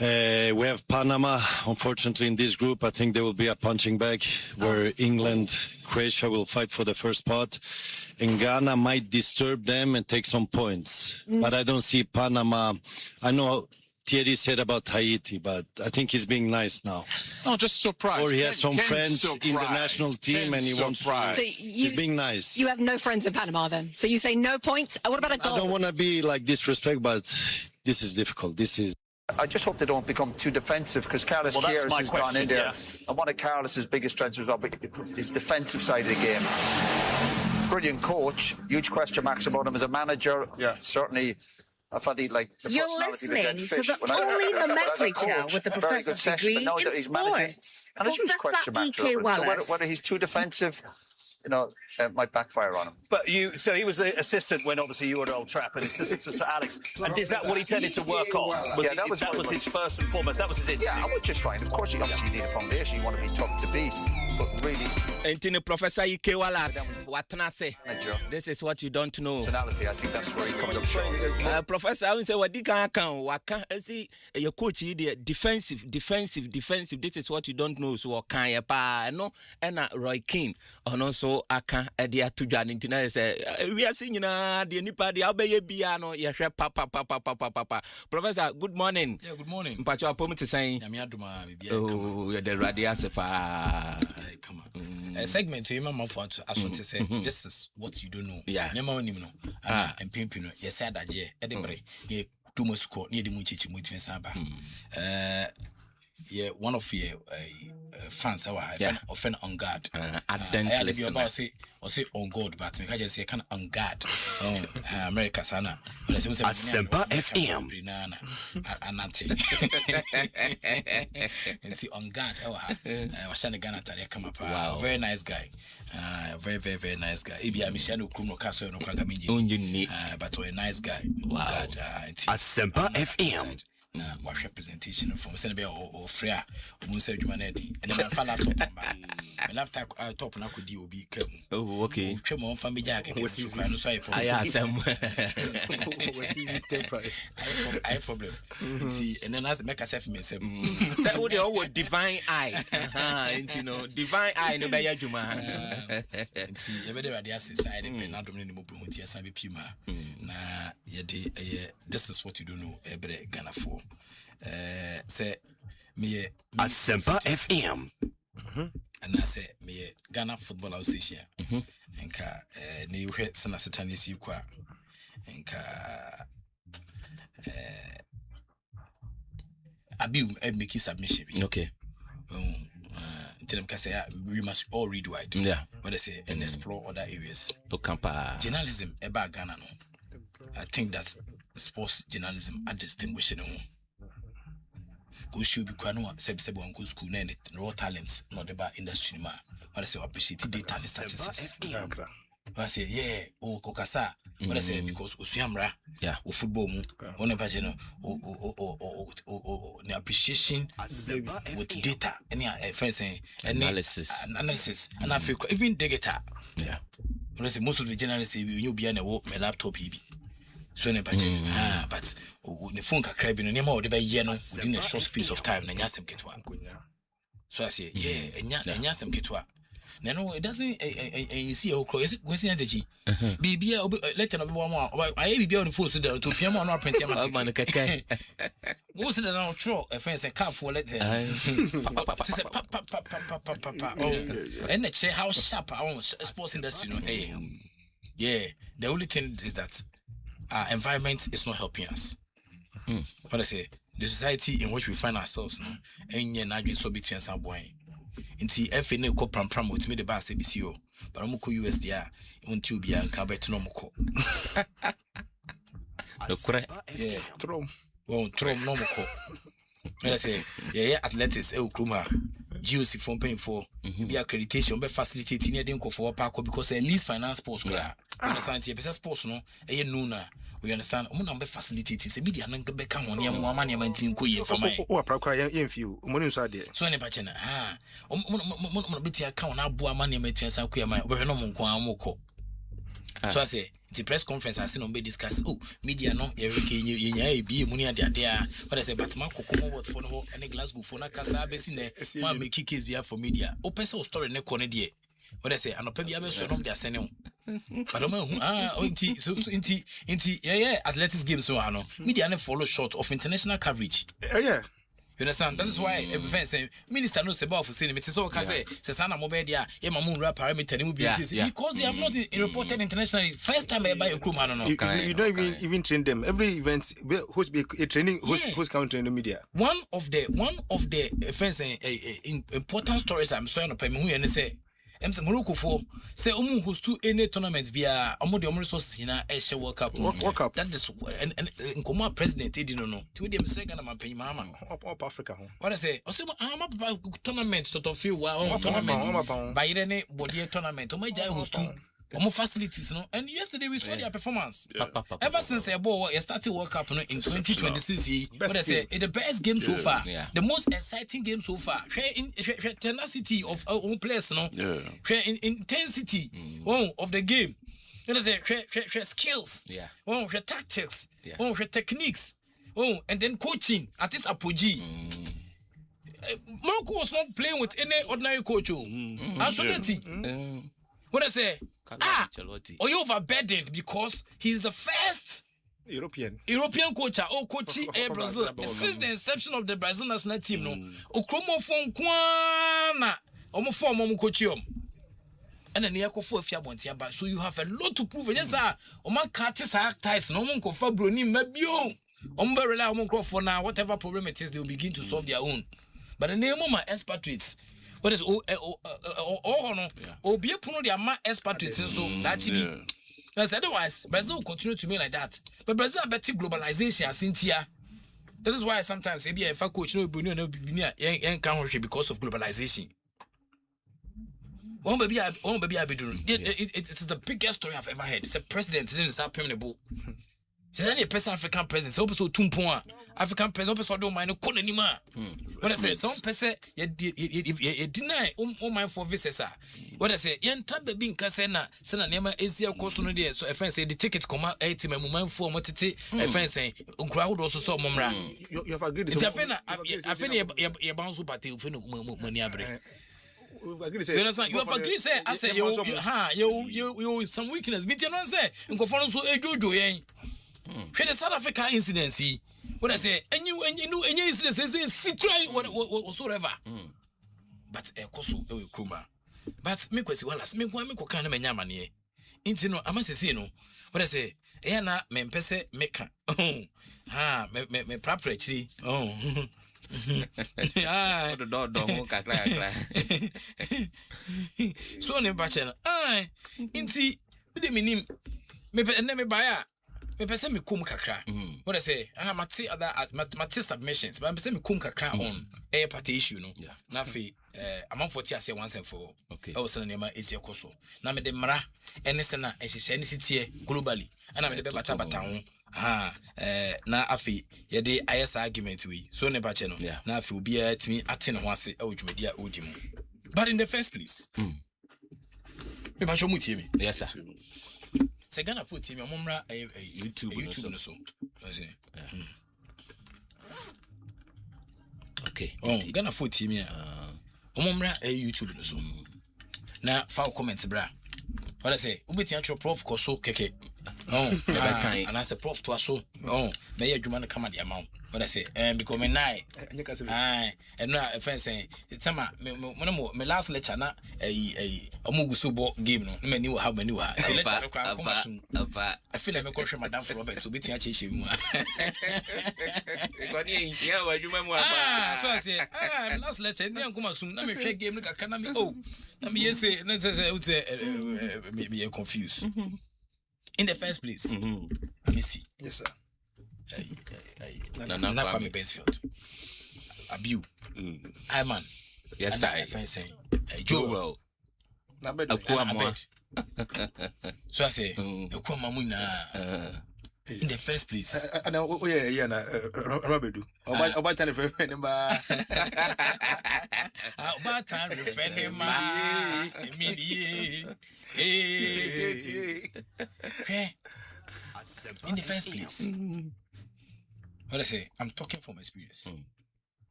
We have Panama. Unfortunately, in this group, I think there will be a punching bag where England, Croatia will fight for the first spot. And Ghana might disturb them and take some points. But I don't see Panama. I know Thierry said about Haiti, but I think he's being nice now. No, just surprised. Or he has some friends in the national team and he wants to. So he's being nice. You have no friends in Panama then? So you say no points? What about a goal? I don't want to be like disrespect, but this is difficult. I just hope they don't become too defensive because Carlos Queiroz has gone in there. And one of Carlos's biggest strengths was his defensive side of the game. Brilliant coach, huge question marks about him as a manager. Yeah, certainly. I thought he'd like the You're listening to the only nomenclature with a professor's degree in sports. And there's huge question marks over him. So whether he's too defensive, you know, might backfire on him. But so he was the assistant when obviously you were at Old Trafford, assistant to Sir Alex. And is that what he tended to work on? That was his first and foremost. That was his instinct. Yeah, which is fine. Of course, obviously you need a foundation. You want to be tough to beat. But really, Antony Professor Ike Wallace, what can I say? This is what you don't know. Personality, I think that's where he comes up short. Professor, I will say what you can see your coach defensive. This is what you don't know. So can you pa no and Roy Keane and also aka edia to Jan Intina say we are seeing na the nipa the obey biano ye hwe papa. Professor, good morning. Yeah, good morning. Mpacho apomu te say oh you the radio sepa. Come on. A segment to him for as what to say this is what you don't know. Yeah. Nyama woni no. And pimpino ye said that ye Edinburgh ye Dumosko near the Muchichi Mutin Saba. Yeah, one of your fans our offend on guard. Or say on God, but I just say kind on guard. America sana. Asempa FM. And see on guard. Was Ghana come up. Wow, very nice guy. Very nice guy. Ibi Amishano Kuno Castle no Kagaminji. But a nice guy. Wow. Asempa FM. na watch representation from Senegal or Freya or Musa Jumanedi, and then I found laptop. My laptop top na could you be come. Oh, okay. Tremor family jack. Was easy. I asked him. Was easy temporary. I problem. See, and then as make myself myself. That would all divine eye. You know, divine eye no be Juma. See, every day I say I depend not doing more promote as I be pima. Na this is what you don't know every Ghana for. Say me Asempa FM. And I say me Ghana Football Association. Enka ne hwe sana setane si kwa. Enka abi make submission. Okay. Tell them say we must all read wide. Yeah. What I say and explore other areas. To campa. Journalism eba Ghana no. I think that sports journalism are distinguishing. Go should be quite no seb one go school na raw talents not the industry ma. What I say appreciate data and statistics. What I say kokasa. What I say because usiamra o football mu on never know the appreciation with data any analysis and I feel even data. Yeah. What I say most of the journalists say you be na my laptop here. So but the phone can crab in no within a short space of time na nyasem ketwa. So I say and nyasem ketwa. No, it doesn't see a cross question at the BB let no one more. I be on the phone so that to PM on our printing man keke. What's the now throw a fence and car for let and the chair how sharp our sports industry the only thing is that our environment is not helping us. What I say, the society in which we find ourselves now, and you're not so between some boy. Inti FNA ko pram with me the bass ABCO, but I'm US there, won't you be a cabet no moko. Yeah, Trom no moko. When I say, athletics, Kruma, GOC from paying for be accreditation, be facilitating your dinko for parko because at least finance sports. Understand? Business sports no, nuna. We understand. Number facilities. Media nang become on your money maintain kuye for my. Oh, a few. Money inside there. So any bachena. Biti account na bua money maintain sa kuye my. We no munko amoko. So I say the press conference I seen on be discuss. Oh, media no. Yenya be money at there. But I say but man kokomo what for no any Glasgow for na kasa be sine. Man make case be for media. O person story ne kone there. What I say anope bia be so no dia sene. But athletics games so media ne follow short of international coverage. Yeah. You understand? That is why everyone say minister no say about for saying it is all say sana mobile dia e mamu rap parameter ni because they have not reported internationally first time I buy a crew man no. You don't even train them. Every event host be a training host counter in the media. One of the offense important stories I'm showing up me who say Morocco for say host to any tournaments bia the resources na e World Cup. That is and Nkoma president didn't know. To them second am pay mama up Africa. What I say? Tournament to feel tournament by any body tournament. My jai host to facilities no. And yesterday we saw their performance. Ever since a ball started World Cup in 2026, what I say the best game so far, the most exciting game so far. Tenacity of our own players, no. Intensity of the game. You know, skills. Tactics. Techniques. And then coaching at this apogee. Morocco was not playing with any ordinary coach. Absolutely. What I say? Or you overburdened because he's the first European coach coaching Brazil since the inception of the Brazil national team. No, Okromo fon kwana omo form omo coach and then for a so you have a lot to prove. Yes, sir. Oman cartis ties no one confer broni mabio. Ombe rely on for now. Whatever problem it is, they will begin to solve their own. But the name of my expatriates. What is be puno their ma expatriates so that be. Otherwise, Brazil will continue to be like that. But Brazil are better globalization as Cynthia. That is why sometimes maybe if a coach no be because of globalization. One baby I be doing. It is the biggest story I've ever heard. It's a president didn't start permanent. Say any person African presence, so so tumpon African presence, so don't mind no konanima. What I say, some person you deny mind for visitors. What I say, yen trap be nka say na nema esia koso no there. So a friend say the ticket come out 80 moment for motete. A friend say nkura would also so momra. You have agreed. I feel you bounce up at you money abre. You understand? You have agreed say I say you some weakness. But you know say nko for so ejojo yen. When the South Africa incident, what I say, and you incident says secret whatsoever. But a coso kruma. But me kwesi walas me kwa me ko kan na manya mane. Inti no amase say no. What I say, e na me mpese meka. Me prapra chiri. Ah. The door ho kakra. So ne ba che no. Inti me minim me me baya. Me pese me kum kakra. What I say? Mate other mate submissions. But me pese me kum kakra on a party issue no. Na fe among 40 ase once and for all. Okay. O sana nema esi ekoso. Na me de mra ene se na ehihye ne sitie globally. Ana me de bata ho. Na afi ye de IS argument we. So ne ba che no. Na afi obi a timi ate ne ho ase e odwumadi a odi mu. But in the first place. Me ba cho mutie me. Yes sir. Say Ghana food team, Mumra YouTube no so. Okay. Oh, Ghana food team ya. Mumra YouTube no so. Na foul comments bra. What I say? Ubeti antro prof koso keke. Oh, and I say prof to aso. Oh, me ye adwuma no kama de amount. What I say? Because me nai. And no offense saying it's me last lecture na omuguso bo game no me ni wo have many wa. Lecture kwa come soon. I feel like me go show madam for Robert so beti ache mu. So I say last lecture ni come soon na me hwe game no kakra na me na me say na say me confused. In the first place, let me see. Yes, sir. Not Kwame Bensfield. Abu. Iman. Yes, sir. Joel. Akuama. So I say, Akuama in the first place. Robedu. About time referendum. About time referendum. In the first place. What I say, I'm talking from experience.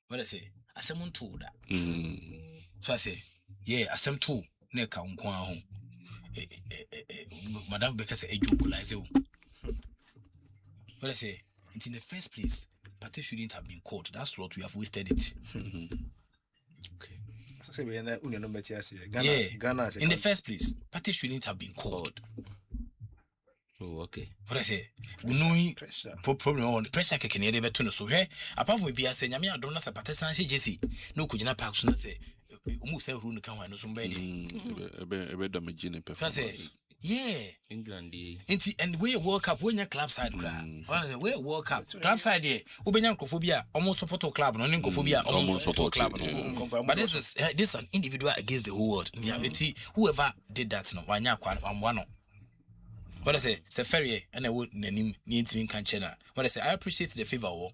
What I say, Asemon told that. So I say, yeah, Asem too. Neka unkwa home. Madam Becker say, what I say, it's in the first place, Pate shouldn't have been caught. That slot, we have wasted it. Okay. Ghana, in the first place, Pate shouldn't have been called. Oh, okay. What I say, we know problem on pressure can you ever turn so here. Apart from being saying, I don't know, Patestan, Jesse, no Kujina Park, say, almost say, who can no somebody. Yeah, England. And we World Cup when your club side, we World Cup club side here. Ubenya Kophobia almost support a club, non Kophobia almost support club. But this is an individual against the whole world. Whoever did that, no, one. What I say, Seferi, and I would name in Canchena. What I say, I appreciate the favor.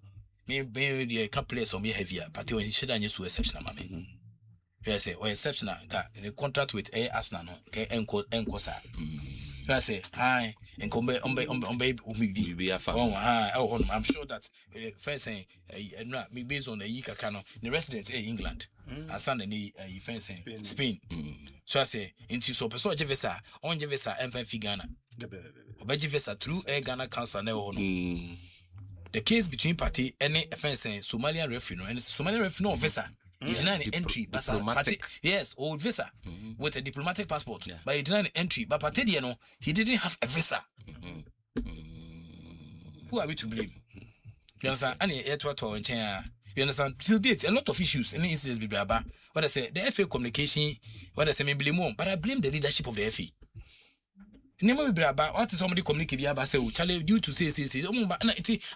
Me the cup players on me heavier, but when he should have used exceptional, mammy. Yes, or exceptional, the contract with A Asna, okay, Encosa. I say, hi, and come on baby, I'm sure that first saying, me based on the Yika Cano, the residents in England, and Sunday, fencing Spain. So I say, into so person Jevesa, on Jevesa, and Ghana. Obejivesa through a Ghana Council. The case between party and a fencing Somalian referee, and Somalian referee no visa. He denied the entry, but party, yes, old visa with a diplomatic passport. But he denied the entry, but party, he didn't have a visa. Who are we to blame? You understand? You understand? Till date, a lot of issues and incidents be braba. What I say, the FA communication, what I say, me blame on, but I blame the leadership of the FA. Never be braba. What is somebody communicate about say, Charlie, due to say,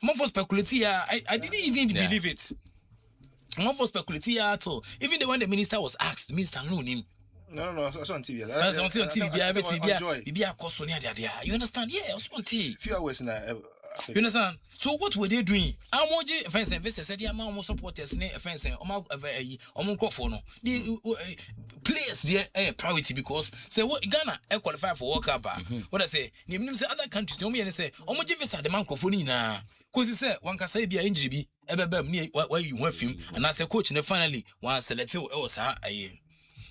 more for speculate. I didn't even believe it. More for speculate at all. Even the when the minister was asked, the minister knew him. No, that's on TV. That's on TV. Be a cost on there. You understand? Yeah, also on TV. Few hours now. You understand? So what were they doing? Amoji offense and visa said, "Yeah, my supporters ne offense and no. The players there priority because say what Ghana qualify for World Cup. What I say, you say other countries no me and say, omoji visa the man kofoni na. Cause he said one can say be injury be where you want him and as a coach and finally one selected else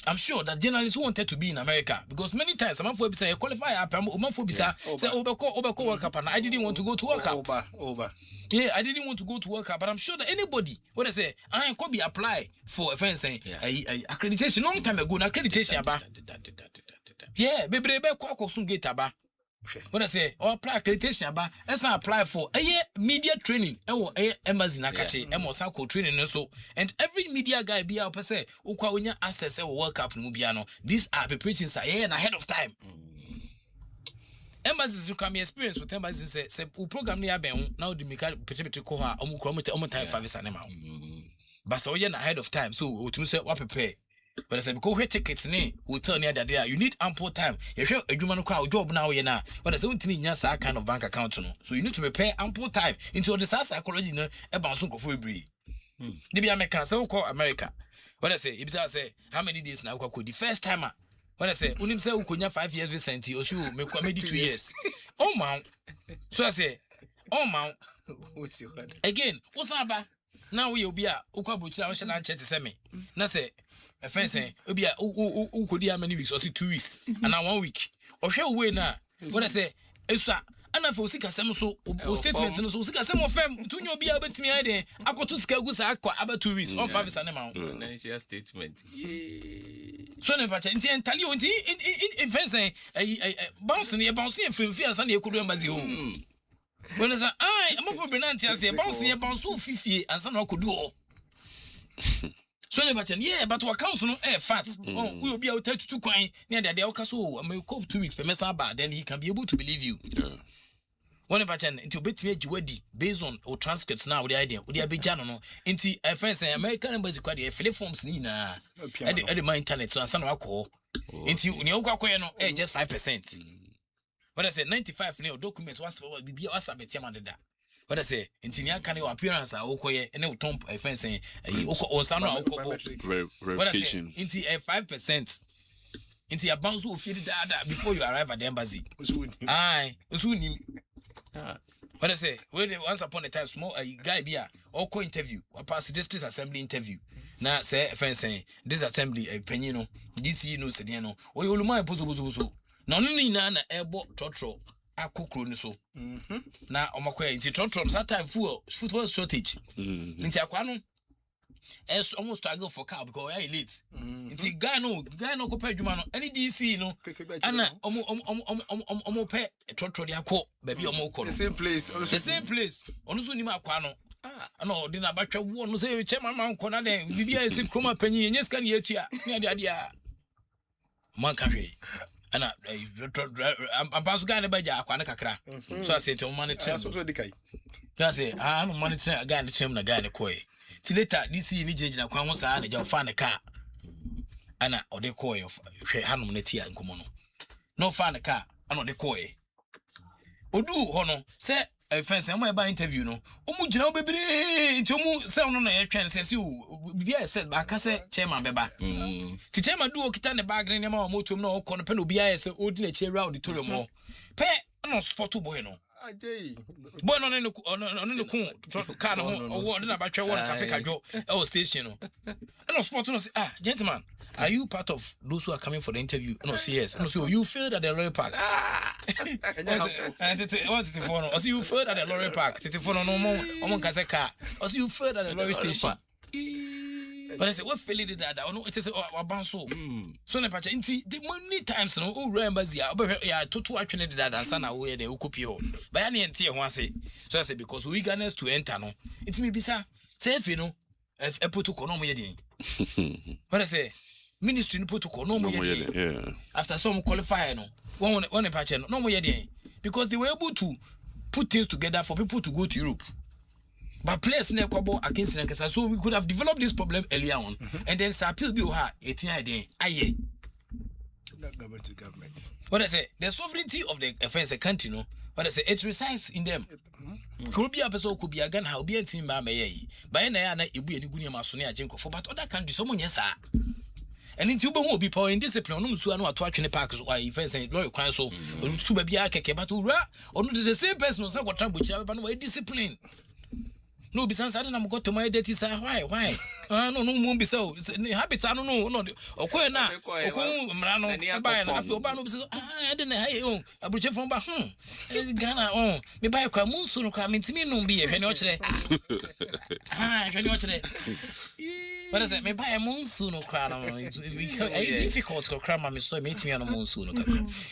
I'm sure that journalists wanted to be in America because many times I'm for say qualify up say Obeko World Cup and I didn't want to go to World Cup. Yeah, I didn't want to go to World Cup, but I'm sure that anybody, what I say, I could be apply for a fence accreditation long time ago, accreditation about. Yeah, baby, soon get about. What I say, or apply accreditation about, as I apply for a media training, embassy nakache, emosako training so, and every media guy be up say, Ukawanya access a World Cup Mubiano. These are preparations and ahead of time. Embassies look at me experience with embassies say program near ben now the make a call her time for visa nema. But so you're ahead of time, so to say what prepare. But I said go get tickets hotel near that there. You need ample time. You show a human crowd job now na. But I said you need a kind of bank account no. So you need to prepare ample time into the psychology no about so go for free. They be American so call America. What I say, if I say how many days now the first timer. When I say, unim say ukunya 5 years Vicente, or you make 2 years. Oh man. So I say, oh man. Again, what's up? Now we'll be a Ukabucha and chat to me. Na say, a friend say, be a could how many weeks or 2 weeks, and now 1 week. Or show way now. What I say, Esa. And for Sika Samuso, statements and so Sika Sam of them, to you be able to me idea. I got to scale goods about 2 weeks or 5 is an amount. Statement. So never tell you in fencing bouncing and film fears and you could remember you. When I say, I'm over Benanti, I say, bouncing a bounce so 50 and some could do all. So never tell but to account no fat. Oh, we will be able to 2 coin near the Okaso and may come 2 weeks per Messaba, then he can be able to believe you. One of the into bit me ready based on or transcripts now with the idea. Would you be Jano? Into a friend say American embassy quite a fill forms Nina at my internet, so I send a call into Nyoka just 5%. What I say 95 new documents was for be us a bit that. What I say into Nyakan appearance I okoye and no tomb a friend saying or Sano verification into a 5%. Into a bounce who feed that before you arrive at the embassy. Aye, what I say, once upon a time, small guy be a oko interview, or pass district assembly interview. Now, say, friend saying, this assembly a penino, this no sediano, or you my puzzle. No, nana airbo trotro, a cook so. Now, on my way, into trotro, sometime football shortage. Into Aquano. Es almost struggle for car because I late. It's guy no compare Jumano. Any DC no. Anna omo pay trotro dia ko baby omo ko. The same place. Onusu ni ma kwa no. Ano di na batwa wo no say chairman man ko na den bibia ese kroma panyi enye scan ye tua. Ne ade man ka hwe. Ana am pass guy ne baja akwa na kakra. So I say to man ne so di kai. Ya say no man ne guy ne chem na guy ne koy. Later, this is Nijina Kwamosa and a fan a car. Anna or the coy of Hanum Netia and Comono. No fan a car, and or the coy. Odu Hono, say a fence and by interview no. Omujino baby, to sound on a train says you be said by Cassa Chairman Beba. To Chairman do Kitan the bag in a motor no corner pen will be as ordinary chair out the Tulamo. Pay no spot to bueno. Born on the coon, car or what about your cafe or station. And no spot to say, gentlemen, are you part of those who are coming for the interview? No, say yes. No, so you failed at the lorry park. And you failed at the lorry park. No more car. Also, you failed at the lorry station. But I said, what failed did that? I know it is a bounce. So, the many times, no, remember, to actually did that and son away the Ukupio. But I didn't hear one say. So I said, because we got to enter, no, it's me, Bisa, safe, you know, if I put to Konomo. But I say, ministry put to Konomo. After some qualifier, no, one patch, no more, because they were able to put things together for people to go to Europe. But players in Ecuador against Nankasa, so we could have developed this problem earlier on. And then Sapil Bioha, 18 idea. Government to government. What I say, the sovereignty of the offense country, no, But I say it resides in them. Could be a person, could be a gun, how be a team by me. By now, you be any good Masonia Jinko for, but other countries, someone, yes, sir. And in Tuba will be poor in discipline, so I know a twatch in the park, why you fancy Lawyer Council, or to be a keke, but or the same person, or what time which have been discipline. No, besides, I don't go to my dirty side. Why? No, won't be so. It's habits. I don't know. No, okay, now. Okay, Mrano, buy and I feel bad. I didn't know. I brought you from Ghana. Oh, me buy a cramoon soon. Coming to me, no be if you know today. If you know today. What is it? Me buy a monsoon or crown. It's difficult to cram my so meet me on a monsoon.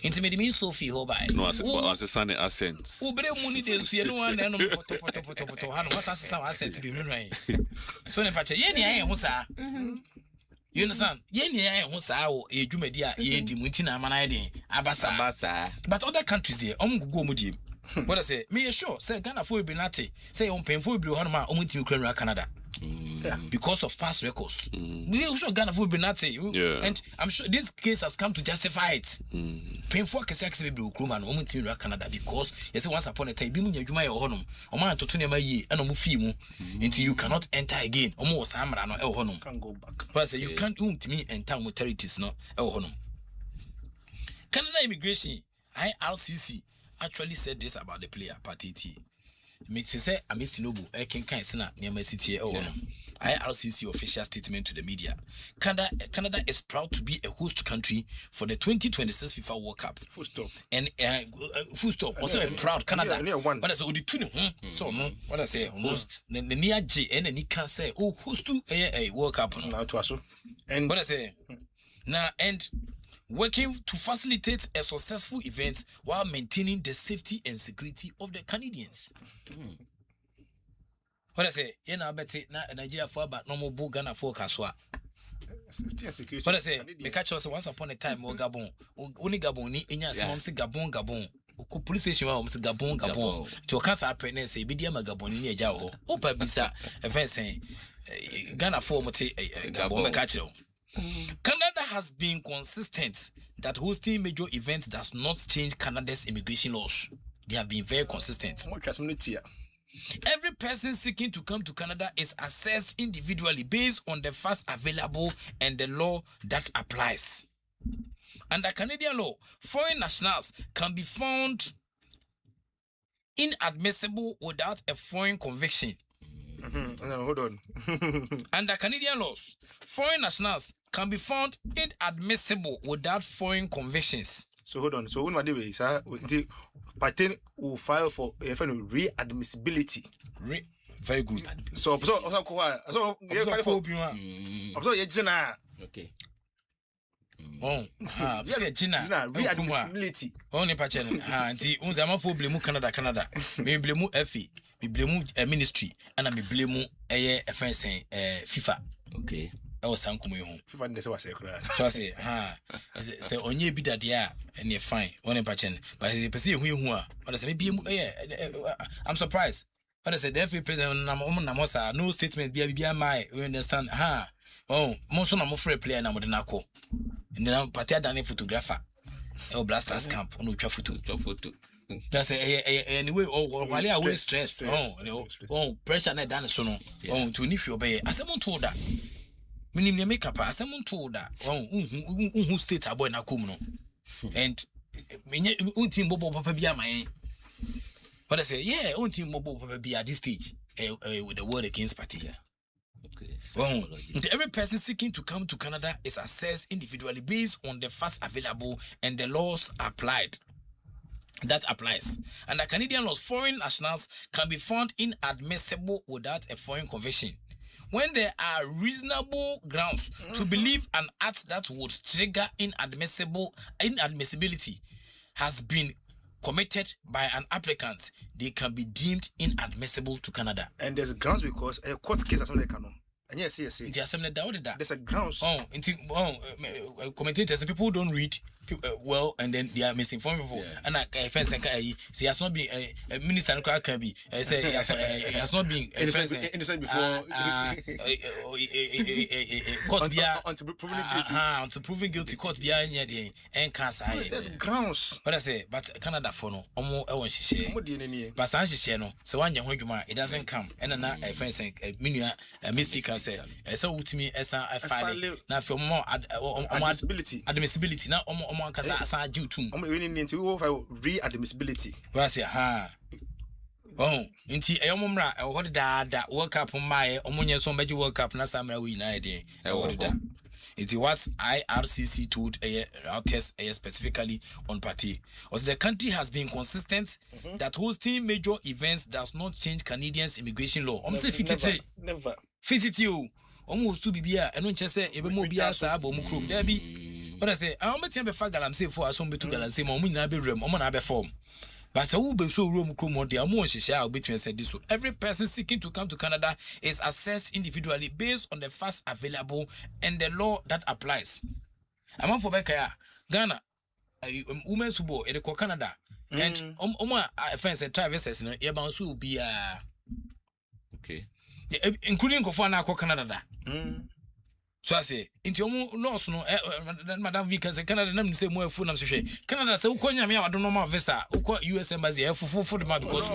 Intimate me, Sophie, who buy. No, as a sunny accent. Ubre money days, you know, and then what's assets be right. So, in fact, you understand? Yenya Musa or a Jumedia, ye Dimutina Manade, Abasa. But other countries here, go mudi. What I say, me sure, say Ghana for Benati, say on painful blue Hanma, Omunti Canada. Because of past records. We sure Ghana for Benati. And I'm sure this case has come to justify it. Painful Casax blue Kruman, Omunti Canada, because yes, once upon a time, Bimu Jumay or Honum, or man to Tunema ye, and Omufimu, until you cannot enter again, almost Amran or El Honum. Can't go back. But say you can't to me and town with territories, no El Honum. Canada immigration, IRCC, actually said this about the player, Party T. Makes say a Miss Nobu, I can sena near my city. IRCC official statement to the media. Canada is proud to be a host country for the 2026 FIFA World Cup. Full stop. And full stop. Also proud Canada. What I say, so no. What I say, host. The near J and he can say, host to a World Cup. And what I say, now and working to facilitate a successful event while maintaining the safety and security of the Canadians. What I say, you know, bet it not Nigeria for but no more Ghana for Kaswa. What I say, me catch us once upon a time or Gabon. Only Gabon, in your mom say Gabon. Police station was Gabon. To a cancer apprentice, say, Bidiama Gabon in a jaw. Opa Bisa, a fence Ghana for Gabon catch. Canada has been consistent that hosting major events does not change Canada's immigration laws. They have been very consistent. Every person seeking to come to Canada is assessed individually based on the facts available and the law that applies. Under Canadian law, foreign nationals can be found inadmissible without a foreign conviction. No, hold on. Under Canadian laws, foreign nationals can be found inadmissible without foreign convictions. So hold on. So when my way, sir, the party will file for readmissibility. Very good. So okay. Readmissibility. Only patchen. Anti unzama for blame Canada. Me blame FA. Me blame a ministry. And I me blame a offense FIFA. Okay. I was sankumu home. FIFA didn't say what I say. So I say, say onye bi that yeah, and you're fine. Only patchen. But the person who but I say maybe I'm surprised. But I said the FA president Namosa no statement be my you understand? Most of them free player na mo de nako. And then party done photographer. Blasters camp no photo. That's anyway while I always stress. Pressure na done so no. To if you obey. As someone told that. Minim make up as someone told that. Who state aboy na kom no. And team bobo papa bia my. But I say team bobo papa bia at this stage with the word against party. Yeah. Every person seeking to come to Canada is assessed individually based on the facts available and the laws applied. That applies. Under Canadian laws, foreign nationals can be found inadmissible without a foreign conviction when there are reasonable grounds to believe an act that would trigger inadmissibility has been committed by an applicant. They can be deemed inadmissible to Canada. And there's grounds because a court case has not come on. And yes. The Assembly doubted that. There's a grounds. Commentators and people who don't read well, and then they are misinformed people. And fence and he has not been a minister can be say he has not been innocent before court until proven guilty court behind here and cancer. There's grounds. What I say, but Canada for no almost share. But Sanchi no, so one young it doesn't come. And then a fence and a mystic can say, so to me as I file now for more admissibility now Kasa due to re-admissibility. Well, I say, oh, inti ayomumra what that World Cup on my omonia so major World Cup na samra we na day. What that? It's what IRCC told our test specifically on party. Was the country has been consistent that hosting major events does not change Canadians' immigration law. Never. Fitity almost to be here and don't just say ebe mo bia sa abo mu krom there be. What I say, I am be fa galam say for asom be to galam say mo na be rem mo na be form. But who be so room krom there mo nhihia between said this. So every person seeking to come to Canada is assessed individually based on the facts available and the law that applies. Among for Bekaya, Ghana, women's football in Canada, and friends and travelers, no, bound to be okay. Including Kofana Canada. So I say, into your loss, no, Madame Vickers and Canada, name say more food. I'm saying, Canada, so I don't know my visa, US Embassy, for the man because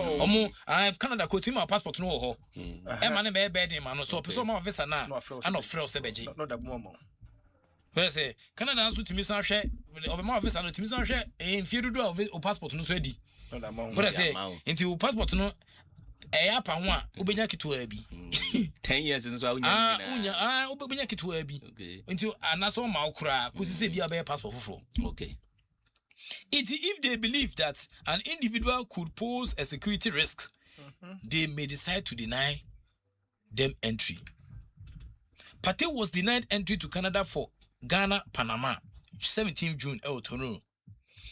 I have Canada could my passport no. I'm a bad man, so my visa now, I'm not frail Sebeji. Not that moment. Well, I say, Canada answer to me some share, or my visa to me some share, and fear to do a passport no ready. But I say, into passport no. Apa one ubenya kitu ebi 10 years nso ubenya kitu ebi until anaso ma okura kusise bia be passport foforo. Okay. If they believe that an individual could pose a security risk, they may decide to deny them entry. Pate was denied entry to Canada for Ghana, Panama, 17 June, Toronto.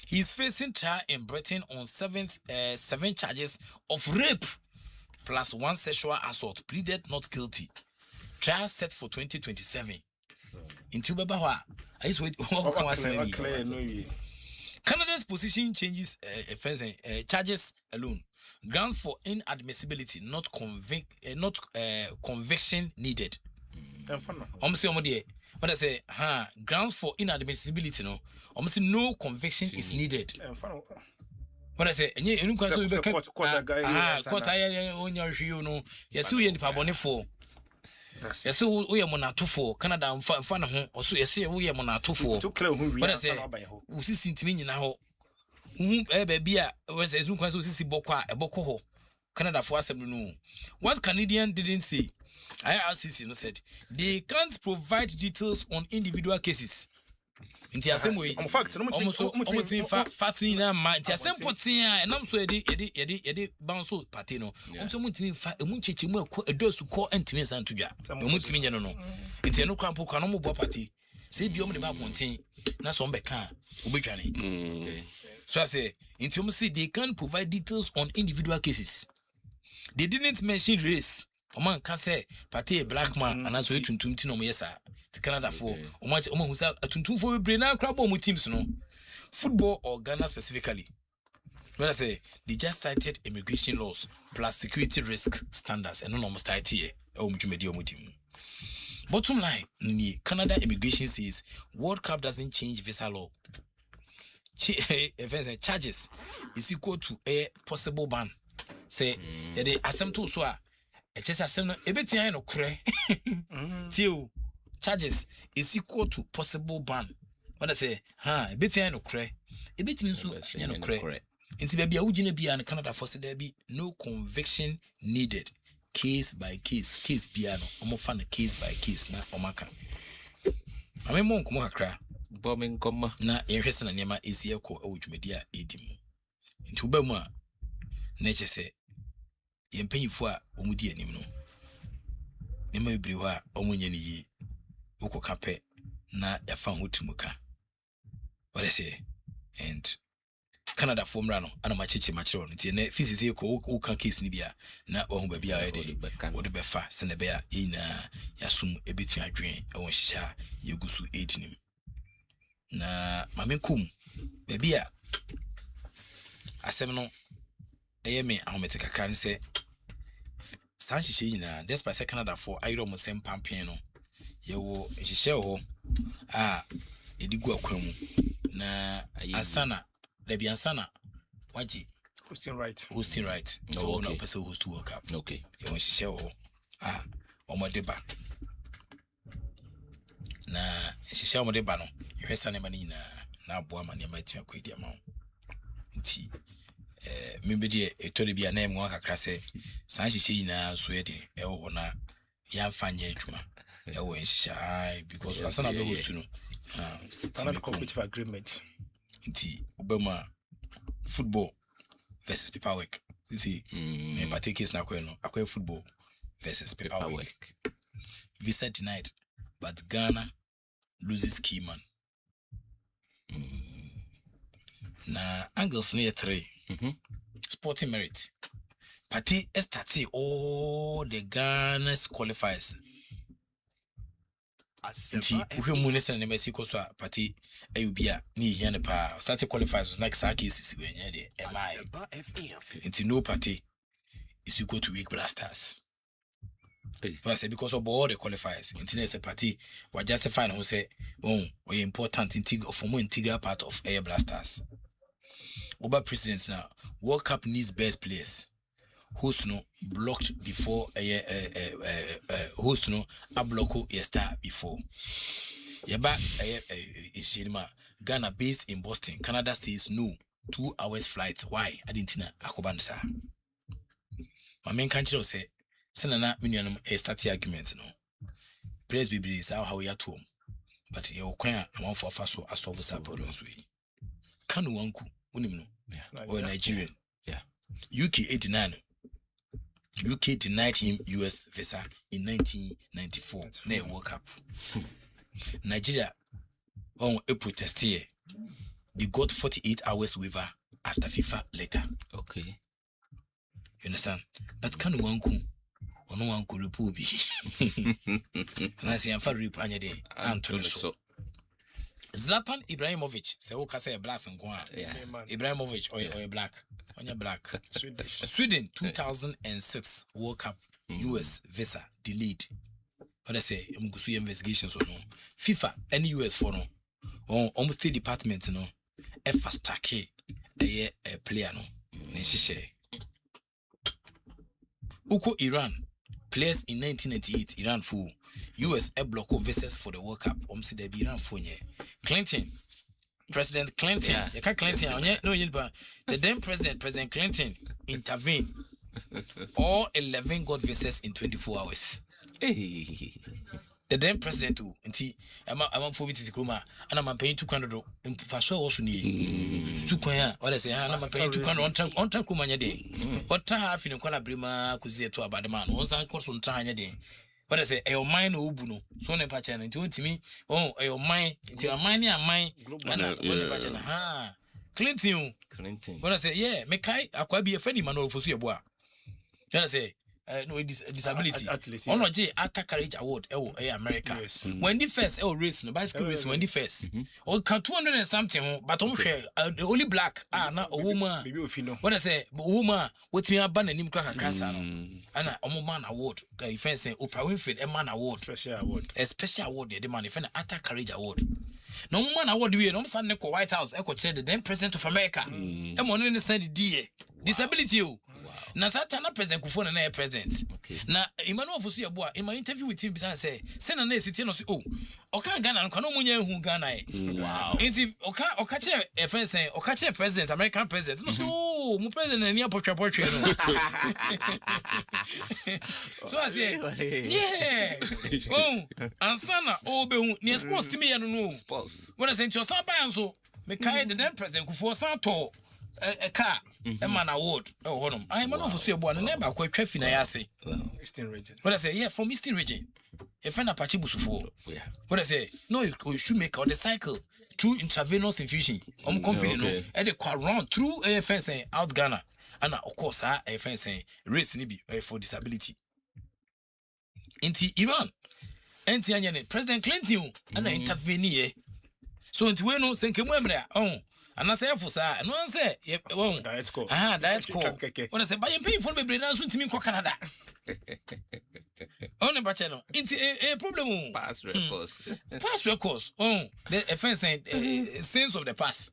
He is facing trial in Britain on 7 charges of rape plus 1 sexual assault, pleaded not guilty. Trial set for 2027. In Tubabawa, I just wait. Canada's position changes charges alone. Grounds for inadmissibility, not conviction needed. What I say, grounds for inadmissibility, no. No conviction is needed. What I say, and you can't say, yes, we are for. Yes, we are monatufo, Canada, and fun or so, yes, we are monatufo. What I say, we see Tintin now. Baby, was as soon as we see Boka, a Boko, Canada for us. What Canadian didn't say, IRCC said, they can't provide details on individual cases. In the same way, almost fasting na man. The same potin and I'm so edi bounce patino. I'm so much a munchichi mo a dose to call and to and to ja. Mutimi no. It's no crampo canomo party. Say beyond the back one thing. Na some beka ubijani. So I say, in terms see they can provide details on individual cases. They didn't mention race. A man can say party a black man and as we to no yes Canada for much who's a tuntum for brain and crab on teams no football or Ghana specifically. When I say they just cited immigration laws plus security risk standards and no almost IT bottom line, Canada immigration says World Cup doesn't change visa law. Charges is equal to a possible ban. Say the Asempa so a just Asempa ebetia no kre. Tio charges is equal to possible ban. When I say, ebetia no kre. Ebetimi so no kre. Inti baby awugine bia in Canada for say there be no conviction needed. Case by case bia no omo fa na case by case na omaka. Ame mo nkomo kakra. Bombing comma na ehwese na niema esi ekọ awudwumadi a edimu. Inti uba mu a na eche se yempanyifo a omudi anim no. Nema ibiri ho a omunye ne yi. Uko kape na yafa hutumuka. What I say? And Canada form rano ana macheche machiro nti ne physics ko uka case ni bia na ohu ba bia ede wo de befa se ne bia ina yasum ebetu adwen e won hia yegusu 8 nim na mame kum baby a asem no me ahomete kakra ne se san hihye nyina despite Canada for ayro mo sem pampen no yewo hihye ho a edigu akwan mu na ansana lebi ansana waji hosting right so no person host to work up okay yewo hihye ho omodeba na hihye omodeba no yesa ne mani na aboa mane ma tia kwedi ama nti membedi etore bia na emu akakra se san hihye nyina so ye de ewo na ya mfanye adwuma ewo hihye because ansana be host no standard cooperative agreement nti obema football versus paperwork see me partake is na akwa football versus paperwork visa denied but Ghana loses key man na angles near 3 sporting merit party started all the Ghana's qualifiers we mune sen na Mexico so party ayubia ni hia ne pa starting qualifiers like sa cases we nya de MI no party is equal to weak blasters because of all the qualifiers internet a party we justify who say we important integral part of air blasters over presidents now World Cup needs best players host no blocked before host no a blocko star before yeba ishirima Ghana based in Boston Canada says no 2 hours flight why adintina akobansa my main country say senana minianum start argument no players be is how we at home but you kwan am for so asolve some problems we kanu wanku unim no or Nigerian UK 89 UK denied him US visa in 1994 na World Cup Nigeria on a protest here they got 48 hours waiver after FIFA later okay you understand but kanu wanku ono wanku repubi na si amfa rep anya de Antonio so Zlatan Ibrahimovic say o ka say blacks nko a Ibrahimovic or black onya black Sweden 2006 World Cup US visa delayed what I say mgusu investigations or no FIFA and US for no almost State Department no fast track a player no ne hihye uko Iran players in 1998 Iran for US block visas for the World Cup say there be Iran for Clinton President Clinton you can't Clinton no the then President Clinton intervened all 11 got visas in 24 hours the then president too nti am for visit kuma and I'm paying 200 for sure also ni 200 what I say I'm paying 200 on time kuma nya de what half in kwala brima kuzie to abade man won san course on time nya de what I say your mind obu no so ne pa channel nti ontimi your mind nti your mind ni amine na won pa channel Clinton what I say me kai akwa bi e fani man no fosu ebo a what I say no disability ono je ata courage award America when the first race no bicycle race when the first or can 200 and something but the only black na a woman what I say woman wetin aba na nim kwa kakasa no ana omo man award if say Oprah Winfrey man award special award the man if na ata courage award no man award we no san ne ko White House e ko chere the then president of America e mo no ne send disability na satana president Kufo na president na Emmanuel Fosu Yeboah in my interview with him bisan say na city no say oka Ghana no kana munya hu Ghana wow nti oka che friend say oka che president American president no so mu president na nia potwa no so I say ansana be hu ni sports team ya no sports when I say to san ban so me kai the then president Kufo san to a car man award honum I man of Fosu Yeboah na ba kwa twa fina ya say Eastern region what I say from Eastern region a friend Apache Busufo what I say no you should make on the cycle through intravenous infusion company no e dey run through AFN out Ghana and of course AFN race ni bi for disability inti Iran enti anya President Clinton and intervene So until we know Senke Mwemra, and I say for sa, no one say, Diet call. Diet call. When I say, buy and pay for baby, that's what to me, Canada. Only bachelor. It's a problem. Past records. Past records. The offense sense of the past.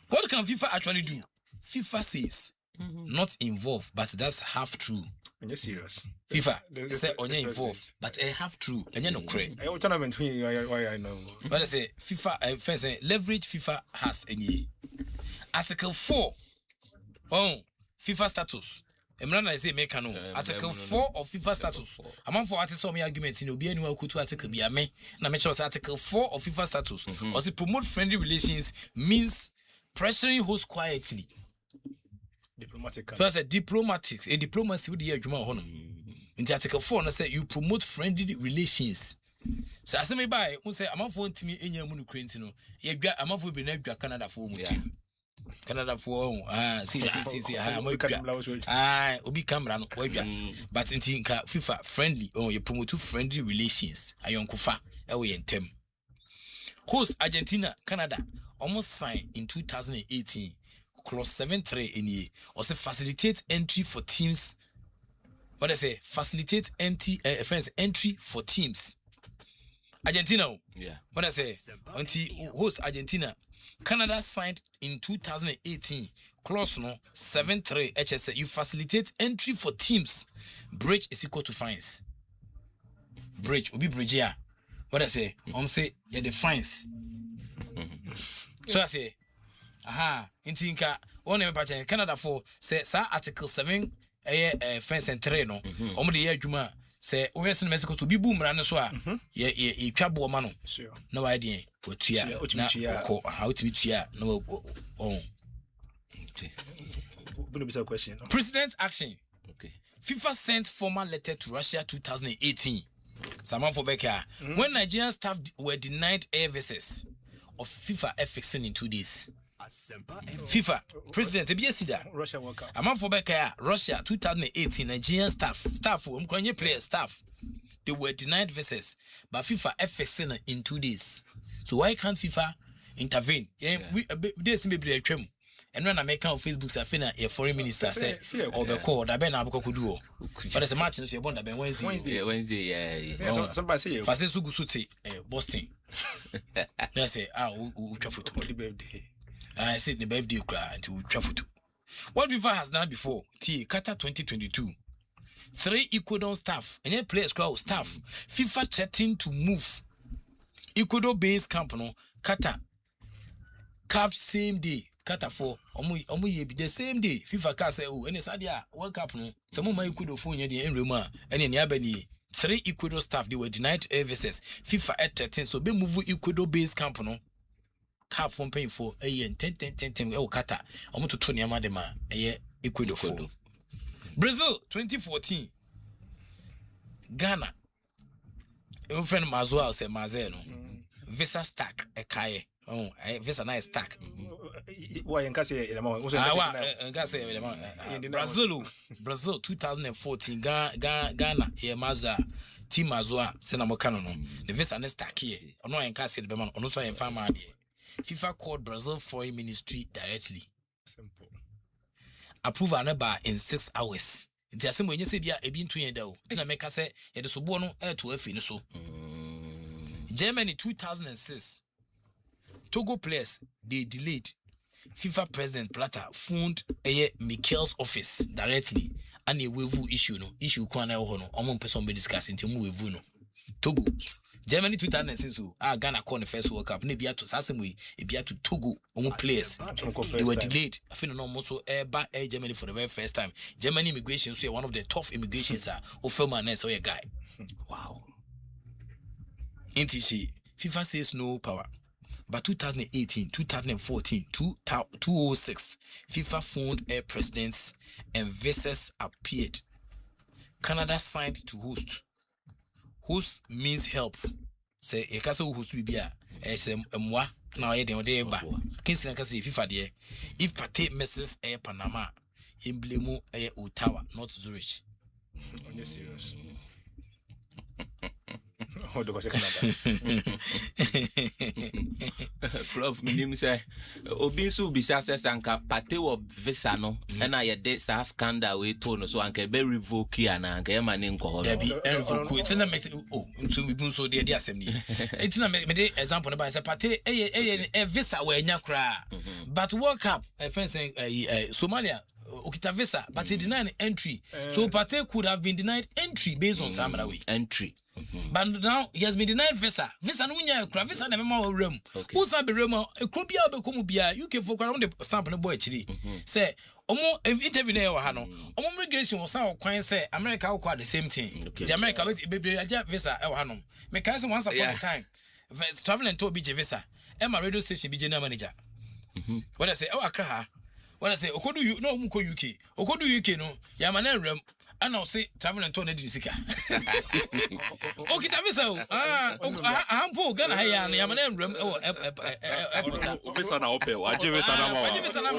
What can FIFA actually do? FIFA says not involved, but that's half true. Are you serious? FIFA say only involved, but half true. And you know correct. I tournament why I know. But I say FIFA offense leverage FIFA has any. Article 4. FIFA status. Emrana say make no. Article 4 of FIFA status. Among for artists some arguments in obi anyone could to article be me. Na me choose article 4 of FIFA status. Or say promote friendly relations means pressuring hosts quietly. Diplomatic. So I said diplomatics. A diplomacy with the argument honor. In the article 4, I said you promote friendly relations. So I say me by who say among for me in your Ukraine no. Ye among for be na Canada for mu team. Canada for see obi camera no but in FIFA friendly you promote friendly relations ayonkofa e we yentem host Argentina Canada almost signed in 2018 clause 7.3 in here also facilitate entry for teams what I say facilitate entry for teams Argentina what I say until host Argentina Canada signed in 2018 clause no 7.3 HSA you facilitate entry for teams breach is equal to fines breach obi breach here what I say say yeah the fines so I say intinka one me pacha Canada for say article 7 fence and 3 no de ye adwuma say we sen Mexico to bi boom ran so a ye twabo ma no na wa de otua na ko how to tua no question. President action. Okay. FIFA sent formal letter to Russia 2018. Saman for Becker. When Nigerian staff were denied air visas of FIFA FXN in 2 days. FIFA President Ebiesida Russia World Cup. Among for Becker Russia 2018 Nigerian staff player staff they were denied visas by FIFA FXN in 2 days. So why can't FIFA intervene? We this may be a trim. And when I make on Facebook, I feel a foreign minister said, or the call, I bet I could do. But as a match, you're born that Wednesday, somebody say, Fasesu Suti, Boston. I say, travel to the birthday. I said the birthday cry to travel to. What FIFA has done before, Qatar 2022. 3 Ecuador staff, and yet players crowd staff. FIFA threatened to move Ecuador based company, Qatar. Carved same day. Qatar for omu ye be the same day. FIFA can say any Sadia World Cup no. Some my Ecuador phone ye the Roma and in Yabani 3 Ecuador staff they were denied air visas. FIFA at 13 so be move Ecuador based company. Cap from paying for a year 10 Qatar. Omu to Tony Amadema a Ecuador for Brazil 2014 Ghana. Your friend Mazua say Mazeno. Visa stack a kaye. Visa nice stack. Why in Cassia? Brazil 2014 Ghana Maza Team Mazua Senamokano. The visa nice stack here. No in Cassia the Beman, also in Fama. FIFA called Brazil Foreign Ministry directly. Simple. Approve another in 6 hours. It's a same when you say, "Be in 2 years." Tina make us say, "It is Subono air to F in so." Germany 2006. Togo players they delayed. FIFA President Blatter phoned Mikel's office directly and a waiver issue kwana hono. Among person be discussing to move no. Togo. Germany 2006 Ghana called the first World Cup. Nebia to Sasemwe, Ebia to Togo, players. They were delayed. I think no also back Germany for the very first time. Germany immigration so one of the tough immigrations are Ofelman so a guy. Wow. NTC FIFA says no power. But 2018, 2014, 2006, FIFA phoned air presidents and visas appeared. Canada signed to host. Host means help. Say a castle host will be a moi. Now I don't know ba. Kinsi na kasi FIFA there. If Pate messes air Panama, emblemo air Ottawa, not Zurich. On you serious? Prof, minim say obi so bisa say sanka pate wo visa no na ye de sa scandal we to no so anka be revoke ya na anka e ma ne nko ho. Debi revoke say na me so we bun so de asem ni. Enti na me de example no ba say pate e visa we nya kra. But World Cup friends saying Somalia okita visa but he denied entry. So pate could have been denied entry based on some other way. Entry. But now he has been denied visa. Visa no nya kra visa na mema room. Who say be room e kro bia be komu bia UK for around the stamp no boy chiri. Say omo interview na wa ha no. Omo immigration was say kwan say America will call the same thing. The America be aja visa e wa ha no. Me can say once upon a time traveling to BJ visa. E ma radio station BJ na manager. What I say Accra ha. What I say okodu you no mu ko UK. Okodu UK no ya ma na rem. And I'll say traveling to Nedisika. Okay, Tavisa. I'm poor Ghana. I am an room. Oh, Visa na ope. Wajivisa na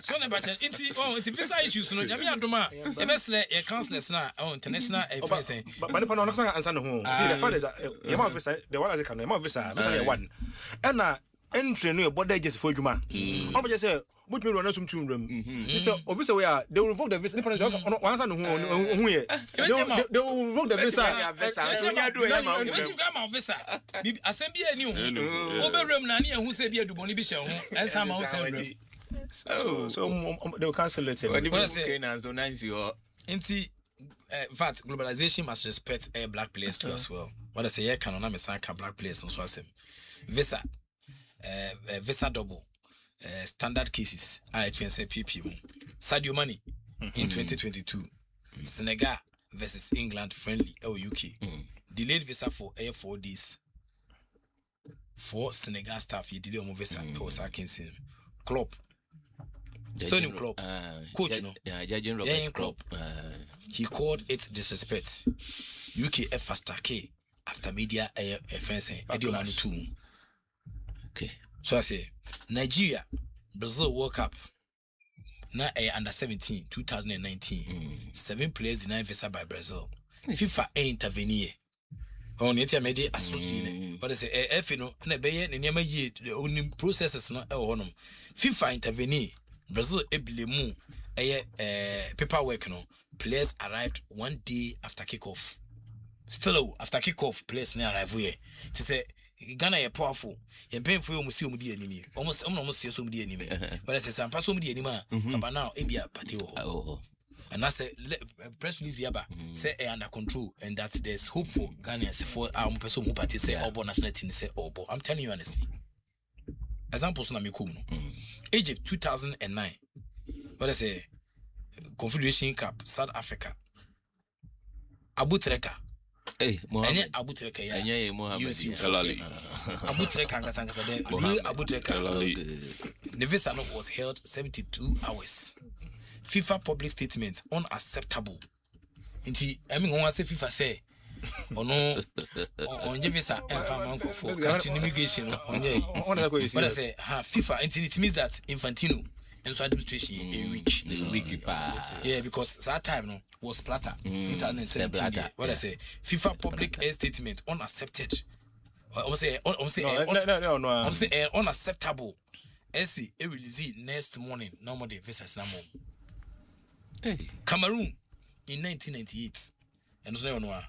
so it's visa issues. No, Yami Adoma. The best a counselors now. Oh, international. But the panel answer no. See the fact that you have visa. The one as a can. You have visa. Visa one. And entry no body just for Juma. I'm just say. But me run some two room. So obviously we are. They will revoke the visa. Once I know who here. They will revoke the visa. You got my visa. Asempa new. Obe room na ni who say be do boni bi she ho. Ensama who say room. So they will cancel it. So nice you are. In fact, globalization must respect black players too as well. What I say here can on me sign black players so asem. Visa. Visa double. Standard cases I say PP Sadio Mane in 2022 Senegal versus England friendly UK delayed visa for 4 days for Senegal staff he delayed on visa was Atkinson Klopp so new Klopp coach no Klopp he called it disrespect UK fast track after media friends Edio Manu 2 okay. So I say Nigeria, Brazil World Cup. Now under 17, 2019. 7 players denied visa by Brazil. FIFA intervene. On it made associate. But I say if you know, na be ne nyama ye the only processes no e ho no. FIFA intervene. Brazil ebilemu paperwork no. Players arrived 1 day after kickoff. Still after kickoff, players na arrive here. To say Ghana ye powerful. Ye painful you see di enemy. Almost see some di enemy. But I say some pass some di enemy. But now e be a party and I say press release be aba say under control and that there's hope for Ghanaians for our person who party say obo national team say obo. I'm telling you honestly. Examples na me come no. Egypt 2009. What I say Confederation Cup South Africa. Abu Treka. Enye Abu Treka ya. Enye Mohamed. Abu Treka angasa de real Abu Treka. The visa was held 72 hours. FIFA public statement unacceptable. Inti I mean one say FIFA say ono on visa and farm for country immigration on there. But I say FIFA it means that Infantino and so administration a week pass. Yeah, because that time no was Plata 2017. What I say FIFA public statement unaccepted. I'm say unacceptable. SC a release next morning. No more the visas no more. Cameroon in 1998 and so no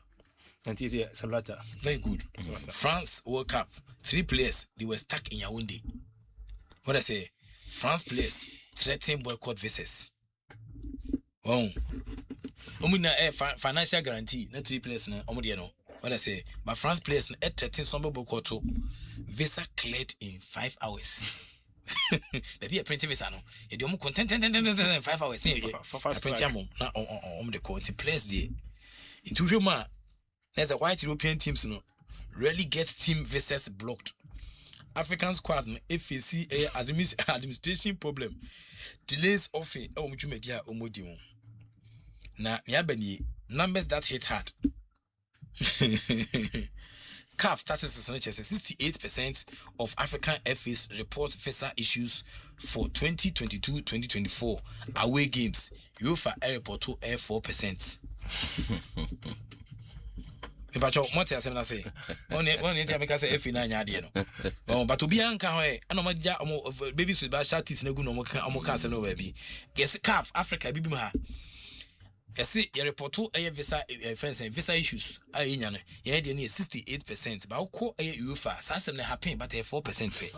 98 Salata. Very good. France World Cup 3 players they were stuck in Yaoundé. What I say France players threatening boycott visas. Oh, financial guarantee na 3 players na omo no. What I say but France players na threatening some boycott visa cleared in 5 hours. Maybe a print visa no. You do content 5 hours. Print na the country players there. Into human, there's a white European teams no rarely get team visas blocked. African squad no FAC administration problem. Delays often media omodi mo. Na yabani numbers that hit hard. CAF statistics such as 68% of African FAs report visa issues for 2022-2024 away games. UEFA report to 4%. Pacho, Mante Asemna say. Only time I say F9 yard. Oh, but to be anchor, I know my baby with Basha Tis Naguno Mokas no baby. Guess calf Africa Bibima. I see your report to a visa visa issues. I in 68%, but I'll call a UFA. Sassam happy, but a 4% pay.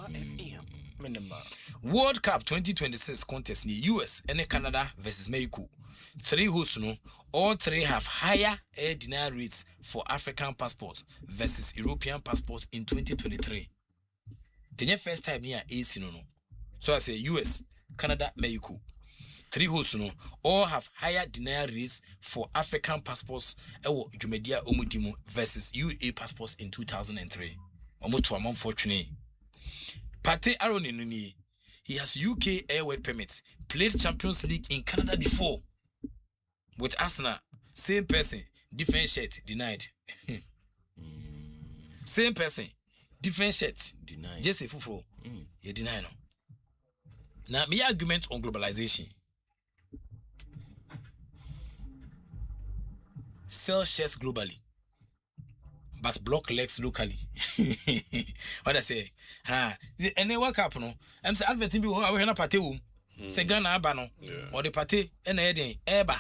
World Cup 2026 contest in US and Canada versus Mexico. 3 hosts, no, all 3 have higher air denial rates for African passports versus European passports in 2023. The first time here is no. So I say US, Canada, Mexico. 3 hosts, no, all have higher denial rates for African passports Jumedia Omudimu versus UA passports in 2003. Omoto among fortunate. Pate Aaron Inuni, he has UK air work permit, played Champions League in Canada before. With Arsenal, same person, different shirt, denied. Same person, different shirt, denied. Just a fufu, you deny no. Now, my argument on globalization. Sell shares globally, but block legs locally. What I say? And then work up, no. I'm saying, Alvin, people who are party, say Ghana, Abano, or the party, and Eddie, Eba.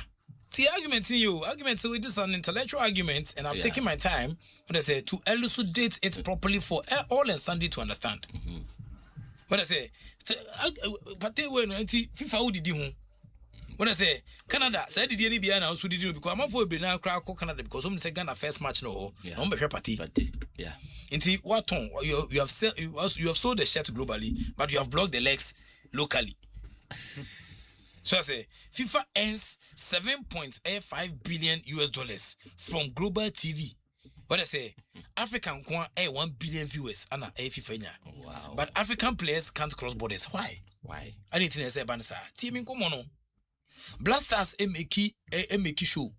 See, argument with this is an intellectual argument, and I've taken my time, what I say, to elucidate it properly for all and Sunday to understand. What I say, party when FIFA did you? When I say Canada, said the NBA now, so did you because I'm not for a now crowd Canada because some say Ghana first match no, no be party. Yeah. Into what tone you have sold the shirt globally, but you have blocked the legs locally. So I say FIFA earns $7.85 billion from global TV. What I say, African 1 billion viewers and FIFA. Wow. But African players can't cross borders. Why? I need to say Bansa. Team in Komono. Blasters MK show.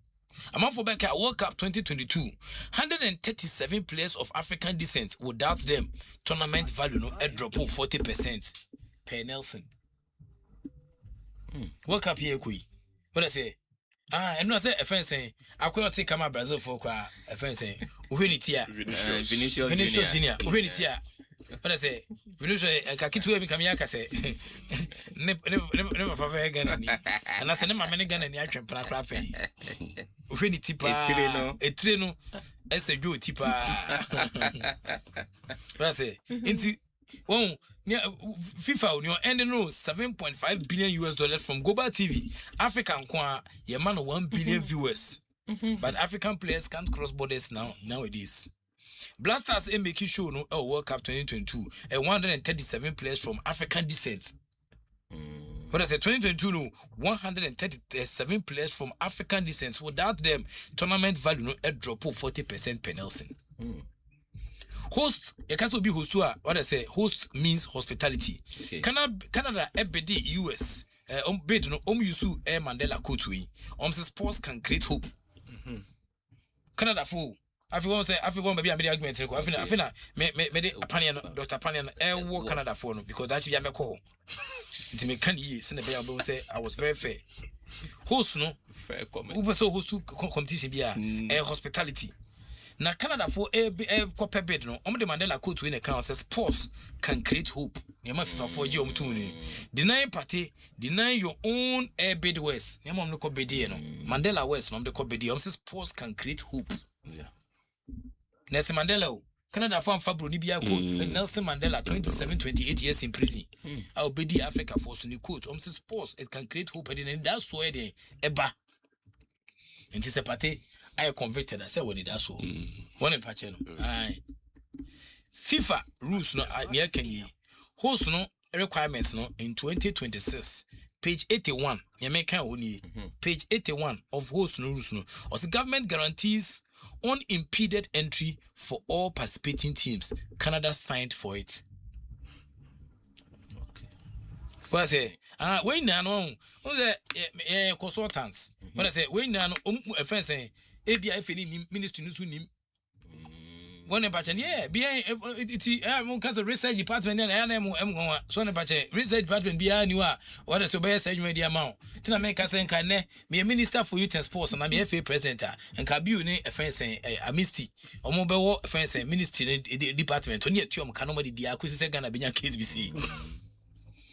A month for back at World Cup 2022, 137 players of African descent without them. Tournament value no a drop of 40% per Nelson. World Cup here, what I say? And no say a friend saying, I could not take my Brazil for a friend saying, Vinicius Junior, what I say? Vinicius, I can't do become Yaka say, never papa again, and I said, my many gun and the action paragraph. When tipa, a treno, as a good tipa. What I say? Into FIFA you ending no $7.5 billion from global TV. African kwa your man 1 billion viewers. But African players can't cross borders nowadays. Blasters MK show no World Cup 2022 and 137 players from African descent. What I say 2022 no 137 players from African descent. Without them, tournament value no a drop of 40% per Nelson. Host, you can also be host to what I say. Host means hospitality. Okay. Canada, EBD, US, bed no yusu air Mandela Kotui. Sports can create hope. Canada for. I feel maybe I made arguments. I feel me opinion, Dr. Panian, work Canada for no because that's why I'm a call. It's me can ye send a bill say I was very fair. Host no, Uber so host to competition be air hospitality. Na Canada for a copper bed no the Mandela quote in account says sports can create hope. Yama FIFA for you deny party, deny your own air bed west. Yama no bedi no Mandela West no the bedi. Says sports can create hope. Yeah. Nelson Mandela Canada for Fabro Nibia quote Nelson Mandela 28 years in prison. I'll bedi Africa for so quote. Says sports it can create hope and that's where they eba. And it's a party. I convicted. I said when it does so. One in Pacheno. FIFA rules no near Kenya. Host no requirements no in 2026. Page 81. Yameka only. Page 81 of host no rules no. As the government guarantees unimpeded entry for all participating teams. Canada signed for it. What I say? When now the consultants. What I say? When now a friend saying. ABI ministry nusu nim One patch, yeah, behind it, research department and so on patch, research department behind you are, what is your best media amount? Tina make us and can me a minister for youth and sports, and I'm a FA president, and Kabu, a friend saying, a misty, or mobile friend saying, ministry department, only a chum can nobody be acquisition gonna be a case BC.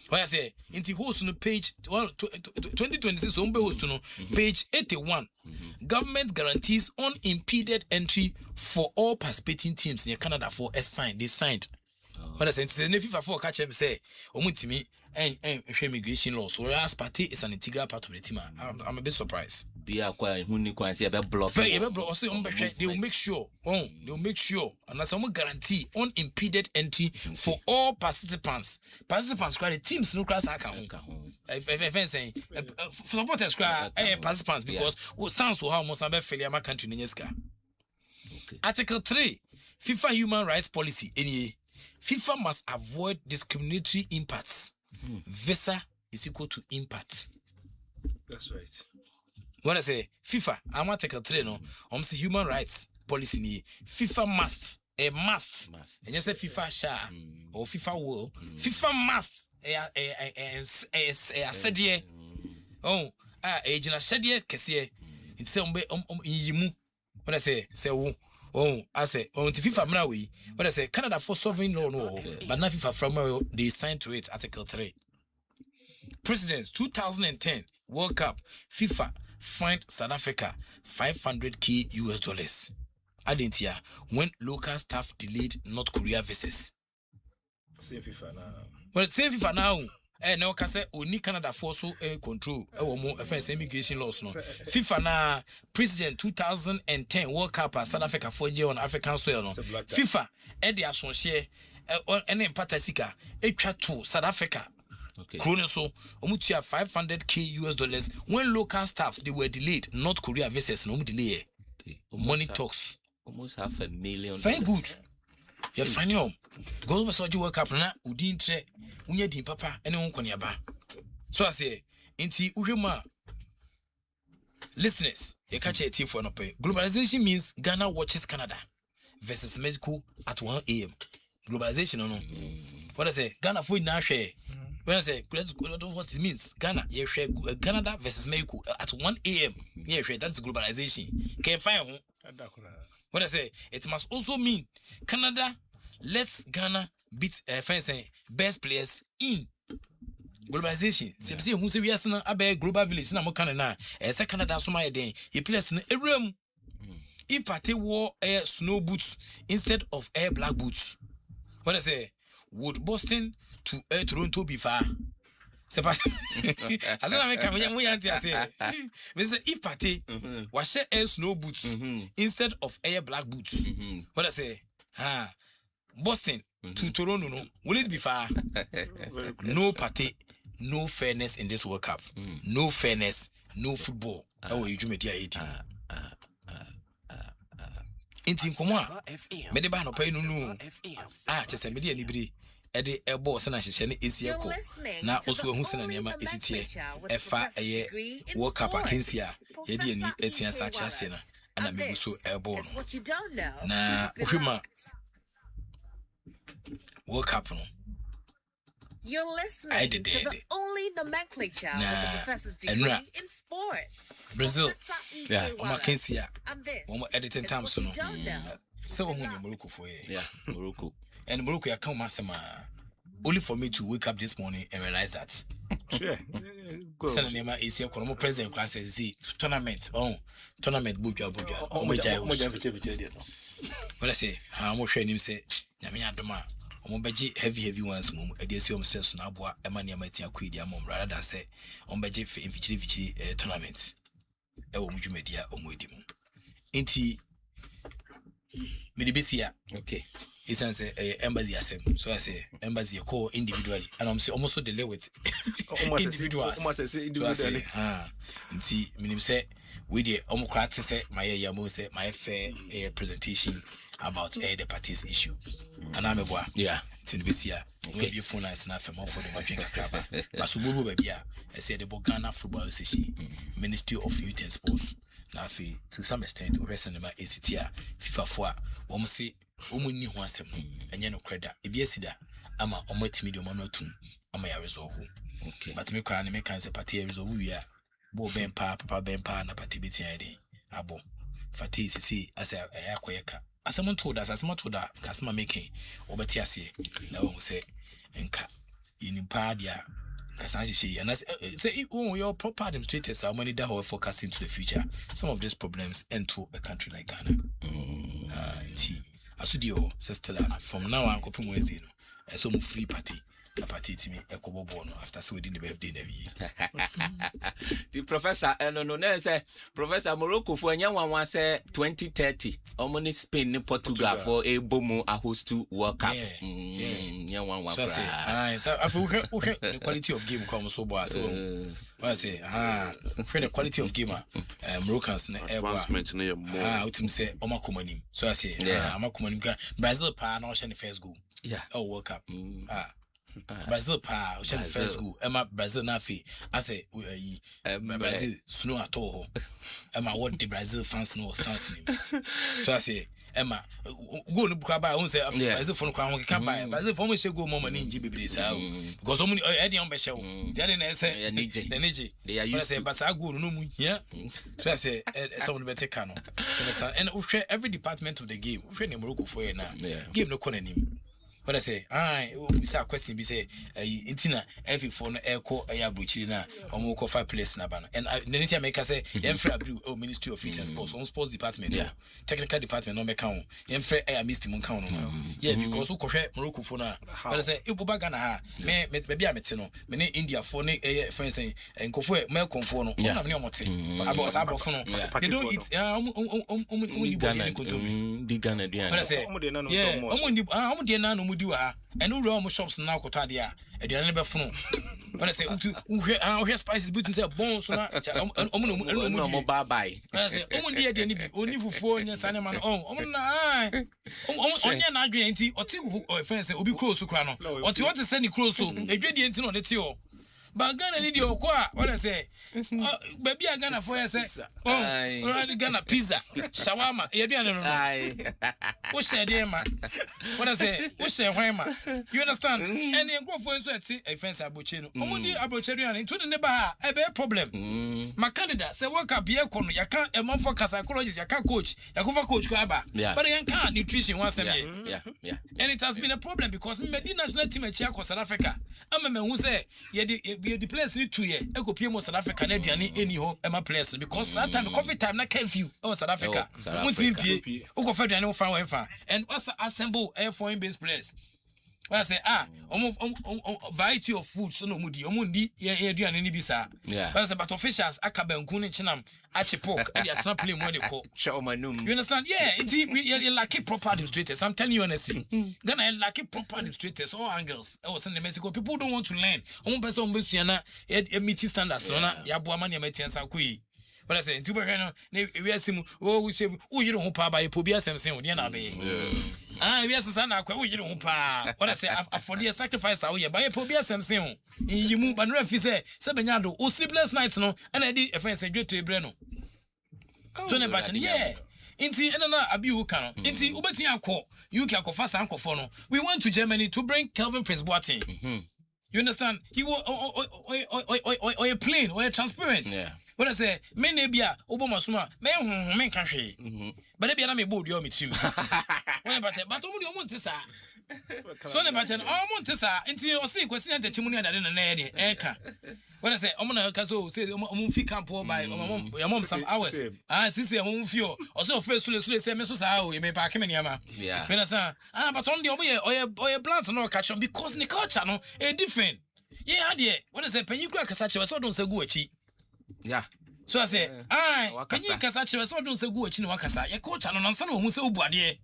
What I say, into host on page 2026 host no page 81. Government guarantees unimpeded entry for all participating teams near Canada for a sign. They signed. What I say, it's an FIFA for catch them say, omutimi and immigration laws. Whereas party is an integral part of the team. I'm a bit surprised. They will make sure. They will make sure. And as someone guarantee unimpeded entry for all participants. Participants cry the teams no class account. If saying supporters cry participants because what stands for how Mozambique failure my country in Yeska. Article 3 FIFA human rights policy. FIFA must avoid discriminatory impacts. Visa is equal to impact. That's right. When I say FIFA, I'm Article 3 no. Say human rights policy ni. FIFA must. And you say FIFA shall or FIFA will. FIFA must. Said ye. Agent said ye. Kesiye. It's some yimu. When I say I say FIFA mrawi. When I say Canada for sovereign law no, but not FIFA from they signed to it. Article 3. Presidents 2010 World Cup FIFA fined South Africa $500k US. Adentia when local staff delayed North Korea visas. Same FIFA now. Well, same FIFA now. No, can say only Canada for so control. More offense immigration laws no. FIFA na President 2010 World Cup South Africa 4G on African soil no. FIFA the associate and then Patasika to South Africa. Okay. So, omutia $500k US when local staffs they were delayed. North Korea visas no delay. Okay. Money talks. Almost $500,000. Very good. You're funny home. Because we saw you work up na udin tre unye din papa ene won ba. So I say inti uhema listeners, you catch a team for no pay. Globalization means Ghana watches Canada versus Mexico at 1 a.m. Globalization no. What I say, Ghana for na share. When I say what it means, Ghana, you share Canada versus Mexico at 1 a.m. Yeah, that's globalization. Can find what I say, it must also mean Canada lets Ghana beat best players in globalization. See who say we are saying about global village na mo Canada. Canada so my den. You players in a room. If party wore air snow boots instead of air black boots, what I say, would Boston to air Toronto be far? C'est pas. I said I make I say. If party was air snow boots instead of air black boots, what I say? Boston to Toronto, no, will it be far? No party, no fairness in this World Cup. No fairness, no football. Oh, you media 18. Inti komwa. Me de ba no pay no. Chese media libri. Ede ebo se na hyehyɛ ne esia ko na oso ehu se na niam esitie efa eye World Cup akensia ye de ani etia sa kyase na ana meguso ebo no na ohwema World Cup no. You're listening to the only nomenclature with the professor's degree in sports. Brazil, yeah, Makensia. One more editing time so no. So we Morocco for you. Yeah, Morocco. And Morocco, I come only for me to wake up this morning and realize that. Sure. Sanema is here. Kono president class see tournament. Tournament buja. What I say? I'm more sure him say. Nyame adoma. Omobeji heavy ones mum. Edesi omsenso na aboa ema niam atia kwidi amom rather than say ombeji invichiri tournament. Ewo mudwumedia omwedimu. Inti Midibisia. Okay. It's an embassy Asem. So I say embassy call individually. And I'm say almost so delay with individuals. Individually. Inti minim say we the omocrat say my yamo say my fair presentation about the parties issue. And I'm a boy. Yeah. Tinibisia. We be phone is not for the Mapinga Crabba. Masubu Babia. I said the Bogana Football Association, Ministry of Youth and Sports. Now, to some extent, we cinema ACTA, FIFA 4, almost say omuni ho asem no enye no kreda ebi asida ama omatimi de omanotum ama ya resolve okay but me kwa ne me kan se party resolve wi a bo bempa papa bempa na party betia de abo fati sisi asa yakoyeka asem to da kasema making obeti ase na wo se nka inimpa dia kasanji she and say your proper administrators how many that are forecasting to the future some of these problems enter a country like Ghana asudio sestela from now on kopim wezi no so mu free party a party to me ekobobo no after so within the birthday na the professor no say Professor Morocco for nya say 2030 omoni Spain ni Portugal for a bomu a host to World Cup nya so say so afu the quality of game come so boy so I say the quality of game Moroccans na advancement na more utim say omakomanim so I say omakomanim Brazil pa na o the first goal World Cup Brazil pa o the first goal Emma Brazil na fi I say Brazil snow at all Emma what the Brazil fans know stands him so I say Emma go no buka ba won say Brazil for no kwa won kan ba Brazil for mo she go mama ni nji bebre sa because omo e dey on be she wo dey na say the neji they are used to but I go no mu yeah so I say someone better can no and every department of the game we na Morocco for na game no kon anim what I say we say question be say intina every phone echo abuchiri na omo ko 5 place na ba no and anytime make say yemfra abu Ministry of Youth and Sports on sports department technical department no make count yemfra missed mun count no because who kohwe Morocco phone na what I say ibuba Ghana ha me be amete no me ne India phone friends nkofo me konfo no na me omote abo sabo phone they don't eat ni body ni kontomi di Ghana duan what I say omo de na no diwa and who run shops now kotade a aduane be fono when I say who spices but say bones na no bye bye I say omo de aduane bi oni fufuo nya sane ma no omo na onye na adwen enti oti friend say obi close kura no oti what say ni close so edwedi enti no de te o but Ghana ni di okwa what I say baby Ghana for say Ghana pizza shawarma e dey no o share dey ma what I say o share hwan ma you understand and the go for so ati e fence aboche no omudi aboche do an to the neighbor ha e be problem my candidate say work up here kono ya kan e man for psychologist ya kan coach ya go for coach ko aba but yan kan nutrition one sem yeah and it has been a problem because me the national team e chia ko South Africa am me hu say ye the place need 2 years e go pie mo South Africa na diane eni ho e ma place because that time COVID time na curfew South Africa won't mean pie o go fa diane o fa wen fa and also assemble a foreign based players when I say variety of food so no mudi omundi ye diane ni bisa when I say but officials akaba nku ne chinam ache pork e dey atna play mo dey call you understand it's lucky proper administrators I'm telling you honestly Ghana lucky proper administrators all angles I was in Mexico people don't want to learn person besua na e meet standards so na ya bo amane matiansa koyi but I say ntu be no we asimu we say wo yire ho pa ba ye pobi asemsen wo de na be we asesa na akwa wo yire ho pa what I say for the sacrifice awo ye ba ye pobi asemsen wo yimu ba no refi say benya do o sleepless nights no and I did offense dweto ebre no so ne ba chen inti enana abi hu kan inti ubeti akọ UK akọfa san akọfo no we went to Germany to bring Kelvin Prince Boateng you understand he was or plain or transparent when I say me nebia obomasuma me kan hwe but ebia na me bold yo me team when but omudi omonte sa so ne ba chen omonte sa inti o se kwesi ante chimu ne adade na na ye eka when I say omuna ka so say fi camp by your mom some hours sisi omum fi o so fresh sule say me so sa o me pa keme niama when I say but on the oye plant no catch on because the culture no e different there when I say penyi kura kasa chewe so don say go achi so I say penyi kasa chewe so don say go achi no wakasa ye culture no nansa na ohun say obuade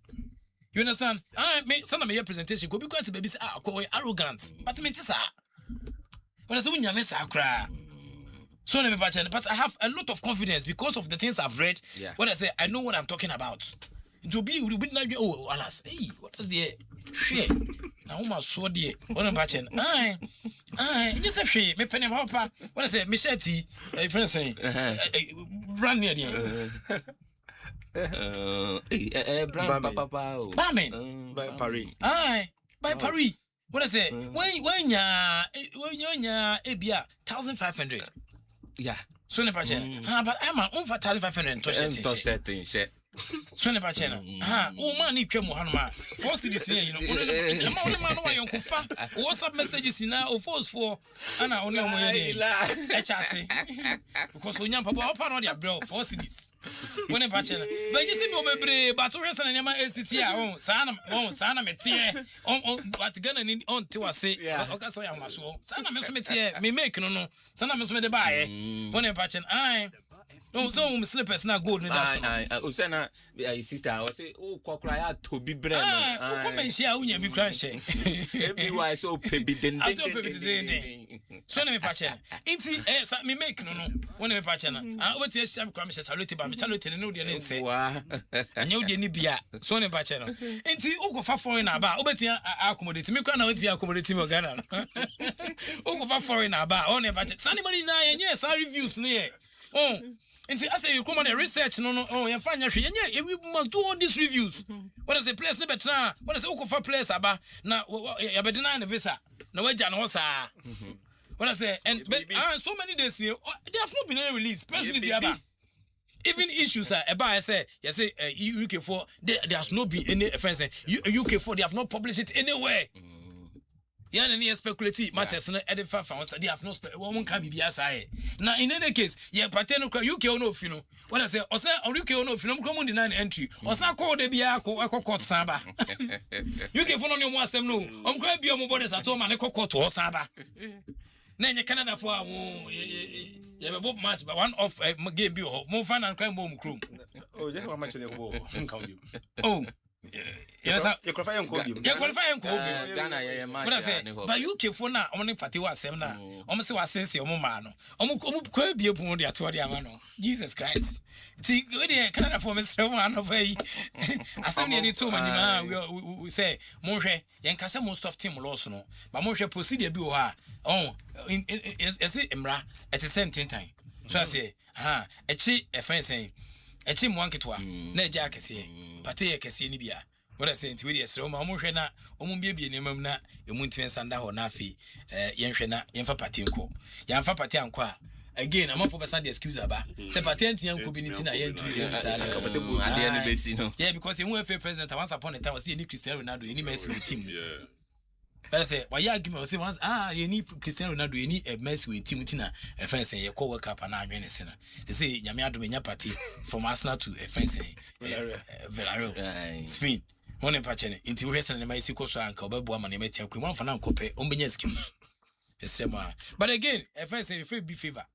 you understand me sana me presentation go be quite baby say arrogant but me tisa when I say unyame sa akra so let me but I have a lot of confidence because of the things I've read when I say I know what I'm talking about to be like alas what is the shit now my so there when I'm watching just a shit me penny papa when I say Michelle friend saying brand near there Bamin. By Paris. Aye, by Paris. What I say? When ya ebia 1,500. Yeah. So ne pache. But I'm on for 1,500 to set. So ne pache na. Man ni twem hanoma. Force this year, you know. Only man no yon kufa. WhatsApp messages na o force for ana only omo ye dey. Chatting. Because onya papa opa no dey bro force this. When ne pache na. But you see me obebre but o hwese na nyama ACT sana metie. What gonna need on to say. Okay so ya maso. Sana me so metie me make no. Sana me so me dey buy. When ne pache na. So slippers na gold ni that. Usena your sister I say kokra ya to bi bre no. Come and share unya bi kran share. Every why so pebi den. So na me pache. Inti me make no. When me pache na. Obeti share kran me charity ba me charity no de nse. Wa. Anya ode ni bia. So na pache no. Inti ukofa foreign na ba. Obeti accommodate me kran na obeti accommodate me Ghana. Ukofa foreign na ba. On na pache. Sani money na yenye sa reviews ne. And I say you come on a research no you find your we must do all these reviews. When I say place better when I say for place aba na you be deny the visa na we ja no sa when I say and so many days here they have not been any release press release aba even issues about I say you say UK4 there has not been any offense UK4 they have not published it anywhere. Any speculative matters na edify fans they have no one can be aside. Now in any case, pateno UK no fino. When I say UK no fino come on the 9 entry. Osa call de bia court saba. UK for no more asem no. Going be on borders at home and court to saba. Then Canada for you have a match but one of game be more fun and crime bomb crew. Oh, just one match on your wall. Oh. Yes, you qualify and call you. Ghana, but I say, but UK for now, only party was 7 now. Almost was sense your mano. Could be a pound at Jesus Christ. See, Canada for Mr. One of a assembly to man, we say, Moshe, Yankasa most of Tim Lawson, but Moshe proceed a bua. Oh, is it Emra at the same time? So I say, a cheat a friend saying, a chim wanketwa, ne jack is here. Pate kesi ni bia what I say nti we dey sro ma omo hwe na omo bia nemam na emuntin sanda ho na afi yenhwe na yemfa pate nko yemfa pate anko a again amafo besa the excuse aba se pate antia nko bi nti na yentu ade na besi no yeah because you FA president once upon a time was any Cristiano Ronaldo any Messi with team yeah but I say why you argument say once you need Cristiano Ronaldo you need a Messi with team nti na e fence say you call work up na anwene se na they say nyame adom nya pate from Arsenal to a fence Villarreal Spain one in patch nti we hese na mai siko so anka obebo ma na metia kwe one for na nkope ombenya excuse but again a fence say free be favor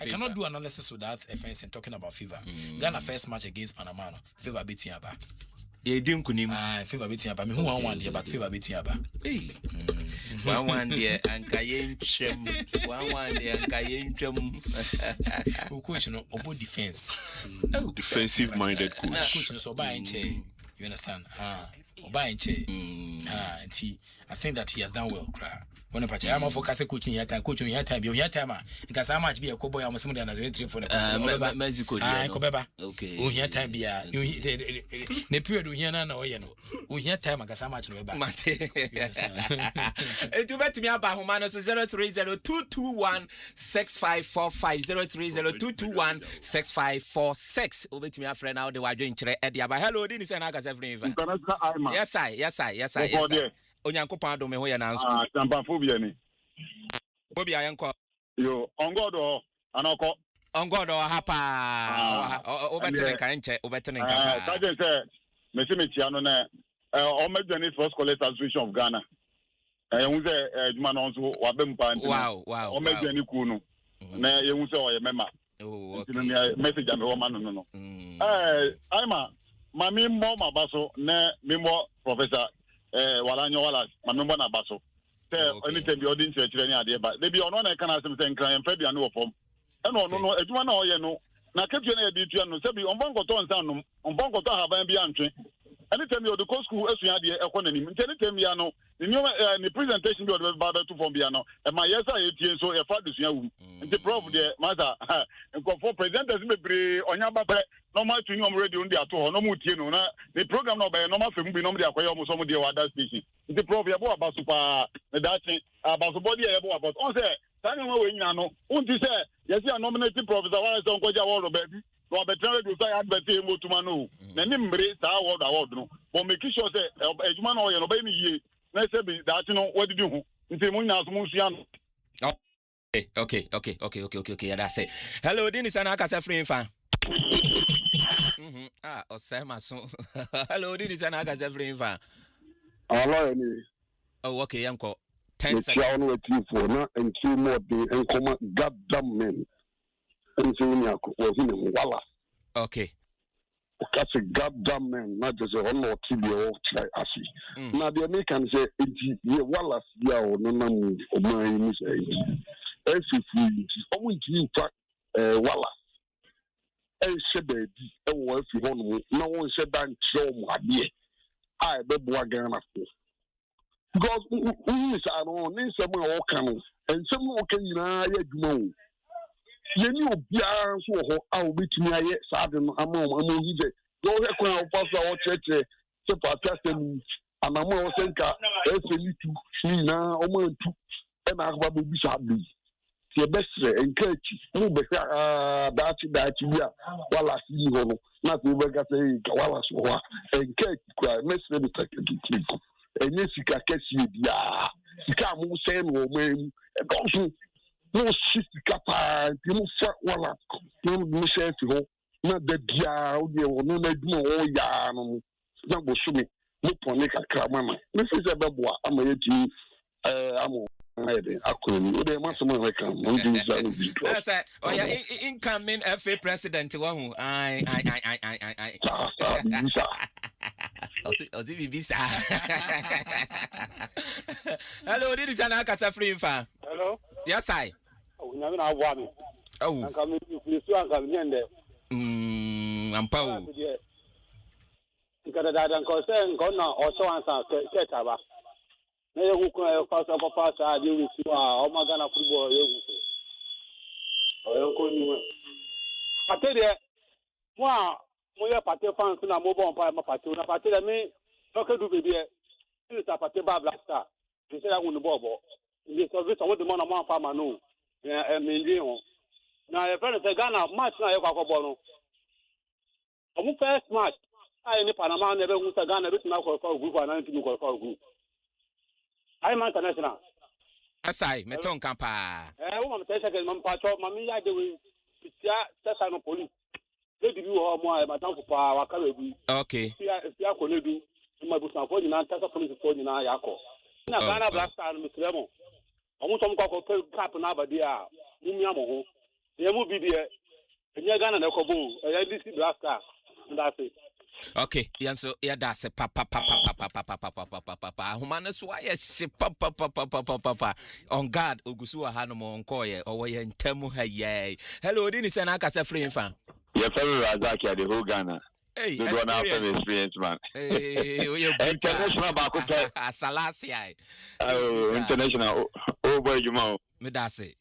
I cannot do analysis without a fence and talking about favor. Ghana first match against Panama no favor beating aba dim kunim favor beating aba me who one there but favor beating aba one there anka yenchem one there anka yenchem coach no obo defense defensive minded coach no so buy nche you understand buy nche I think that he has done well cry when a patch I'm focus coaching here time be here time because how much be a cowboy am some dey na 3 for the Mexico beba okay here time be a the period here na oye no here time because how much no beba to bet me about humano so 03022165545 03022165546 obet me friend now the wadwen kire e dia ba hello din say na aka say friend yes I Onyankopon adome ho ye na nso tampafo bia ni obi ayenko yo ongodo anoko ongodo hapa obetere kan nche obetere nka ka je say mesimechia no na o medjani first college association of Ghana ehun say djuma no nso wa bempa nti wow o medjani ku no na ehun say o ye mema message am wo ma no Aima mami mo mabaso na mimo professor walanyo wala mamembo na baso te anytime bi odin chire ni ade ba de bi ono na kana asem se nkran emfa bia no wofom e no no adwuma na oye no na ketua na yedi tua no se bi onbonkoto nsan no onbonkoto haban bi antwe anytime bi odiko school esua ade ekọ nanim anytime ya no the presentation do the baba to from Biano and my yes I so a father is the prof the master and for presenters me on your back normal to you radio on the at no mutino na the program no by normal film be no dey akwaya almost some dey other station the prof ya about super that about body about on say tani no we nyina no unti say yes ya nominated professor one say onko ja award baby no better do say advert e motuma no na ni mbre sa award no but make sure say ejuma no ye no be ni yie na say be that no what did you nti mu nyina so mu sua no okay that's it. Hello Dennis and Akasa free fan. Osama so. Hello Dennis and Akasa free fan. Hello. Oh okay, yanko. 10 seconds. And 2 more day and come goddamn men. And so was in Walla. Okay. That's a goddamn man, not just a one or two year old child. I see. Now the Americans say, Wallace, yeah, or no, or my age. As if we only in fact, Wallace. And said, and what if you want no one said, I'm sure my dear. I bet again after. Because we are somewhere all canals, and some can you know. You knew Bian so I'll be to me yet, Sergeant Amon, he said, go ahead, Pastor or church, so and I'm more thinker, to see now, almost two, and I will be sadly. The best and catch, no better that you while I see you, not over got a Wallace and catch, cry, Miss Rebecca, and yes, you can catch you, you can't move same woman, and also. No shift kappa, no fuck wala, no mission to go, not the dia, no, no, ya, no, was swimming, no ponic a cramama. This is a babois, I'm a G, I'm I couldn't, they must have come, that's it. Oh, yeah, incoming FA president, one, I. Hello, this is an Akasa free fan. Hello? Yes, I. Oh, I'm coming to I'm Paul. Because I don't concern Gona or so answer Ketaba. They who can pass up a pass, I deal with you, or Magana football. I tell you, wow, we are party fans in a mobile by Patuna. I tell me, okay, do be there. It's a party blaster. He said I won the bubble. This service, I want the man of my farmer. No. I mean, now, a friend said, Ghana, match now, you can go. I'm first match. I in Panama never went to Ghana, written out for group and 19 for group. I'm international. Yes, I, Meton Campa. I want to say, I'm part of Mammy, I do with Tessano police. They do all my Madame for our carry. Okay. If you are going to do my book, I'm going to Tessa police for you now, Yako. Now, Ghana Blaster and Miss Lemon. I want some cocoa cap and Abadia. Mumiamo. They will be there. And you're Ghana, Kobo, and this Blaster. And that's it. Okay, so yeah, that's a papa. Humanus, why is papa on guard, Ogusua Hanamo on Koya, or in Temu Hay. Hello, Dennis and Akasa free fan. Your fellow Razaki, the whole Ghana. Hey, you don't have any experience, man. International Bakupe. Salasia. Oh, international. Oh, boy, you know. Medase.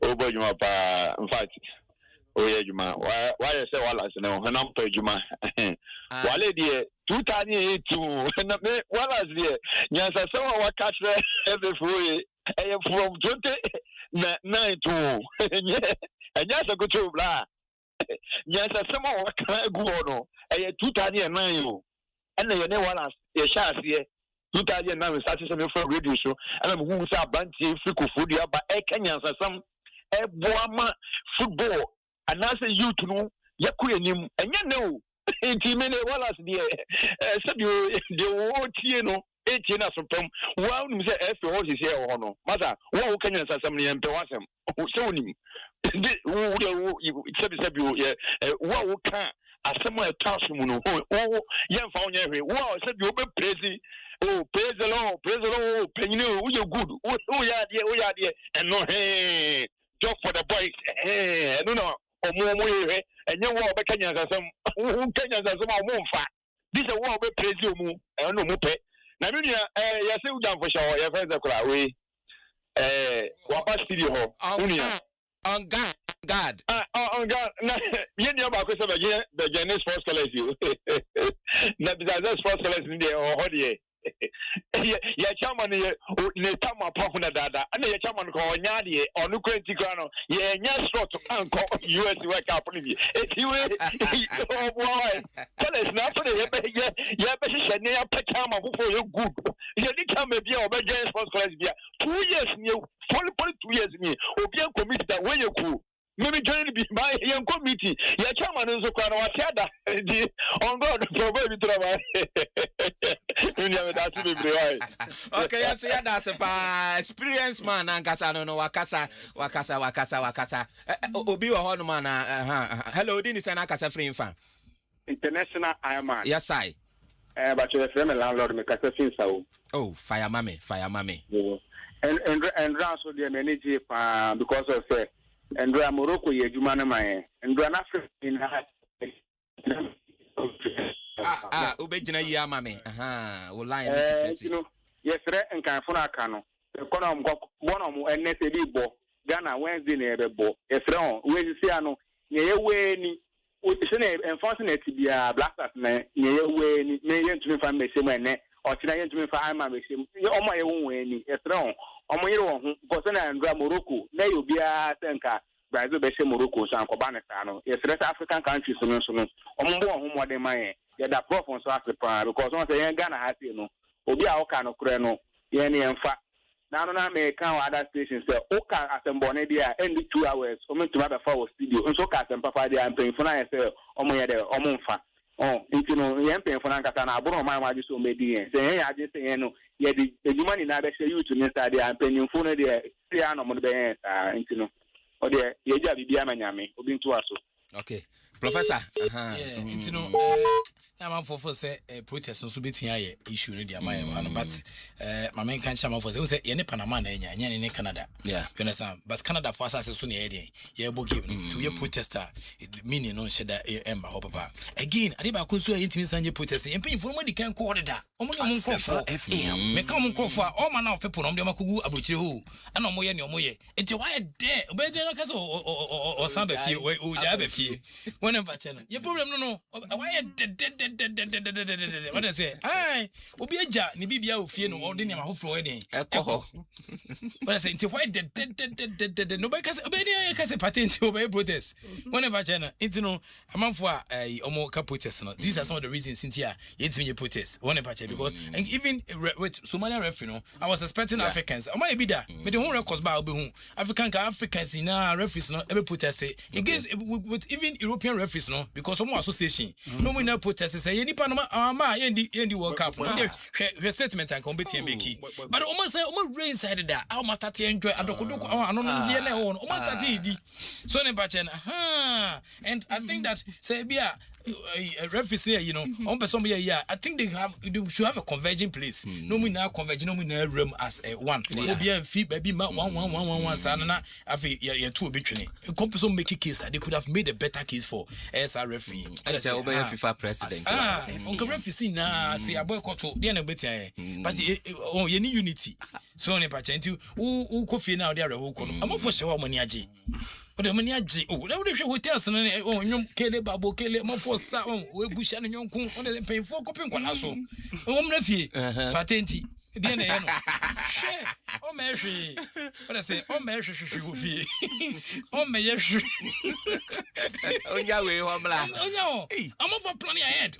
Oh, boy, you know. In fact, oh, yeah, you know. Why I say Wallace, no, and I'm paid you, man. Wale, dear, 2082. Wallace, dear. Yes, I saw what catch every free. From 29 to. And yes, I go to blah. Yes, some of what can I go on? I 2009, and then you want us, a chance here. 2009 started some for radio show, and I'm who's a bunch of food, but I can answer some Boama football, and I say you to know Yakuanim, and you know, 80 minutes Wallace, dear. Said you, the old Tino, 18 as from one who said, after all, he said, oh no, mother, what can you answer somebody and tell him? So him. What can Asempa Tasmuno? Oh, young found every wow, said you'll be praising. Oh, praise the Lord, Penny, you're good. Oh, yeah, dear, and no, hey, job for the boys, hey, no, or more, and you walk back Kenyans as some who Kenyans as some more fat. This is what we praise you, and no more pay. na me nua yɛse wogya mfo hyɛ yɛ fɛ sɛ kora we waba studio hɔ unia on God on God na ye nua ba ko sɛ bɛgye ne sports colors you na bisa sports colors ni de hɔ de ya chairman ne tama pa ho na dada na ya chairman ko onya de onu kwenti kra no ye nya slot anko US World Cup ni bi etiwe oh boy colors na for ye be hye ne ya pa chairman fofo ye good ye di chairman bia obɛgye sports colors bia 2 years ni fully 2 years ni obi an committee that when you cool maybe join the my young committee ya chairman nso kwa na wate ada di on God for baby travel okay yes ya that's a experience man ankasa no wakasa obi wo ho no man hello dini sana akasa free fan international Asiamah yes I but you frame landlord me kasa fin sawo oh fire mame and so the manager because of say and Morocco ye juma na man and Africa in ubejina yi ama me wo line you know yesre nkan funa aka no kono mo enese bi bo Ghana Wednesday na ebe bo yesre on Wednesday ano ye we ni o se na enforce na tibia Blackstars na ye we ni me ye ntumi fa me semu ene o tina ye ntumi fa ama me semu omo ye won we ni yesre on omo yire won ho ko se na Andra Morocco na yo bia senka Brazil be se Morocco san ko ba ne sa no yesre African countries no so no omo bo ho mo de man yeah, that prof on so Africa because once a Ghana has no obi a oka no kure no ye ne emfa na no na me kan other stations say oka Asempa ne dia end 2 hours o me tuma be fa wo studio nso ka Asempa fa dia mpem fo na ye say omo ye de omo mfa nti no ye mpem fo na nkata na aburo man ma so medi yen say ye age say ye no ye di ejuma ni na be say youth ni sa dia mpem fo no dia say ano mo be yen sa nti no o de ye ja bibia manyame obi ntu aso okay professor nti no I'm for say protest nso betia ye issue no dia my but my main kan chama for say ye ne Panama na nya ne Canada you understand but Canada for us so ne ye bo give to ye protester meaning no sheda emba ho papa again ade ba ko so ye ntimi sanje protest ye mpin for mo di kan ko order omo mo ko for FM me ka mo ko for o ma na ofepo no de makugu abrochire ho ana omo ye ne omo ye enti why there obede no ka so o san ba fie o ja ba fie wona ba chena ye problem no why what I say ai obi aja ni bibia ofie no odi ne ma hofro eden ekoho what I say nti why no ba kase obi dey kase patent obi protest whenever china nti no amanfo a omo ka protest no these are some of the reasons since here yetimi protest whenever china because and even with Somalia referee no I was expecting Africans omo e bi da me the whole records ba obi hu Africans in referees no e protest against with even European referees no because omo association no we na protest say nipa no ma yendi World Cup no the statement and compete make but almost say almost rain side that I must start enjoy adokodoko ano no dey na ho almost start di so ne ba chen and I think that say bia referees here you know on person here I think they should have a converging place no we na converge no we na room as one obi an fi baby ma 1 sana na afi ye two obetwene competition make case they could have made a better case for SR referee and say obe FIFA president on referee na say aboy koto dey na betia but ye ni unity so ne pa chanti u kofi na dey areho ko no amafo hye wa mani age ode mani age na we hwe hotels na nyom kele babo kele amafo sa we busha na nyonku ode penfo kopin kwala so omna fie patenti dey na ye no hwe o me hwe what I say o me hwe wo fie o me ye hwe onya we ho mla onya amafo planning ahead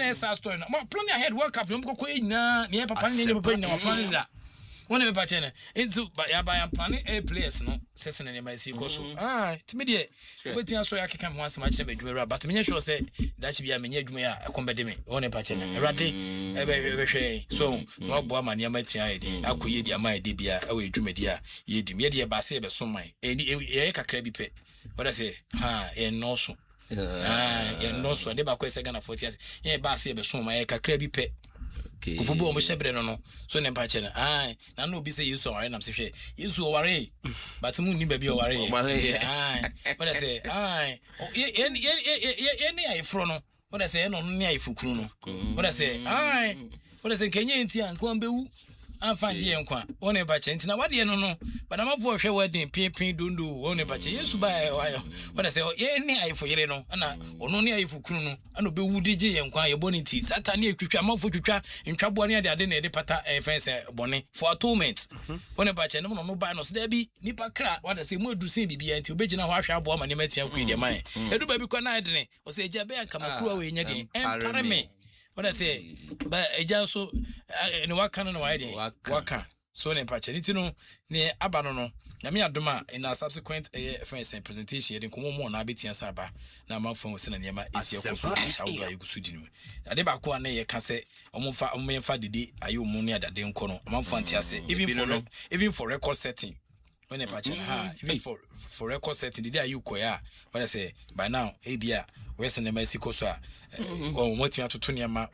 and story no planning ahead World Cup no ko na ne papa ne papa na planning da wona me pa chene into ya ba planning a players no sese ne ma si ko so timi de obetia so ya keka ho asema chene badwuma but me nya sure say da chi bia me nya adwuma ya ekombede me wona pa chene erade ebe hwe so no bo ama ne ma tia edi akoye di ama edi bia e we adwumadi a ye di me de ba se be so man ye kakra bi pe what I say ye no so ye no so de ba ko se Ghana 40 years ye ba se be so man ye kakra bi pe kufubu omo shebre no so ne pa che na na no bi say Yesu oware nam se hwe Yesu oware but mu ni ba bi oware what I say ye ni ai fro no what I say no ni ai fukuru no what I say What is a Kenyan tea and Kwambu? I'm fine, Jay and Quan. One a batch, and what do you know? But I'm up for a wedding, Pin Dundu, one a batch. Yes, to buy a while. What I say, yeah, for Yeleno, and only if you couldn't, and be woody Jay and Quan, your bonity, Satania, Kucha, for Kucha, in Trabonia, the Adene, the Pata, and Fence Bonnet for 2 months. One a batch, and no banos, there be Nipa crack, what I say, more do see be until Bejina wash our bomb and you met your queen, your mind. A do baby conidine, or say Jabber come a crew in your game, and parame. What I say, but a also in what kind of idea? Waka. So in Pachenitino near Abanono. Namia Duma in our subsequent friends and presentation, then come on, I beat Saba. Now my phone was in Yama is your how do I go to Adebako ne can say, Omofa Omenfa Didi, are you monia that they kono? Among fantasy, even for record setting. When a patch, even for record setting, the day you koya. What I say, by now, ABA, Western Mexico. Oh, what you have to turn ama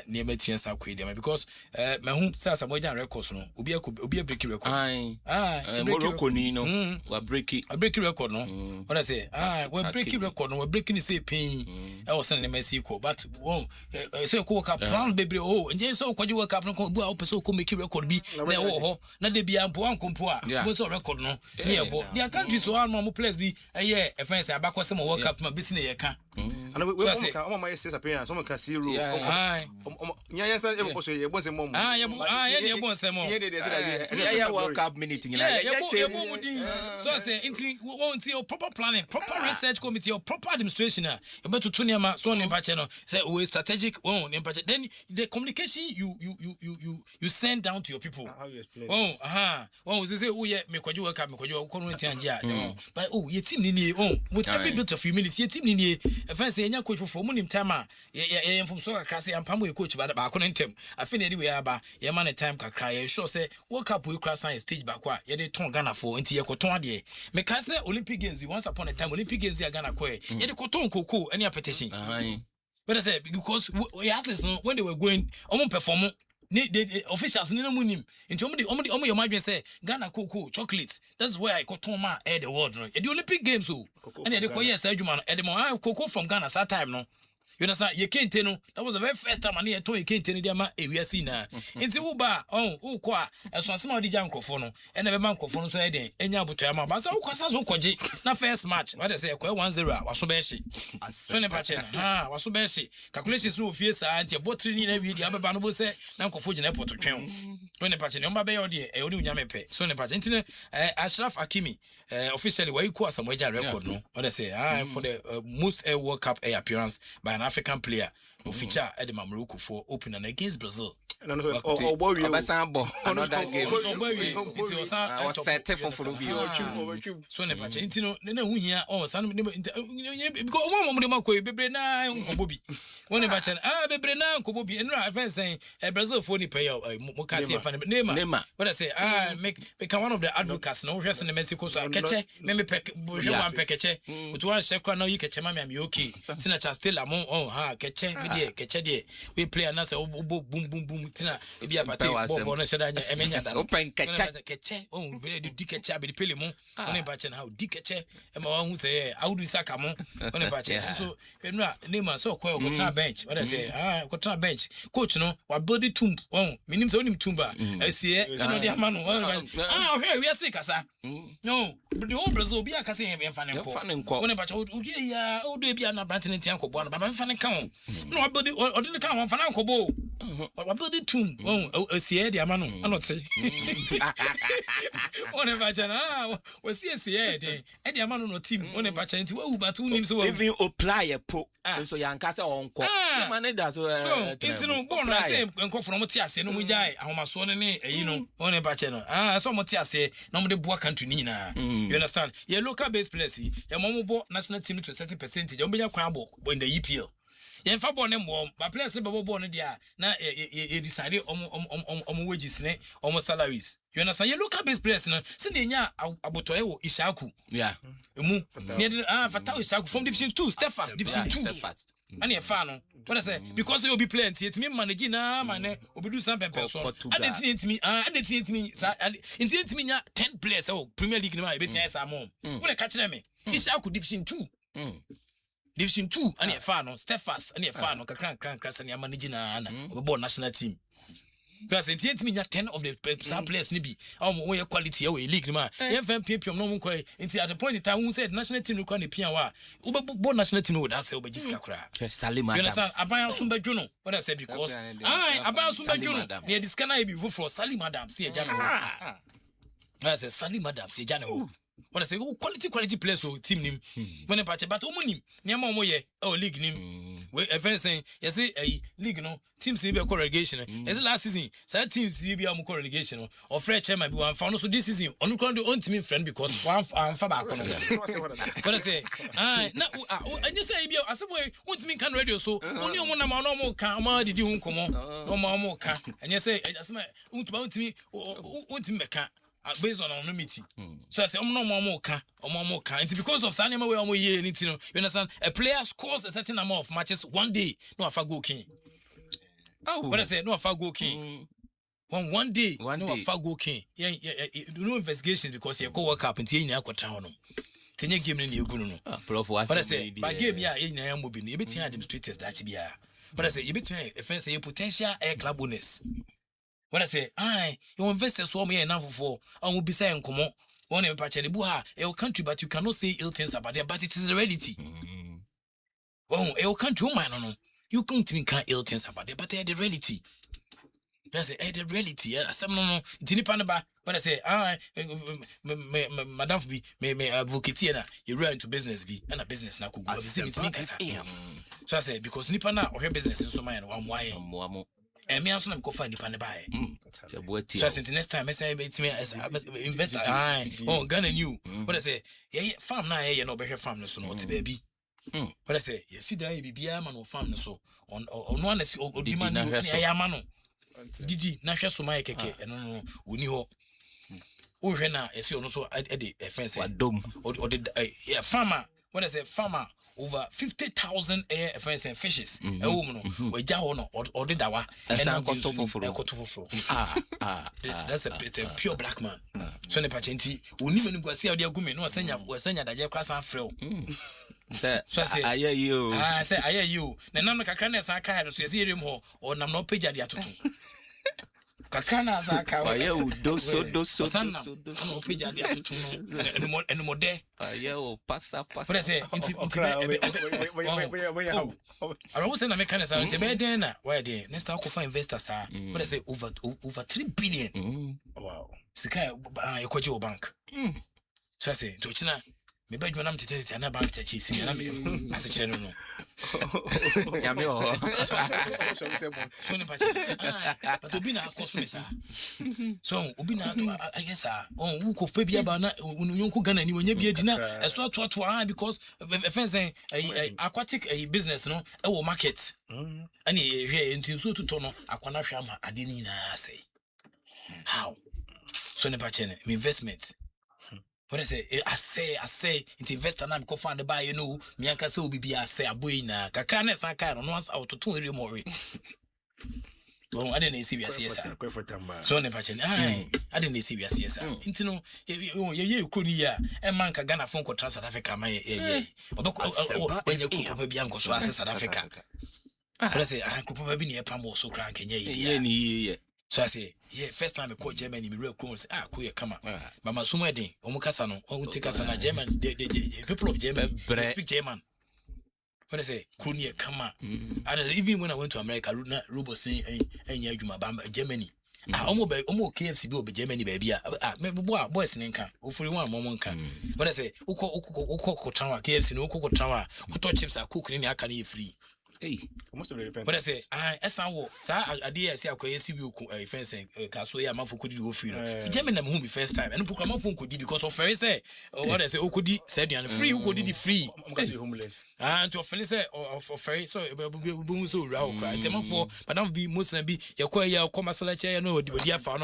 near Metian Saquid because my home says a Mojan records no Ubia breaking record. Morocco Nino, a breaking record no. What I say, we're breaking record, no, we're breaking the same pain. I was sending a Mexico, but so cook up plan baby. Oh, and yes, so could you work up no go up so could make a record be oh, not de be a bon compua. Was a record no. Yeah, but the country so our mom place be a year if I say I back was some work up my business. And we I'm my sister's appearance. Someone can see room. Yeah, yes, I was a boss. Yeah, World Cup minute. So I say, won't see your proper planning, proper research committee, or proper administration. You better to Tunyama, so on channel. Say, we strategic. Then the communication you send down to your people. We say, oh, yeah, make you work up, make you but oh, your team with every bit of humility, your team if I say, coach for money time, from so crassy and Pamwe coach, but I couldn't tell. I feel anyway, about your man at time can cry. Sure say, woke up with crass and stage back. Yeah, they turn Ghana for into your cotton day. Because Olympic Games, once upon a time, Olympic Games are Ghana quay. Yeah, the cotton cocoa, any petition. But I said, because we athletes, when they were going, perform. The officials in the moon into your mind say Ghana cocoa chocolate. That's where I got Toma air the world. At the Olympic Games, and the Korea Sajuman at the moment cocoa from Ghana that time no. You understand? You can't tell. That was the very first time I near told you can't tell them we are seen now. Into Uba, qua, as some of the young Cofono, and never man Cofono so Eddie, and Yabutama, but so Quasazo, not first match. What I say, 1-0, was so beshi. Funny patch, was so beshi. Calculations through fierce, and your bottle in every other bamboo say, Nanko Fuji Airport to train. When the patch, number bay or dear, a Odu Yamepe, so the patch, Ashraf Hakimi, officially, where you call some wager record, no? What I say, for the most World Cup appearance by an African player who feature at the Morocco for opening against Brazil. Another game. Was set for so ne pacha intino na hu hia san because one moment ma ko bebre na nkobobi one pacha bebre na nkobobi enra fence Brazil for ni pay mo ka see fan Neymar what I say make one of the advocates no hwese ne Mexico so keche me pek one pekeche to one shekwa na yi keche ma me okay tina cha still amon keche me dey keche dey we play na say boom boom tina e bia pate bobo no sheda nya emenya da open keche we dey keche abi pele mo one pacha na how dikeche e ma wan hu say how do saka mo one pacha so enra Neymar so ko go bench what I say go bench coach no wa body tumb minim say onim tumba asie no dey amano here we are sick asa no the whole Brazil be aka say e fan nko one pacha o ya o do bia na brant ne tian ko bo no ba fan kan no wa body o dey kan wan fan nko bo wa body tumb asie dey amano anote one pacha na we see dey e dey amano no team one pacha nti wa but unim so even apply a po so yanka say onko manager so nti no born na say enko from mo ti ase no mo jai ahomaso ne eyi no one pacha no so mo ti ase na mo de boa country ni nyina you understand your local based players your mo bo national team to 30% you be kwan abo in the EPL yen fa bo ne mo ba players be bo no dia na e decide omo wages ne omo salaries you understand your local based players no se na nya abotoye wo Ishaku emu ne Fatao Ishaku from division 2 Stephens division 2 and you fan what I say because you be playing it me manage na man obedu some pempe so adetini me adetini nya 10 players Premier League no e betia esa mo we catch them Ishaku division 2 Division 2 and a fan on Stephas and a fan on Kakran and your managing Anna about national team. Because it ain't me 10 of the players nibi. Way quality away league man. FM no quay into at the point in time who said national team require the Piawa. Uber national team would have said Jiska. Salim You understand? About Sumba Juno. What I said because about Sumba Juno near this can I be for Salim Madam, see a general. I said Salim Madam, see a general. What I say, quality players for team name. When a patch about money, near Momoye, or league name. We event saying, yes, a league no teams will be a corrugation. As last season, some teams will be a corrugation or Fred Chairman be one found. So this season, on the country, on team friend because one Fabac. What I say, I just say, I said, what's me can radio so only one amount more car, did you come on, no more car, and you say, that's my to me, won't me based on anonymity. So I say, no more car, or more car. It's because of Sanima way, you understand? A player scores a certain amount of matches one day, no Afago King. Oh, what I say, no Afago King. One day, no Afago King. Yeah, no investigations because you go work up and you go town. Then you give me the Guno. What I say, by game, yeah, in a movie, you bet you demonstrators that you be. What I say, you bet me a fancy a potential air club bonus. When I say, you investors saw me enough for, I will be saying, come on, one in Pachani Buha, a country, but you cannot say ill things about it, but it is a reality. Oh, a country, man, no, you can't think ill things about it, but they are the reality. That's the reality. Some no, Tinipanaba. When I say, Madame may advocate, you run into business, be and a business now could go. So I say, because Nipana or her business in so mine, one why. And me also go find the panny. So since next time I say it's me as investor. Ghana new. What I say, farm now, you know, better farm no so not baby. What I say, you see that be a man or farm no so on one is or demand mano. Didi, Nasha Sumai keke, and no, we knew. Oh, Rena, as you also at the fence or the farmer. What I say, farmer. Over 50,000 air fence and fishes. A woman, or Jahono, or the Dawa, and now got that's a pure black man. So, the Pachenti, we even go see how they're going. No, send you that your class and fro. So I say, I hear you. I say, I hear you. The Namaka Canas are kind of see him or Namno Pija Diatutu. Kakana Zaka, so son, no Pija Diatutu, and more there. Passa. What I say, I always say, Americans are the bed dinner. Why they next time for investors are, what I say, over 3 billion. Wow. Sika, you call your bank. So I say, to China. Me beg you to tell it and bank chase me and as a channel. But Ubina Cosmesa. So Ubina, I guess, who could be about you Ghana and you will be a dinner as well to because fencing aquatic business, no, a market. And here until so to Tono, Aquanashama, I didn't say. How? So the investments. What I say, it's investor now because find the buy, you know, Mianka so be I say a buina, Kakanes and Karen once out to 2 more. Oh, I didn't see yes, so never I didn't see yes, Intino, you couldn't hear a man can Ghana phone call South Africa, my when you could be Uncle South Africa. What I say, I could probably be near Pamo so crank and ye. So I say, first time I call Germany, me real cool. Queer come up. But my sumwedding, Omukasano, Omutikasana, German, the people of Germany, they speak German. What I say, couldn't come up. Even when I went to America, Rubo saying, Yajuma Bamba, Germany. I almost KFC be Germany, baby. Boys in Inca, who for one moment can. What I say, Oko Tower, KFC, no Coco Tower, who thought chips are cooking in your can free. Hey, what I say, I did say, okay, see you fencing, Casuya, Mafu could do free. German and whom be first time, and Pukama phone could be because of Ferry say, what I say, Okudi said, and free, who could it free? Homeless. And to a Felice or Ferry, so boom so round, and Tema for, but not be Muslim be your quaya, commercial chair, no, the dear found.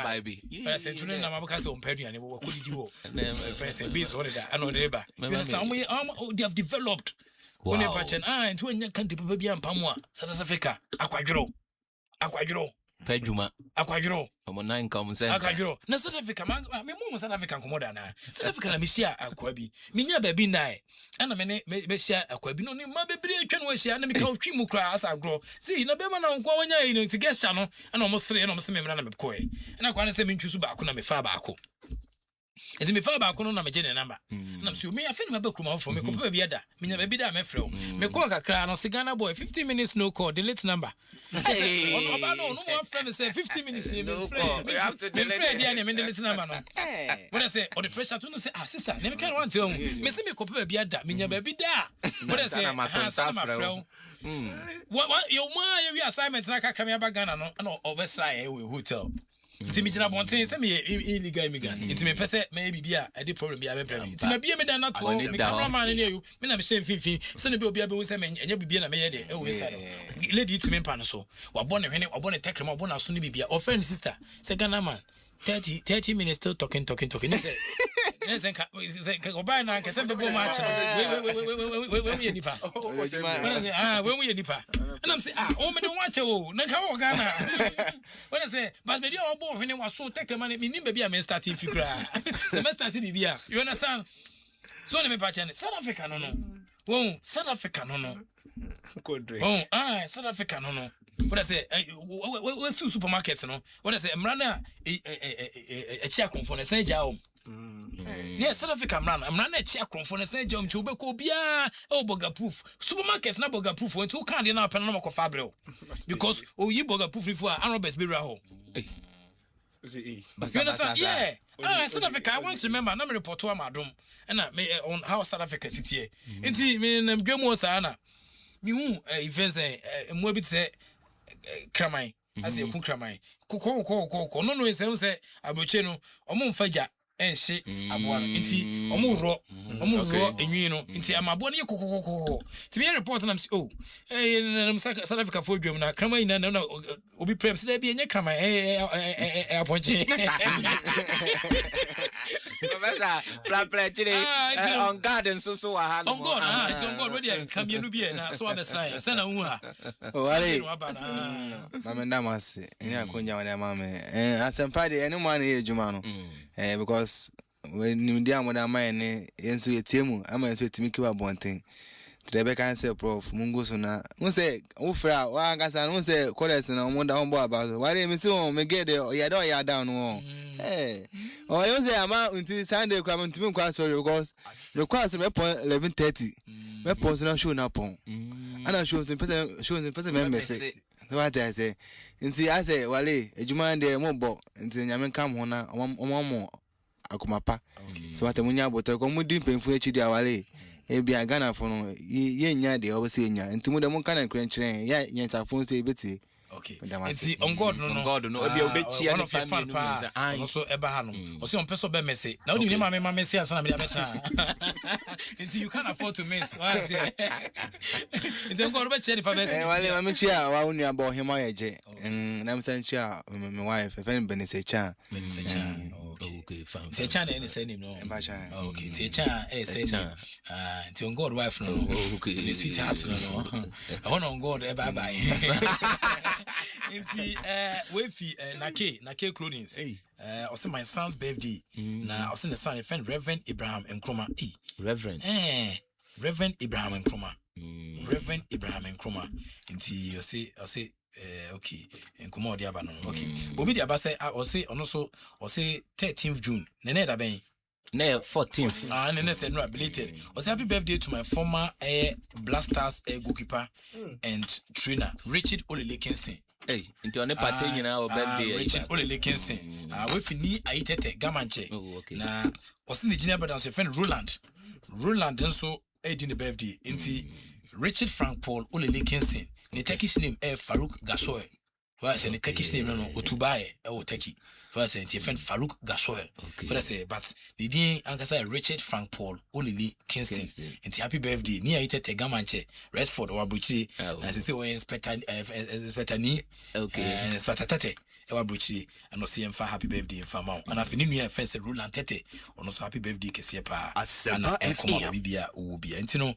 Baby. I said to them, I'm on Perry, and what could you do? And then friends and bees order that, I know Reba. Some they have developed. When a patch and to a country, baby and Pamwa, South Africa, Aquadro. Pedjuma. Aquadro. I'm 9 common sense. Aquadro. Na South Africa, me mo South African komoda na. South Africa na misia akwabi. Minya baby nai. Ana me share akwabi no ni ma bebre atwa no share na me ka otwi mu kra asa agro. See na be ma na nkwa wanya yi no tigesha no. Ana omo sere na omo se me na me koe. Na kwa na se me ntwu su ba ko na me fa ba ko. Enti me fa ba ko no na me je ne number. Na so me afa ni ma ba kuma fo me ko pa bi ada. Minya baby da me frɛ o. Me ko kakra no Ghana boy 15 minutes no call delete number. Hey, no more friend say 50 minutes. No call. You have to delete. Me friend me delete number no. When I say on the pressure to no say sister, let me can want to. Me say me ko pa bi ada. Minya baby da. When I say sana ma frɛ what your man we assignment na kakra me aba Ghana no obesra e hotel. Ti mi jina bonten say me illegal immigrant. Ti me pese me bibia e dey problem bia be problem. Ti me bia me dan na to me cameraman ne you. Me na me shame finfin. So ne be obi abe say me enya bibia na me ye dey e we say. Lady ti me pa no so. Wa born hwene, wa born tekrema, wa born aso ne bibia. O friend sister, say Ghana man 30 minutes still talking. Ne say go buy na nke say be bo match no. We ye nipa. We ye nipa. And I'm say o me dey watch o. Na ka wo Ghana. When I say but me dey obo hwene wa so tekrema ne me baby am starting figure. Say me starting bibia. You understand? So ne me pa chane South Africa no. Won South Africa no. Oh, South Africa no. What I say, we supermarkets no. What I say, mrana a check on for the same job. Yes, South Africa mrana a check on for the same job to be ko bia o burger proof. Supermarkets na burger proof when two can na pen no ko fabrel. Because you burger proof for Arabes be raho. You understand? Yeah. South Africa, I once remember na me report to Amadom and me on how South Africa city here. Nti me na dwemo sana. Me hu events mo bi say kramai as e ku kramai ko no say aboche no omo mfaja enhye aboa no nti omo ro enwi no nti amabo ne kokokoko ti me report na say na South Africa for dwom na kramai na obi prem say bi enye kramai aboche on garden so ha on God ready come here no bi na so abesran say na hu ha wale mama ndamase ni akonya wane mama Asempa de ene man e adwuma no because when nimdi amoda man ne yenso yetiemu ama yenso etimi kiwa bonten trebe kan say prof mungu so na won say wo fra wa ngasa no say college na omoda on bo about wale mi say on me get ya down no oh you say ama until Sunday kwa ntimi kwa sorry because the class me 11:30 me pon na show na pon ana show person me message what I say nti I say wale ejuma de mo bo nti nyame kam ho na omo akomapa so what munya botoro ko mudi penfu echi dia wale e bia Ghana fo no ye nya de obese nya nti mu de mo kana krenkyeren ya nyanta fo so ebeti. Okay. It's on God no. Obi obechi and fan pa. Also eba ha no. O say on person be message. Na oni ma message ansa na me abecha. Until you can't afford to miss. Why say? It's on God be che pa message. Wale ma me chia wa unu aba ohima yeje. Na me san chia my wife e fen Benisecha. Okay, fine. Techa na any say name no. Okay, Techa say name. It's on God wife no. Okay. The sweetheart no. I want on God bye bye. Inti we fi nake clothing also my son's birthday na also the son friend Reverend Abraham Nkrumah Reverend Abraham Nkrumah Reverend Abraham Nkrumah inti you say okay Nkrumah dia ba no okay obi dia ba say o say ono so o say 13th June na da ben na 14th and say no belated o say happy birthday to my former Blasters goalkeeper and trainer Richard Olele Kingston. Hey, into an party na birthday. Richard Olele Kingston. We fini aitete gamanche. Na osi ni junior brother so friend Roland nso edi ne birthday. Inti Richard Frank Paul Olele Kingston. Ne Turkish name Farouk Gasoe. Wa say ne Turkish name no Otubaye o Turkey. So I say it's friend Farouk Gasoe. What I say but the din ankasa Richard Frank Paul Olele Kingston. Inti happy birthday. Ni aitete gamanche. Restford or Abuchi. Na say we inspector ni inspector tate ewa Abuchi and no see him for happy birthday in Famau. And after new year friend Roland Tete on also happy birthday kese pa. Asempa FM bibia wo bia. Enti no